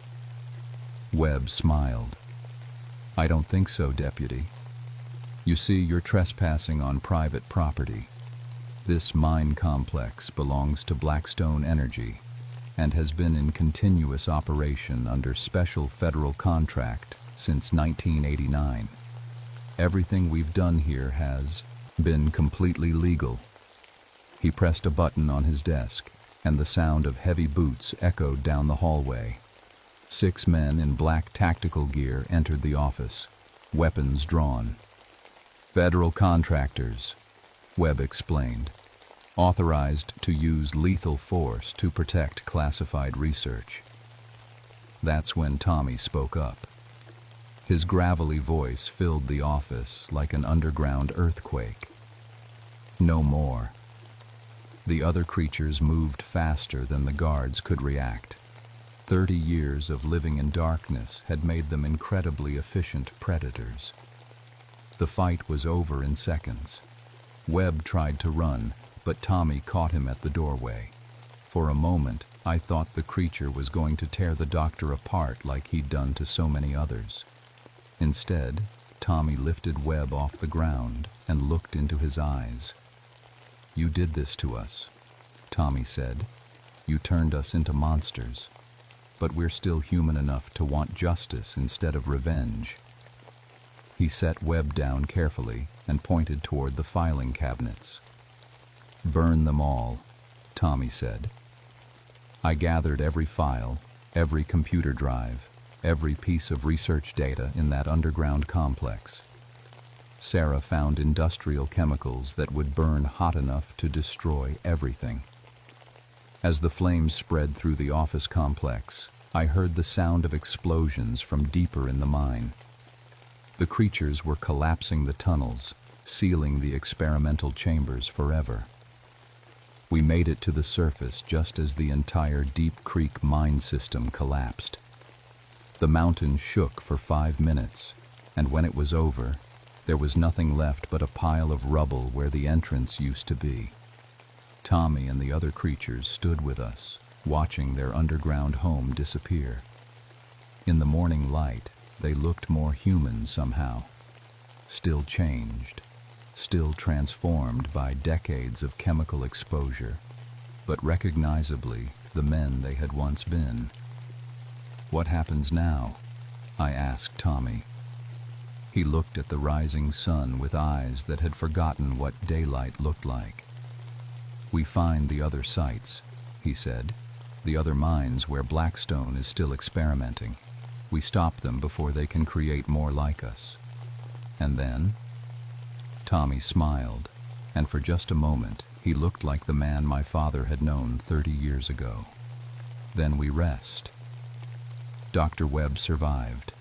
Webb smiled. I don't think so, Deputy. You see, you're trespassing on private property. This mine complex belongs to Blackstone Energy and has been in continuous operation under special federal contract since 1989. Everything we've done here has been completely legal. He pressed a button on his desk, and the sound of heavy boots echoed down the hallway. 6 men in black tactical gear entered the office, weapons drawn. Federal contractors, Webb explained, authorized to use lethal force to protect classified research. That's when Tommy spoke up. His gravelly voice filled the office like an underground earthquake. No more. The other creatures moved faster than the guards could react. 30 years of living in darkness had made them incredibly efficient predators. The fight was over in seconds. Webb tried to run, but Tommy caught him at the doorway. For a moment, I thought the creature was going to tear the doctor apart like he'd done to so many others. Instead, Tommy lifted Webb off the ground and looked into his eyes. "You did this to us," Tommy said. "You turned us into monsters. But we're still human enough to want justice instead of revenge." He set Webb down carefully and pointed toward the filing cabinets. "Burn them all," Tommy said. I gathered every file, every computer drive, every piece of research data in that underground complex. Sarah found industrial chemicals that would burn hot enough to destroy everything. As the flames spread through the office complex, I heard the sound of explosions from deeper in the mine. The creatures were collapsing the tunnels, sealing the experimental chambers forever. We made it to the surface just as the entire Deep Creek mine system collapsed. The mountain shook for 5 minutes, and when it was over, there was nothing left but a pile of rubble where the entrance used to be. Tommy and the other creatures stood with us, watching their underground home disappear. In the morning light, they looked more human somehow. Still changed, still transformed by decades of chemical exposure, but recognizably the men they had once been. "What happens now?" I asked Tommy. He looked at the rising sun with eyes that had forgotten what daylight looked like. "We find the other sites," he said, "the other mines where Blackstone is still experimenting. We stop them before they can create more like us. And then?" Tommy smiled, and for just a moment he looked like the man my father had known 30 years ago. "Then we rest." Dr. Webb survived,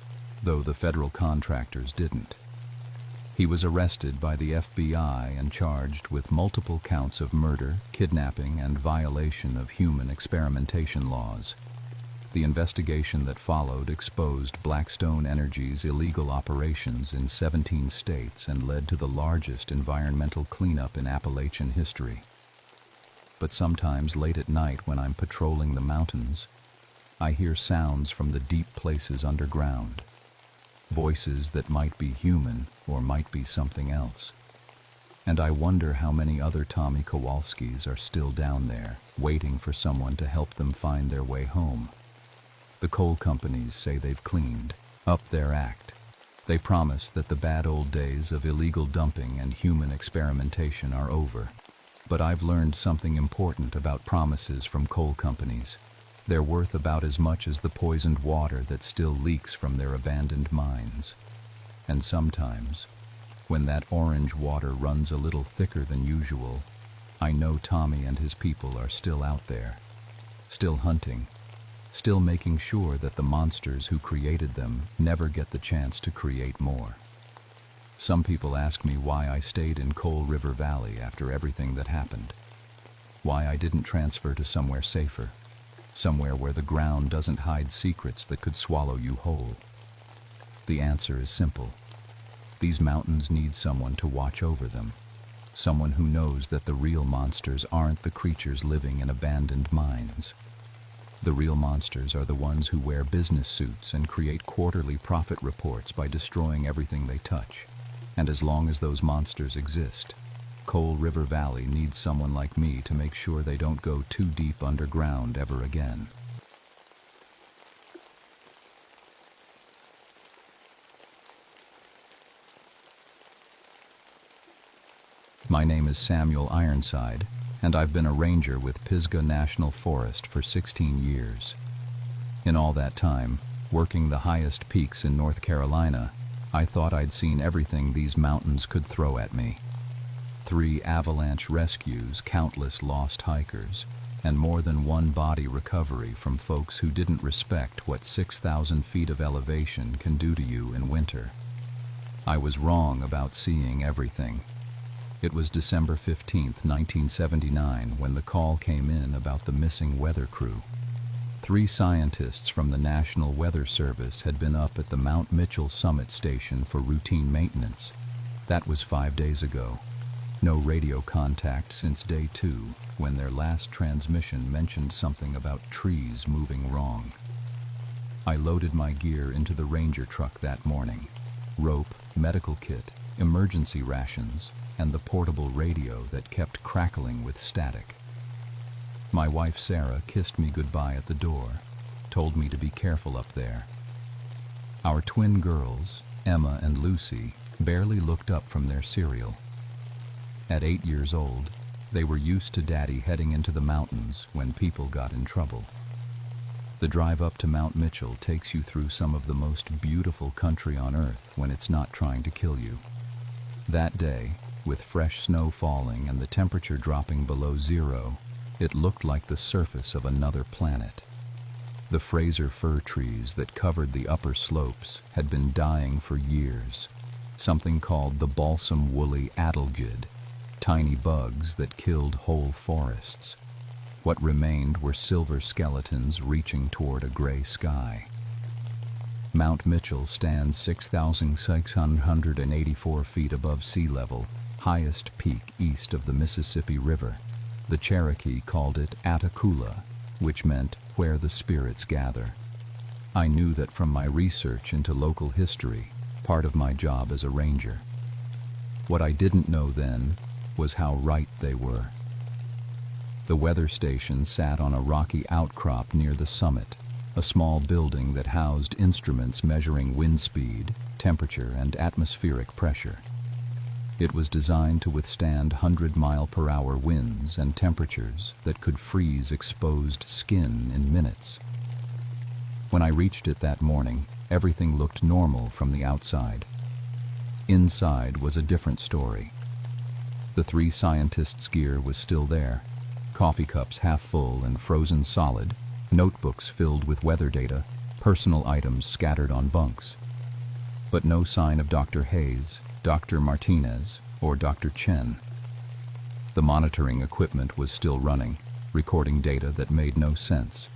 though the federal contractors didn't. He was arrested by the FBI and charged with multiple counts of murder, kidnapping, and violation of human experimentation laws. The investigation that followed exposed Blackstone Energy's illegal operations in 17 states and led to the largest environmental cleanup in Appalachian history. But sometimes late at night when I'm patrolling the mountains, I hear sounds from the deep places underground. Voices that might be human or might be something else. And I wonder how many other Tommy Kowalskis are still down there, waiting for someone to help them find their way home. The coal companies say they've cleaned up their act. They promise that the bad old days of illegal dumping and human experimentation are over. But I've learned something important about promises from coal companies. They're worth about as much as the poisoned water that still leaks from their abandoned mines. And sometimes, when that orange water runs a little thicker than usual, I know Tommy and his people are still out there, still hunting, still making sure that the monsters who created them never get the chance to create more. Some people ask me why I stayed in Coal River Valley after everything that happened. Why I didn't transfer to somewhere safer. Somewhere where the ground doesn't hide secrets that could swallow you whole. The answer is simple. These mountains need someone to watch over them. Someone who knows that the real monsters aren't the creatures living in abandoned mines. The real monsters are the ones who wear business suits and create quarterly profit reports by destroying everything they touch. And as long as those monsters exist, Coal River Valley needs someone like me to make sure they don't go too deep underground ever again. My name is Samuel Ironside, and I've been a ranger with Pisgah National Forest for 16 years. In all that time, working the highest peaks in North Carolina, I thought I'd seen everything these mountains could throw at me. 3 avalanche rescues, countless lost hikers, and more than one body recovery from folks who didn't respect what 6,000 feet of elevation can do to you in winter. I was wrong about seeing everything. It was December 15, 1979, when the call came in about the missing weather crew. 3 scientists from the National Weather Service had been up at the Mount Mitchell Summit Station for routine maintenance. That was 5 days ago. No radio contact since day 2, when their last transmission mentioned something about trees moving wrong. I loaded my gear into the ranger truck that morning. Rope, medical kit, emergency rations, and the portable radio that kept crackling with static. My wife Sarah kissed me goodbye at the door, told me to be careful up there. Our twin girls, Emma and Lucy, barely looked up from their cereal. At 8 years old, they were used to Daddy heading into the mountains when people got in trouble. The drive up to Mount Mitchell takes you through some of the most beautiful country on earth when it's not trying to kill you. That day, with fresh snow falling and the temperature dropping below 0, it looked like the surface of another planet. The Fraser fir trees that covered the upper slopes had been dying for years, something called the balsam woolly adelgid, tiny bugs that killed whole forests. What remained were silver skeletons reaching toward a gray sky. Mount Mitchell stands 6,684 feet above sea level, highest peak east of the Mississippi River. The Cherokee called it Atakula, which meant where the spirits gather. I knew that from my research into local history, part of my job as a ranger. What I didn't know then was how right they were. The weather station sat on a rocky outcrop near the summit, a small building that housed instruments measuring wind speed, temperature, and atmospheric pressure. It was designed to withstand 100-mile-per-hour winds and temperatures that could freeze exposed skin in minutes. When I reached it that morning, everything looked normal from the outside. Inside was a different story. The 3 scientists' gear was still there, coffee cups half full and frozen solid, notebooks filled with weather data, personal items scattered on bunks. But no sign of Dr. Hayes, Dr. Martinez, or Dr. Chen. The monitoring equipment was still running, recording data that made no sense.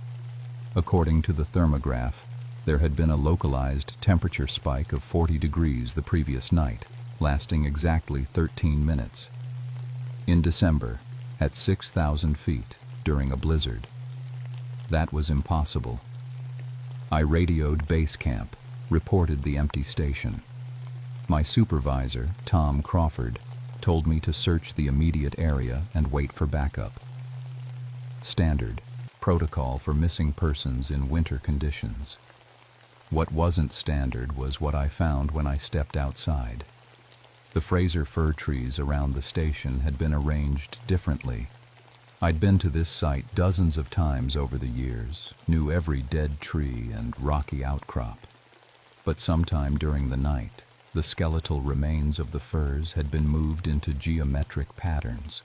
According to the thermograph, there had been a localized temperature spike of 40 degrees the previous night, lasting exactly 13 minutes. In December, at 6,000 feet, during a blizzard. That was impossible. I radioed base camp, reported the empty station. My supervisor, Tom Crawford, told me to search the immediate area and wait for backup. Standard protocol for missing persons in winter conditions. What wasn't standard was what I found when I stepped outside. The Fraser fir trees around the station had been arranged differently. I'd been to this site dozens of times over the years, knew every dead tree and rocky outcrop. But sometime during the night, the skeletal remains of the firs had been moved into geometric patterns,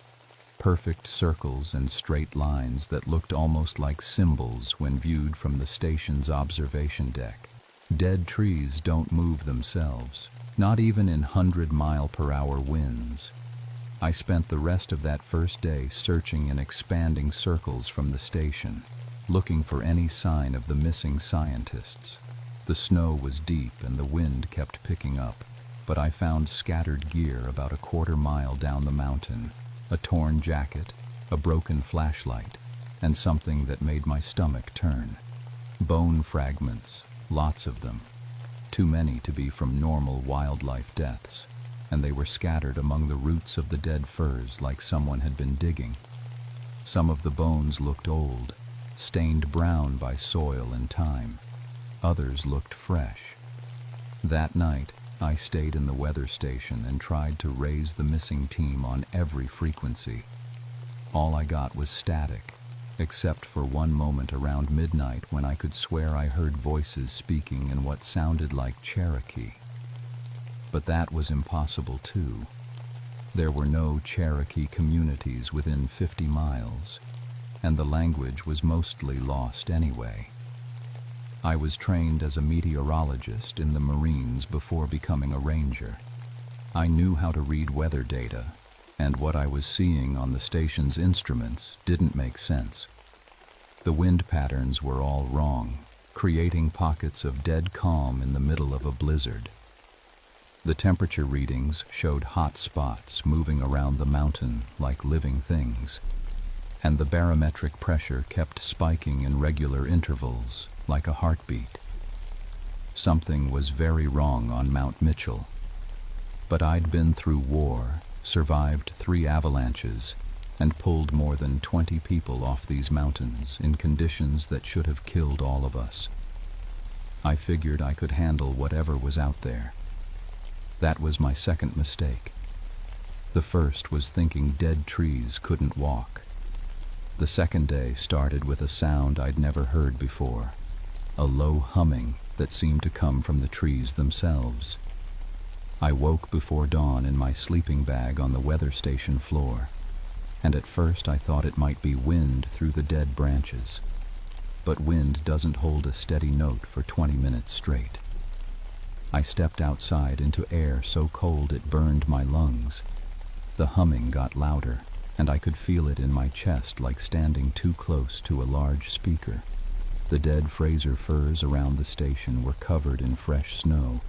perfect circles and straight lines that looked almost like symbols when viewed from the station's observation deck. Dead trees don't move themselves, not even in 100-mile-per-hour winds. I spent the rest of that first day searching in expanding circles from the station, looking for any sign of the missing scientists. The snow was deep and the wind kept picking up, but I found scattered gear about a quarter-mile down the mountain, a torn jacket, a broken flashlight, and something that made my stomach turn. Bone fragments, lots of them. Too many to be from normal wildlife deaths. and they were scattered among the roots of the dead firs like someone had been digging. Some of the bones looked old, stained brown by soil and time. Others looked fresh. That night, I stayed in the weather station and tried to raise the missing team on every frequency. All I got was static, except for one moment around midnight when I could swear I heard voices speaking in what sounded like Cherokee. But that was impossible too. There were no Cherokee communities within 50 miles, and the language was mostly lost anyway. I was trained as a meteorologist in the Marines before becoming a ranger. I knew how to read weather data, and what I was seeing on the station's instruments didn't make sense. The wind patterns were all wrong, creating pockets of dead calm in the middle of a blizzard. The temperature readings showed hot spots moving around the mountain like living things, and the barometric pressure kept spiking in regular intervals like a heartbeat. Something was very wrong on Mount Mitchell. But I'd been through war, survived 3 avalanches, and pulled more than 20 people off these mountains in conditions that should have killed all of us. I figured I could handle whatever was out there. That was my second mistake. The first was thinking dead trees couldn't walk. The second day started with a sound I'd never heard before, a low humming that seemed to come from the trees themselves. I woke before dawn in my sleeping bag on the weather station floor, and at first I thought it might be wind through the dead branches. But wind doesn't hold a steady note for 20 minutes straight. I stepped outside into air so cold it burned my lungs. The humming got louder, and I could feel it in my chest like standing too close to a large speaker. The dead Fraser firs around the station were covered in fresh snow,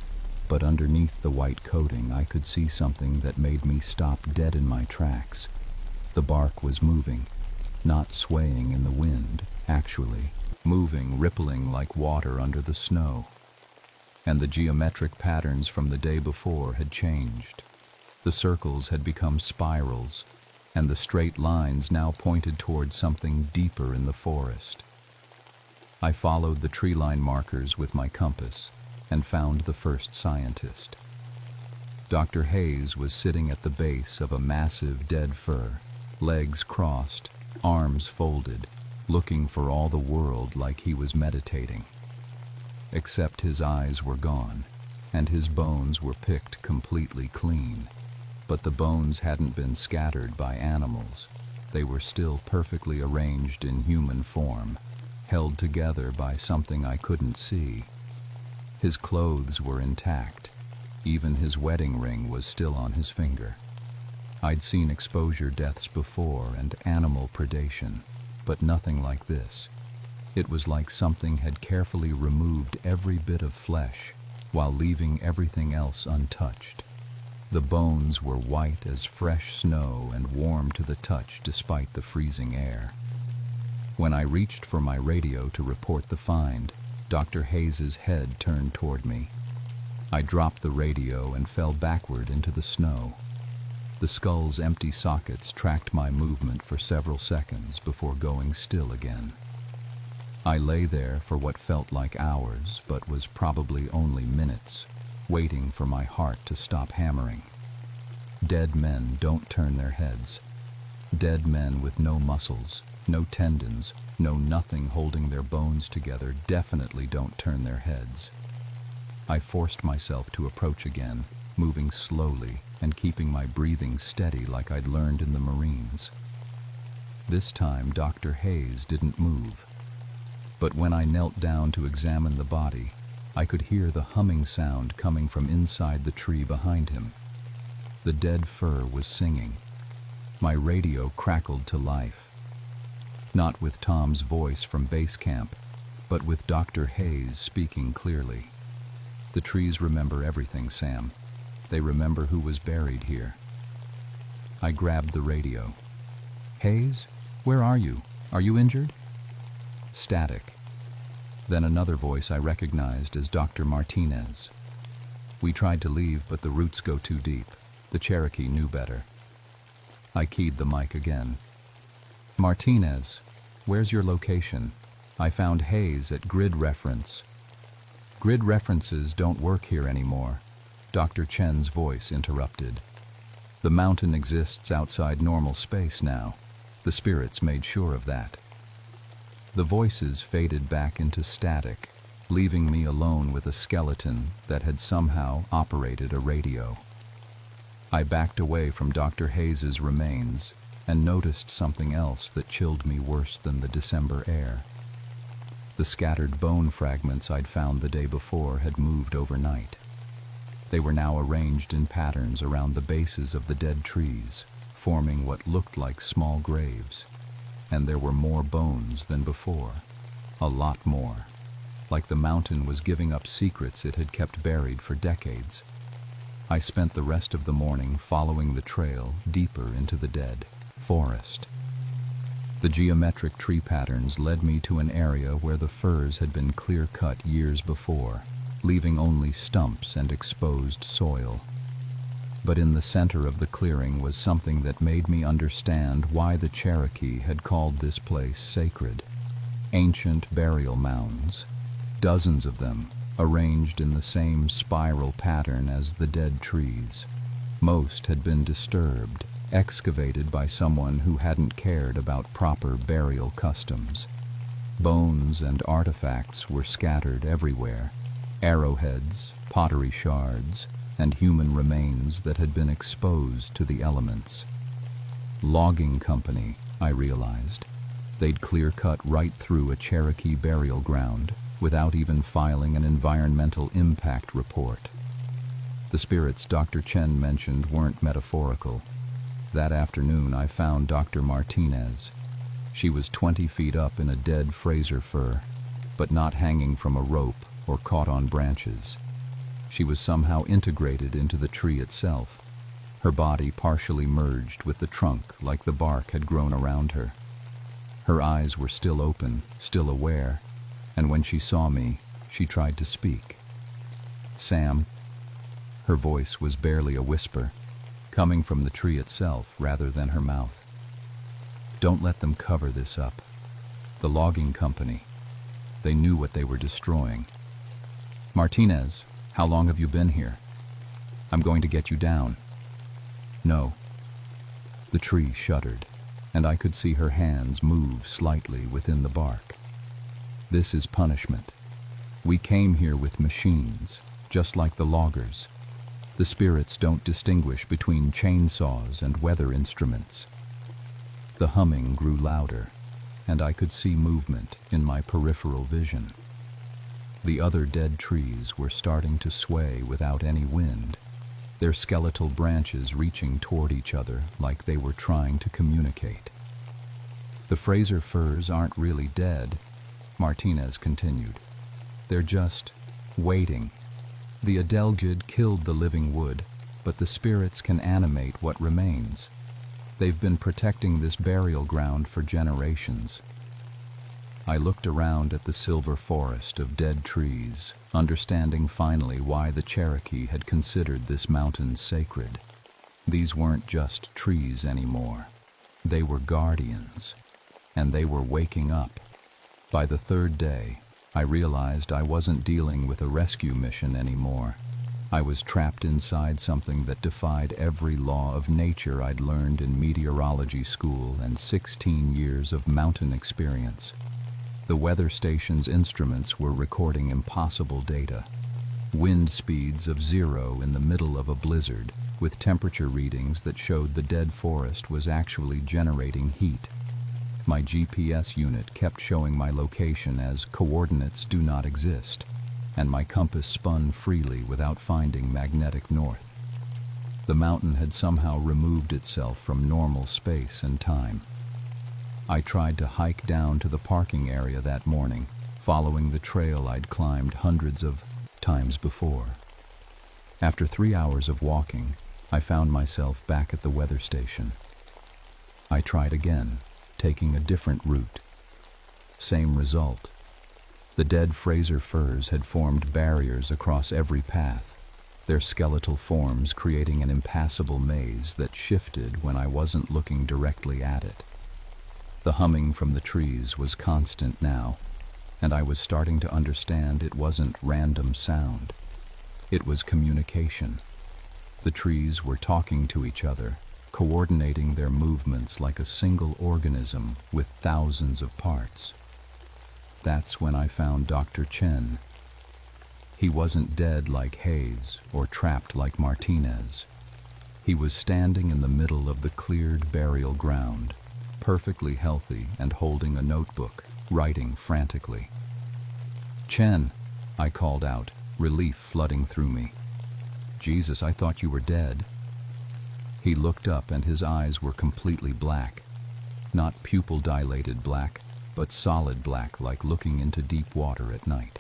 but underneath the white coating I could see something that made me stop dead in my tracks. The bark was moving, not swaying in the wind, actually moving, rippling like water under the snow. And the geometric patterns from the day before had changed. The circles had become spirals, and the straight lines now pointed toward something deeper in the forest. I followed the tree line markers with my compass and found the first scientist. Dr. Hayes was sitting at the base of a massive dead fir, legs crossed, arms folded, looking for all the world like he was meditating. Except his eyes were gone, and his bones were picked completely clean. But the bones hadn't been scattered by animals. They were still perfectly arranged in human form, held together by something I couldn't see. His clothes were intact. Even his wedding ring was still on his finger. I'd seen exposure deaths before and animal predation, but nothing like this. It was like something had carefully removed every bit of flesh while leaving everything else untouched. The bones were white as fresh snow and warm to the touch despite the freezing air. When I reached for my radio to report the find, Dr. Hayes's head turned toward me. I dropped the radio and fell backward into the snow. The skull's empty sockets tracked my movement for several seconds before going still again. I lay there for what felt like hours, but was probably only minutes, waiting for my heart to stop hammering. Dead men don't turn their heads. Dead men with no muscles, no tendons, no nothing holding their bones together definitely don't turn their heads. I forced myself to approach again, moving slowly and keeping my breathing steady like I'd learned in the Marines. This time Dr. Hayes didn't move. But when I knelt down to examine the body, I could hear the humming sound coming from inside the tree behind him. The dead fir was singing. My radio crackled to life. Not with Tom's voice from base camp, but with Dr. Hayes speaking clearly. The trees remember everything, Sam. They remember who was buried here. I grabbed the radio. Hayes, where are you? Are you injured? Static. Then another voice I recognized as Dr. Martinez. We tried to leave, but the roots go too deep. The Cherokee knew better. I keyed the mic again. Martinez, where's your location? I found Hayes at Grid Reference. Grid references don't work here anymore, Dr. Chen's voice interrupted. The mountain exists outside normal space now. The spirits made sure of that. The voices faded back into static, leaving me alone with a skeleton that had somehow operated a radio. I backed away from Dr. Hayes's remains and noticed something else that chilled me worse than the December air. The scattered bone fragments I'd found the day before had moved overnight. They were now arranged in patterns around the bases of the dead trees, forming what looked like small graves. And there were more bones than before. A lot more. Like the mountain was giving up secrets it had kept buried for decades. I spent the rest of the morning following the trail deeper into the dead forest. The geometric tree patterns led me to an area where the firs had been clear-cut years before, leaving only stumps and exposed soil. But in the center of the clearing was something that made me understand why the Cherokee had called this place sacred. Ancient burial mounds, dozens of them, arranged in the same spiral pattern as the dead trees. Most had been disturbed, excavated by someone who hadn't cared about proper burial customs. Bones and artifacts were scattered everywhere. Arrowheads, pottery shards, and human remains that had been exposed to the elements. Logging company, I realized. They'd clear-cut right through a Cherokee burial ground without even filing an environmental impact report. The spirits Dr. Chen mentioned weren't metaphorical. That afternoon I found Dr. Martinez. She was 20 feet up in a dead Fraser fir, but not hanging from a rope or caught on branches. She was somehow integrated into the tree itself, her body partially merged with the trunk like the bark had grown around her. Her eyes were still open, still aware, and when she saw me, she tried to speak. "Sam." Her voice was barely a whisper, coming from the tree itself rather than her mouth. "Don't let them cover this up. The logging company. They knew what they were destroying. Martinez, how long have you been here? I'm going to get you down." "No." The tree shuddered, and I could see her hands move slightly within the bark. "This is punishment. We came here with machines, just like the loggers. The spirits don't distinguish between chainsaws and weather instruments." The humming grew louder, and I could see movement in my peripheral vision. The other dead trees were starting to sway without any wind, their skeletal branches reaching toward each other like they were trying to communicate. "The Fraser firs aren't really dead," Martinez continued. "They're just waiting. The Adelgid killed the living wood, but the spirits can animate what remains. They've been protecting this burial ground for generations." I looked around at the silver forest of dead trees, understanding finally why the Cherokee had considered this mountain sacred. These weren't just trees anymore. They were guardians, and they were waking up. By the third day, I realized I wasn't dealing with a rescue mission anymore. I was trapped inside something that defied every law of nature I'd learned in meteorology school and 16 years of mountain experience. The weather station's instruments were recording impossible data. Wind speeds of 0 in the middle of a blizzard, with temperature readings that showed the dead forest was actually generating heat. My GPS unit kept showing my location as coordinates do not exist, and my compass spun freely without finding magnetic north. The mountain had somehow removed itself from normal space and time. I tried to hike down to the parking area that morning, following the trail I'd climbed hundreds of times before. After 3 hours of walking, I found myself back at the weather station. I tried again, taking a different route. Same result. The dead Fraser firs had formed barriers across every path, their skeletal forms creating an impassable maze that shifted when I wasn't looking directly at it. The humming from the trees was constant now, and I was starting to understand it wasn't random sound. It was communication. The trees were talking to each other, coordinating their movements like a single organism with thousands of parts. That's when I found Dr. Chen. He wasn't dead like Hayes or trapped like Martinez. He was standing in the middle of the cleared burial ground, perfectly healthy and holding a notebook, writing frantically. "Chen," I called out, relief flooding through me. "Jesus, I thought you were dead." He looked up and his eyes were completely black. Not pupil-dilated black, but solid black like looking into deep water at night.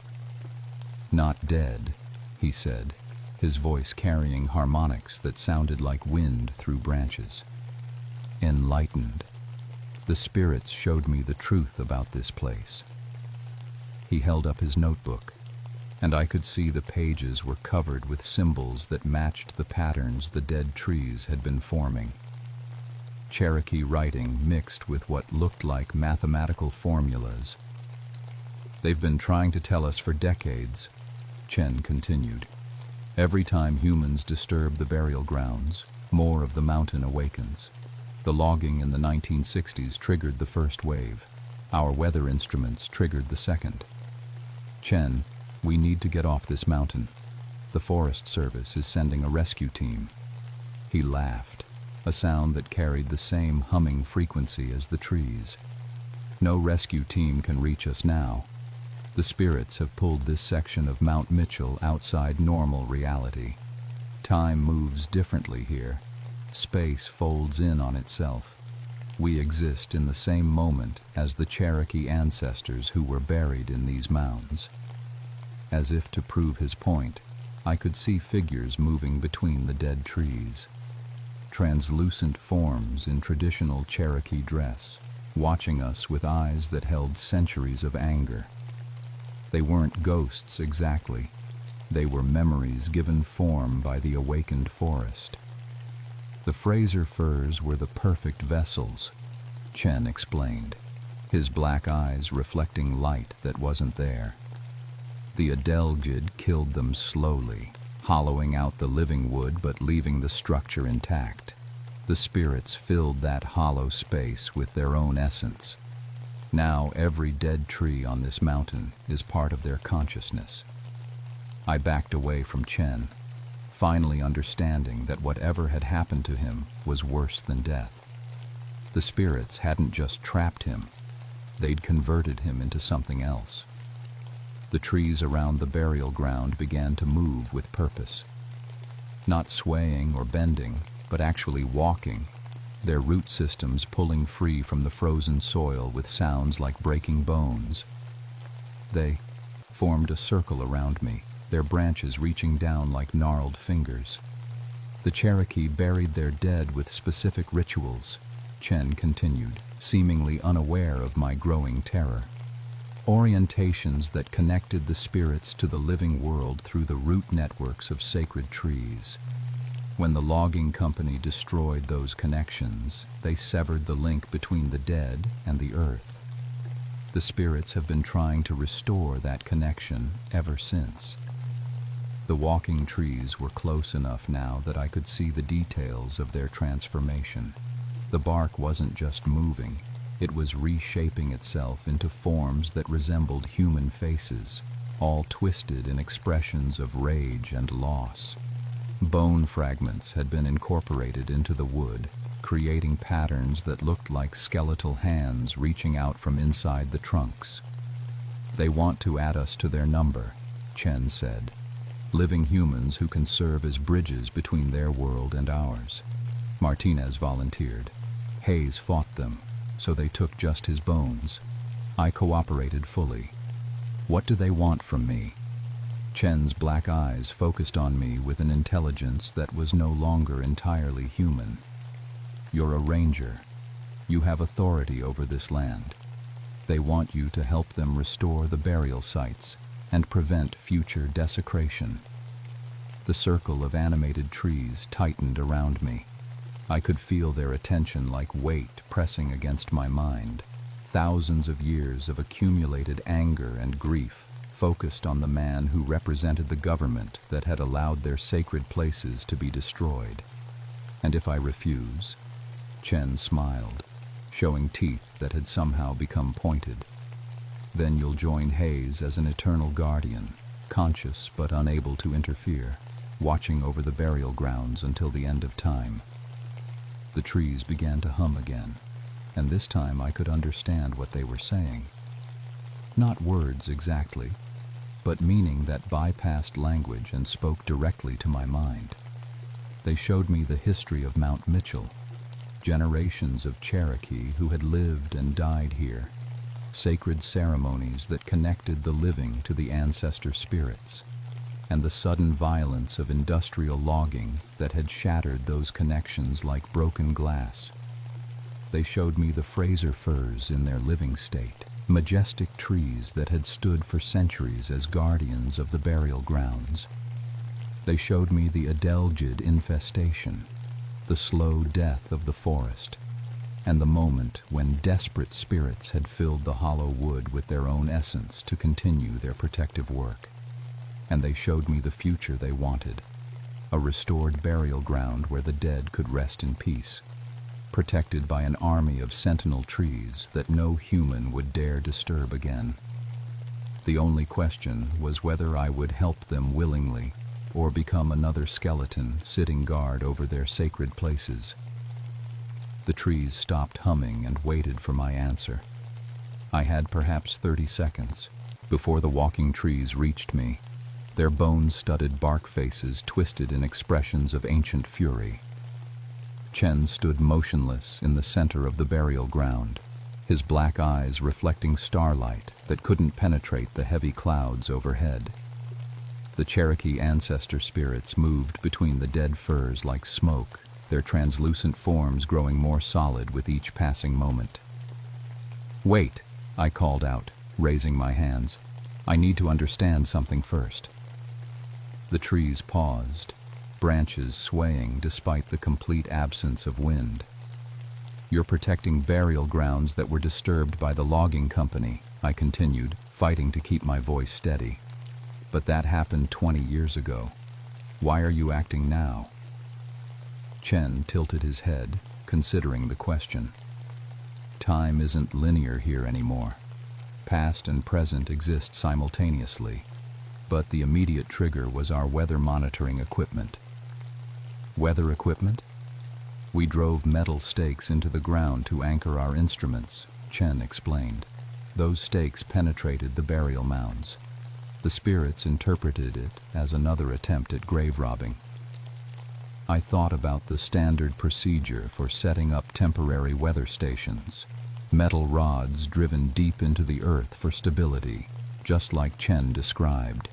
"Not dead," he said, his voice carrying harmonics that sounded like wind through branches. "Enlightened. The spirits showed me the truth about this place." He held up his notebook, and I could see the pages were covered with symbols that matched the patterns the dead trees had been forming. Cherokee writing mixed with what looked like mathematical formulas. "They've been trying to tell us for decades," Chen continued. "Every time humans disturb the burial grounds, more of the mountain awakens. The logging in the 1960s triggered the first wave. Our weather instruments triggered the second. Chen, we need to get off this mountain. The Forest Service is sending a rescue team." He laughed, a sound that carried the same humming frequency as the trees. "No rescue team can reach us now. The spirits have pulled this section of Mount Mitchell outside normal reality. Time moves differently here. Space folds in on itself. We exist in the same moment as the Cherokee ancestors who were buried in these mounds." As if to prove his point, I could see figures moving between the dead trees. Translucent forms in traditional Cherokee dress, watching us with eyes that held centuries of anger. They weren't ghosts exactly. They were memories given form by the awakened forest. "The Fraser firs were the perfect vessels," Chen explained, his black eyes reflecting light that wasn't there. "The Adelgid killed them slowly, hollowing out the living wood but leaving the structure intact. The spirits filled that hollow space with their own essence. Now every dead tree on this mountain is part of their consciousness." I backed away from Chen, finally understanding that whatever had happened to him was worse than death. The spirits hadn't just trapped him, they'd converted him into something else. The trees around the burial ground began to move with purpose. Not swaying or bending, but actually walking, their root systems pulling free from the frozen soil with sounds like breaking bones. They formed a circle around me, their branches reaching down like gnarled fingers. "The Cherokee buried their dead with specific rituals," Chen continued, seemingly unaware of my growing terror. "Orientations that connected the spirits to the living world through the root networks of sacred trees. When the logging company destroyed those connections, they severed the link between the dead and the earth. The spirits have been trying to restore that connection ever since." The walking trees were close enough now that I could see the details of their transformation. The bark wasn't just moving, it was reshaping itself into forms that resembled human faces, all twisted in expressions of rage and loss. Bone fragments had been incorporated into the wood, creating patterns that looked like skeletal hands reaching out from inside the trunks. "They want to add us to their number," Chen said. "Living humans who can serve as bridges between their world and ours." Martinez volunteered. "Hayes fought them, so they took just his bones. I cooperated fully. What do they want from me?" Chen's black eyes focused on me with an intelligence that was no longer entirely human. "You're a ranger. You have authority over this land. They want you to help them restore the burial sites and prevent future desecration." The circle of animated trees tightened around me. I could feel their attention like weight pressing against my mind. Thousands of years of accumulated anger and grief focused on the man who represented the government that had allowed their sacred places to be destroyed. And if I refuse? Chen smiled, showing teeth that had somehow become pointed. Then you'll join Hayes as an eternal guardian, conscious but unable to interfere, watching over the burial grounds until the end of time. The trees began to hum again, and this time I could understand what they were saying. Not words exactly, but meaning that bypassed language and spoke directly to my mind. They showed me the history of Mount Mitchell, generations of Cherokee who had lived and died here, sacred ceremonies that connected the living to the ancestor spirits, and the sudden violence of industrial logging that had shattered those connections like broken glass. They showed me the Fraser firs in their living state, majestic trees that had stood for centuries as guardians of the burial grounds. They showed me the adelgid infestation, the slow death of the forest, and the moment when desperate spirits had filled the hollow wood with their own essence to continue their protective work. And they showed me the future they wanted, a restored burial ground where the dead could rest in peace, protected by an army of sentinel trees that no human would dare disturb again. The only question was whether I would help them willingly or become another skeleton sitting guard over their sacred places. The trees stopped humming and waited for my answer. I had perhaps 30 seconds before the walking trees reached me, their bone-studded bark faces twisted in expressions of ancient fury. Chen stood motionless in the center of the burial ground, his black eyes reflecting starlight that couldn't penetrate the heavy clouds overhead. The Cherokee ancestor spirits moved between the dead firs like smoke, their translucent forms growing more solid with each passing moment. "Wait," I called out, raising my hands. "I need to understand something first." The trees paused, branches swaying despite the complete absence of wind. "You're protecting burial grounds that were disturbed by the logging company," I continued, fighting to keep my voice steady. "But that happened 20 years ago. Why are you acting now?" Chen tilted his head, considering the question. "Time isn't linear here anymore. Past and present exist simultaneously, but the immediate trigger was our weather monitoring equipment." "Weather equipment?" "We drove metal stakes into the ground to anchor our instruments," Chen explained. "Those stakes penetrated the burial mounds. The spirits interpreted it as another attempt at grave robbing." I thought about the standard procedure for setting up temporary weather stations, metal rods driven deep into the earth for stability, just like Chen described.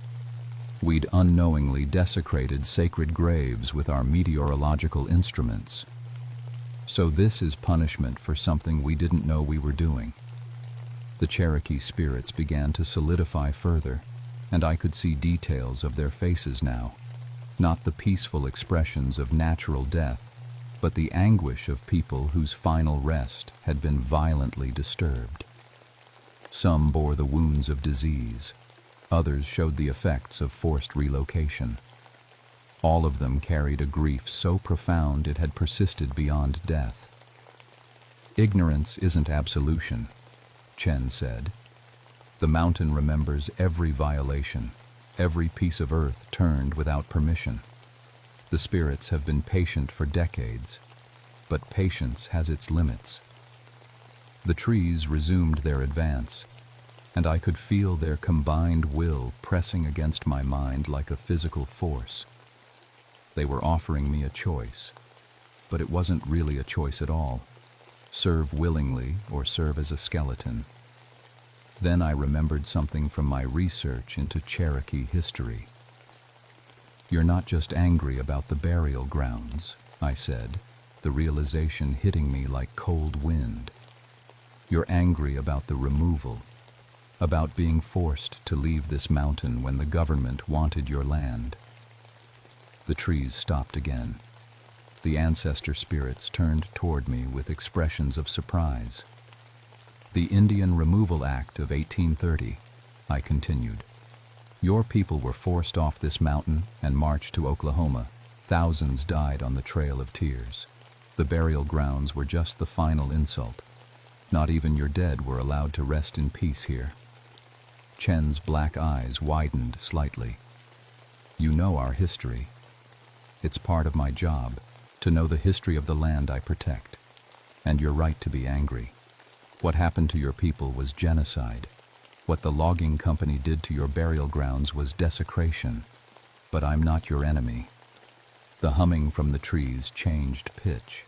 We'd unknowingly desecrated sacred graves with our meteorological instruments. So this is punishment for something we didn't know we were doing. The Cherokee spirits began to solidify further, and I could see details of their faces now. Not the peaceful expressions of natural death, but the anguish of people whose final rest had been violently disturbed. Some bore the wounds of disease. Others showed the effects of forced relocation. All of them carried a grief so profound it had persisted beyond death. "Ignorance isn't absolution," Chen said. "The mountain remembers every violation, every piece of earth turned without permission. The spirits have been patient for decades, but patience has its limits." The trees resumed their advance, and I could feel their combined will pressing against my mind like a physical force. They were offering me a choice, but it wasn't really a choice at all. Serve willingly or serve as a skeleton. Then I remembered something from my research into Cherokee history. "You're not just angry about the burial grounds," I said, the realization hitting me like cold wind. "You're angry about the removal, about being forced to leave this mountain when the government wanted your land." The trees stopped again. The ancestor spirits turned toward me with expressions of surprise. The Indian Removal Act of 1830, I continued. Your people were forced off this mountain and marched to Oklahoma. Thousands died on the Trail of Tears. The burial grounds were just the final insult. Not even your dead were allowed to rest in peace here. Chen's black eyes widened slightly. You know our history. It's part of my job to know the history of the land I protect. And you're right to be angry. What happened to your people was genocide. What the logging company did to your burial grounds was desecration. But I'm not your enemy. The humming from the trees changed pitch,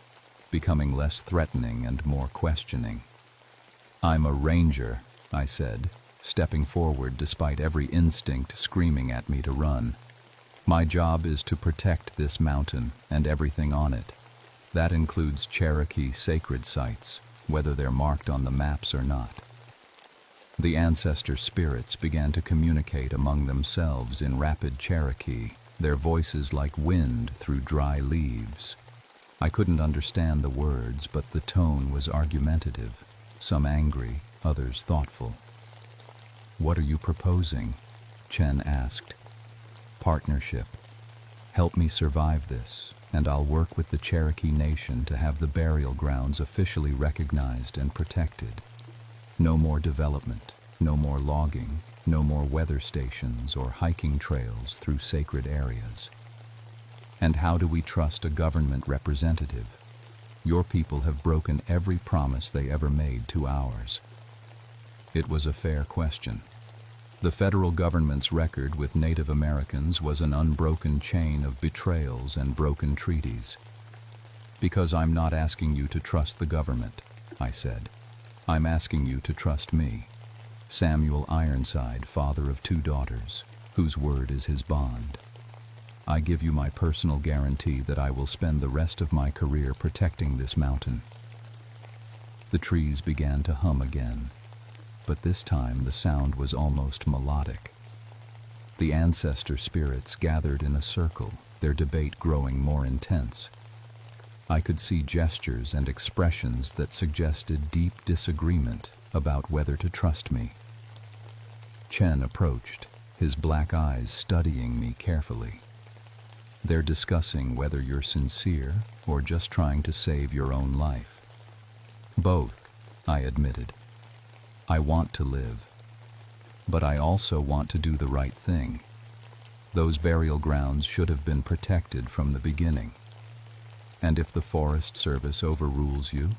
becoming less threatening and more questioning. I'm a ranger, I said, stepping forward despite every instinct screaming at me to run. My job is to protect this mountain and everything on it. That includes Cherokee sacred sites, whether they're marked on the maps or not. The ancestor spirits began to communicate among themselves in rapid Cherokee, their voices like wind through dry leaves. I couldn't understand the words, but the tone was argumentative, some angry, others thoughtful. What are you proposing? Chen asked. Partnership. Help me survive this, and I'll work with the Cherokee Nation to have the burial grounds officially recognized and protected. No more development, no more logging, no more weather stations or hiking trails through sacred areas. And how do we trust a government representative? Your people have broken every promise they ever made to ours. It was a fair question. The federal government's record with Native Americans was an unbroken chain of betrayals and broken treaties. Because I'm not asking you to trust the government, I said. I'm asking you to trust me, Samuel Ironside, father of 2 daughters, whose word is his bond. I give you my personal guarantee that I will spend the rest of my career protecting this mountain. The trees began to hum again, but this time the sound was almost melodic. The ancestor spirits gathered in a circle, their debate growing more intense. I could see gestures and expressions that suggested deep disagreement about whether to trust me. Chen approached, his black eyes studying me carefully. They're discussing whether you're sincere or just trying to save your own life. Both, I admitted. I want to live. But I also want to do the right thing. Those burial grounds should have been protected from the beginning. And if the Forest Service overrules you,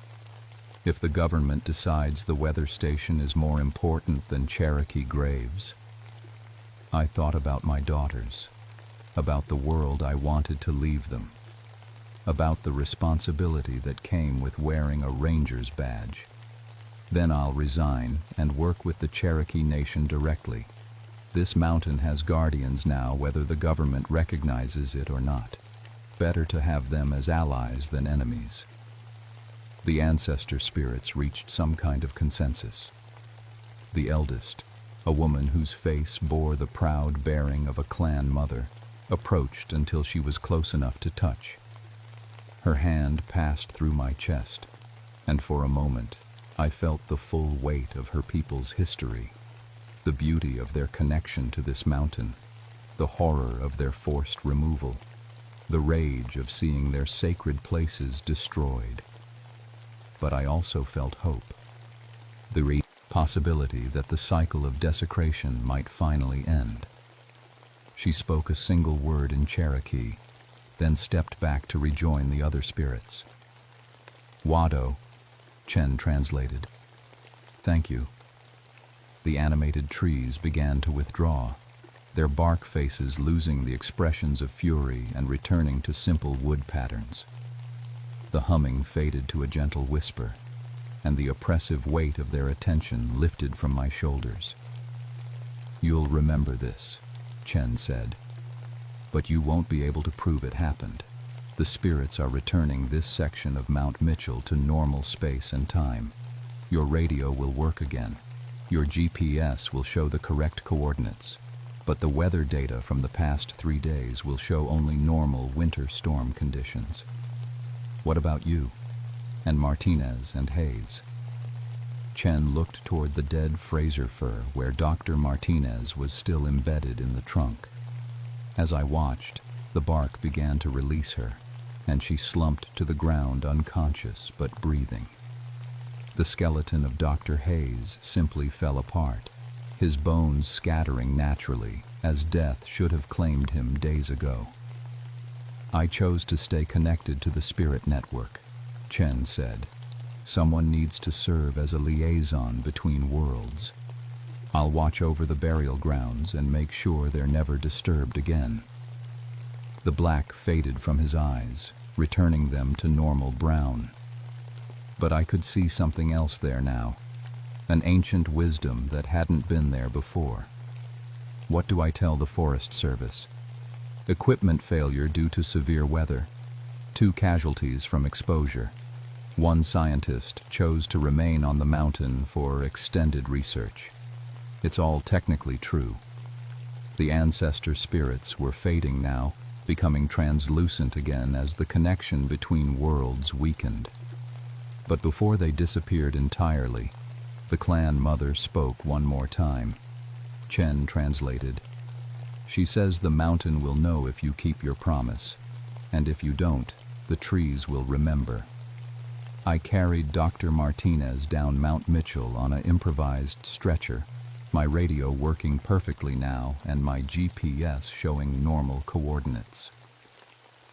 if the government decides the weather station is more important than Cherokee graves, I thought about my daughters, about the world I wanted to leave them, about the responsibility that came with wearing a ranger's badge. Then I'll resign and work with the Cherokee Nation directly. This mountain has guardians now, whether the government recognizes it or not. Better to have them as allies than enemies. The ancestor spirits reached some kind of consensus. The eldest, a woman whose face bore the proud bearing of a clan mother, approached until she was close enough to touch. Her hand passed through my chest, and for a moment I felt the full weight of her people's history, the beauty of their connection to this mountain, the horror of their forced removal, the rage of seeing their sacred places destroyed. But I also felt hope, the possibility that the cycle of desecration might finally end. She spoke a single word in Cherokee, then stepped back to rejoin the other spirits. Wado, Chen translated. Thank you. The animated trees began to withdraw, their bark faces losing the expressions of fury and returning to simple wood patterns. The humming faded to a gentle whisper, and the oppressive weight of their attention lifted from my shoulders. You'll remember this, Chen said, but you won't be able to prove it happened. The spirits are returning this section of Mount Mitchell to normal space and time. Your radio will work again. Your GPS will show the correct coordinates. but the weather data from the past 3 days will show only normal winter storm conditions. What about you? And Martinez and Hayes? Chen looked toward the dead Fraser fir where Dr. Martinez was still embedded in the trunk. As I watched, the bark began to release her, and she slumped to the ground unconscious but breathing. The skeleton of Dr. Hayes simply fell apart, his bones scattering naturally, as death should have claimed him days ago. I chose to stay connected to the spirit network, Chen said. Someone needs to serve as a liaison between worlds. I'll watch over the burial grounds and make sure they're never disturbed again. The black faded from his eyes, returning them to normal brown. But I could see something else there now, an ancient wisdom that hadn't been there before. What do I tell the Forest Service? Equipment failure due to severe weather. 2 casualties from exposure. 1 scientist chose to remain on the mountain for extended research. It's all technically true. The ancestor spirits were fading now, becoming translucent again as the connection between worlds weakened. But before they disappeared entirely, the clan mother spoke one more time. Chen translated. She says the mountain will know if you keep your promise, and if you don't, the trees will remember. I carried Dr. Martinez down Mount Mitchell on an improvised stretcher, my radio working perfectly now and my GPS showing normal coordinates.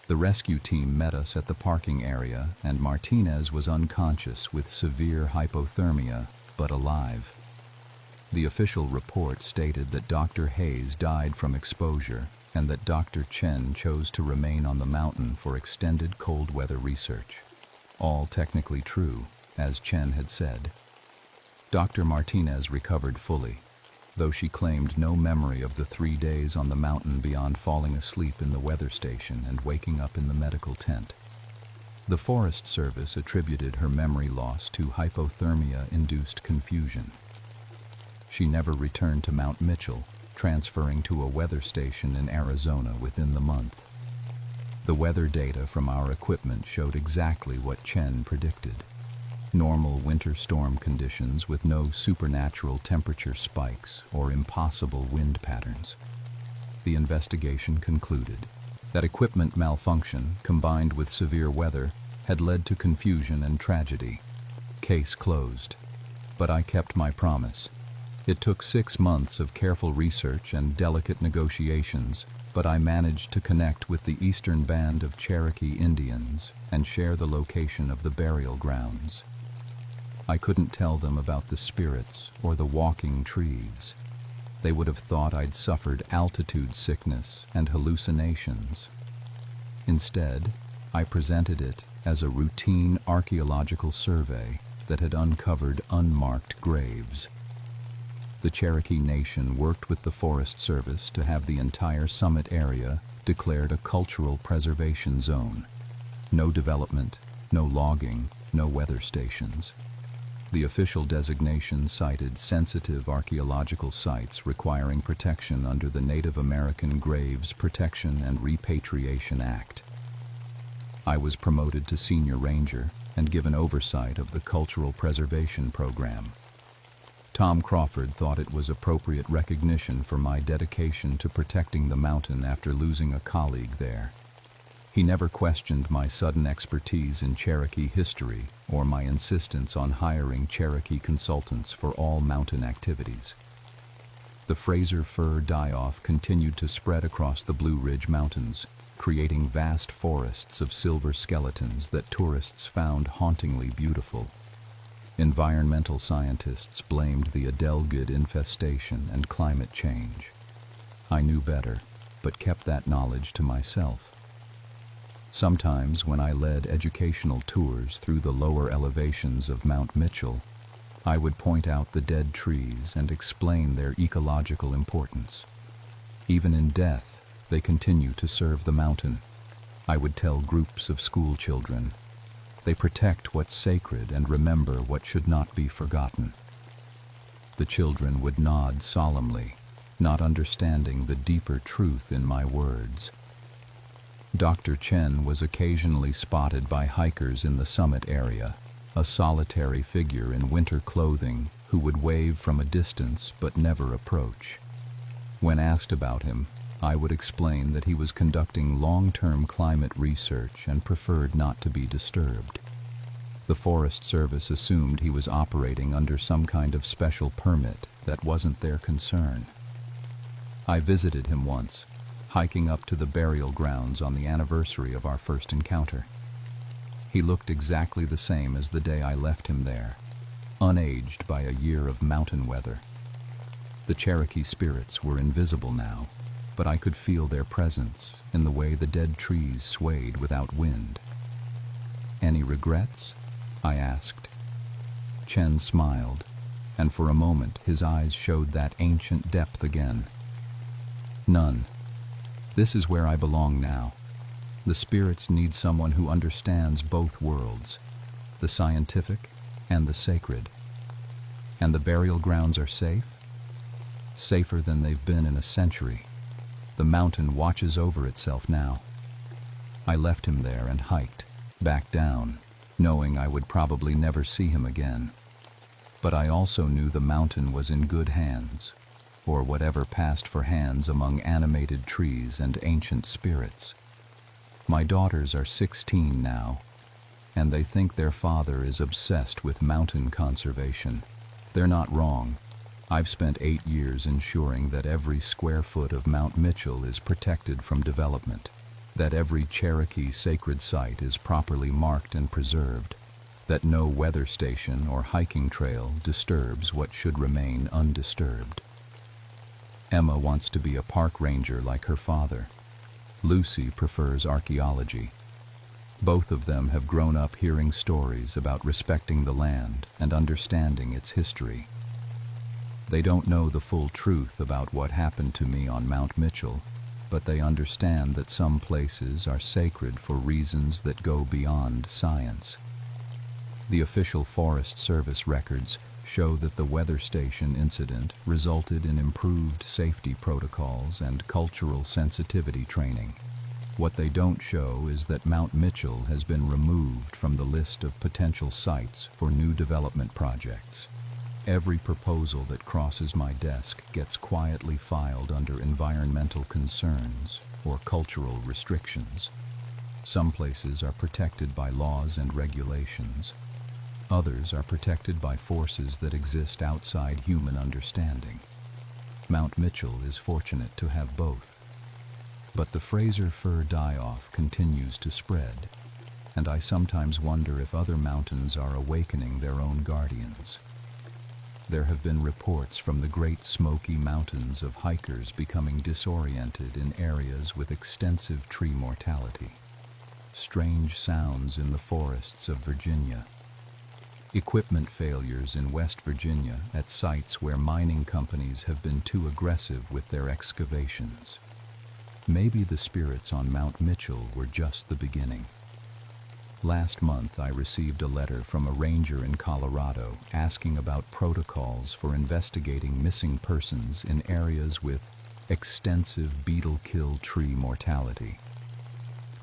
The rescue team met us at the parking area, and Martinez was unconscious with severe hypothermia, but alive. The official report stated that Dr. Hayes died from exposure and that Dr. Chen chose to remain on the mountain for extended cold weather research. All technically true, as Chen had said. Dr. Martinez recovered fully, though she claimed no memory of the 3 days on the mountain beyond falling asleep in the weather station and waking up in the medical tent. The Forest Service attributed her memory loss to hypothermia-induced confusion. She never returned to Mount Mitchell, transferring to a weather station in Arizona within the month. The weather data from our equipment showed exactly what Chen predicted. Normal winter storm conditions with no supernatural temperature spikes or impossible wind patterns. The investigation concluded that equipment malfunction combined with severe weather had led to confusion and tragedy. Case closed. But I kept my promise. It took 6 months of careful research and delicate negotiations, but I managed to connect with the eastern band of Cherokee Indians and share the location of the burial grounds. I couldn't tell them about the spirits or the walking trees. They would have thought I'd suffered altitude sickness and hallucinations. Instead, I presented it as a routine archaeological survey that had uncovered unmarked graves. The Cherokee Nation worked with the Forest Service to have the entire summit area declared a cultural preservation zone. No development, no logging, no weather stations. The official designation cited sensitive archaeological sites requiring protection under the Native American Graves Protection and Repatriation Act. I was promoted to senior ranger and given oversight of the cultural preservation program. Tom Crawford thought it was appropriate recognition for my dedication to protecting the mountain after losing a colleague there. He never questioned my sudden expertise in Cherokee history or my insistence on hiring Cherokee consultants for all mountain activities. The Fraser fir die-off continued to spread across the Blue Ridge Mountains, creating vast forests of silver skeletons that tourists found hauntingly beautiful. Environmental scientists blamed the adelgid infestation and climate change. I knew better, but kept that knowledge to myself. Sometimes when I led educational tours through the lower elevations of Mount Mitchell, I would point out the dead trees and explain their ecological importance. Even in death, they continue to serve the mountain. I would tell groups of school children, they protect what's sacred and remember what should not be forgotten. The children would nod solemnly, not understanding the deeper truth in my words. Dr. Chen was occasionally spotted by hikers in the summit area, a solitary figure in winter clothing who would wave from a distance but never approach. When asked about him, I would explain that he was conducting long-term climate research and preferred not to be disturbed. The Forest Service assumed he was operating under some kind of special permit that wasn't their concern. I visited him once, hiking up to the burial grounds on the anniversary of our first encounter. He looked exactly the same as the day I left him there, unaged by a year of mountain weather. The Cherokee spirits were invisible now, but I could feel their presence in the way the dead trees swayed without wind. "Any regrets?" I asked. Chen smiled, and for a moment his eyes showed that ancient depth again. "None. This is where I belong now. The spirits need someone who understands both worlds, the scientific and the sacred. And the burial grounds are safe? Safer than they've been in a century. The mountain watches over itself now." I left him there and hiked, back down, knowing I would probably never see him again. But I also knew the mountain was in good hands, or whatever passed for hands among animated trees and ancient spirits. My daughters are 16 now, and they think their father is obsessed with mountain conservation. They're not wrong. I've spent 8 years ensuring that every square foot of Mount Mitchell is protected from development, that every Cherokee sacred site is properly marked and preserved, that no weather station or hiking trail disturbs what should remain undisturbed. Emma wants to be a park ranger like her father. Lucy prefers archaeology. Both of them have grown up hearing stories about respecting the land and understanding its history. They don't know the full truth about what happened to me on Mount Mitchell, but they understand that some places are sacred for reasons that go beyond science. The official Forest Service records show that the weather station incident resulted in improved safety protocols and cultural sensitivity training. What they don't show is that Mount Mitchell has been removed from the list of potential sites for new development projects. Every proposal that crosses my desk gets quietly filed under environmental concerns or cultural restrictions. Some places are protected by laws and regulations. Others are protected by forces that exist outside human understanding. Mount Mitchell is fortunate to have both. But the Fraser fir die-off continues to spread, and I sometimes wonder if other mountains are awakening their own guardians. There have been reports from the Great Smoky Mountains of hikers becoming disoriented in areas with extensive tree mortality. Strange sounds in the forests of Virginia. Equipment failures in West Virginia at sites where mining companies have been too aggressive with their excavations. Maybe the spirits on Mount Mitchell were just the beginning. Last month, I received a letter from a ranger in Colorado asking about protocols for investigating missing persons in areas with extensive beetle kill tree mortality.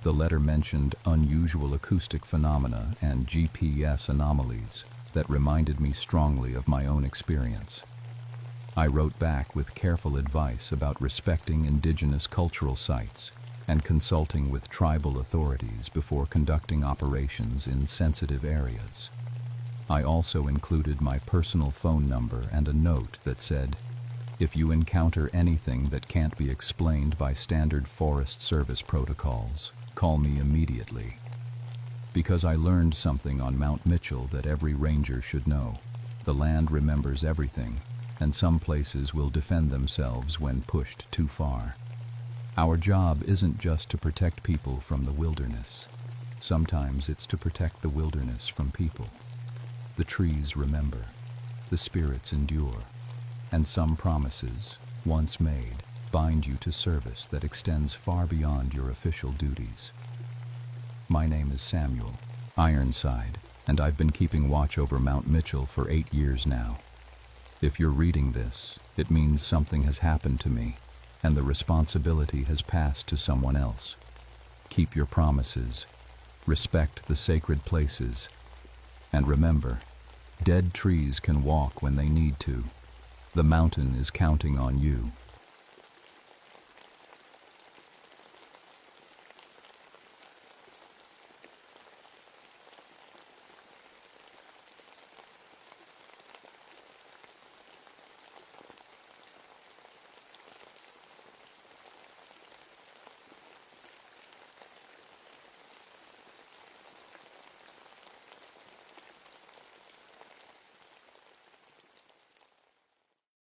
The letter mentioned unusual acoustic phenomena and GPS anomalies that reminded me strongly of my own experience. I wrote back with careful advice about respecting indigenous cultural sites and consulting with tribal authorities before conducting operations in sensitive areas. I also included my personal phone number and a note that said, "If you encounter anything that can't be explained by standard Forest Service protocols, call me immediately." Because I learned something on Mount Mitchell that every ranger should know. The land remembers everything, and some places will defend themselves when pushed too far. Our job isn't just to protect people from the wilderness. Sometimes it's to protect the wilderness from people. The trees remember, the spirits endure, and some promises, once made, bind you to service that extends far beyond your official duties. My name is Samuel Ironside, and I've been keeping watch over Mount Mitchell for 8 years now. If you're reading this, it means something has happened to me, and the responsibility has passed to someone else. Keep your promises, respect the sacred places, and remember, dead trees can walk when they need to. The mountain is counting on you.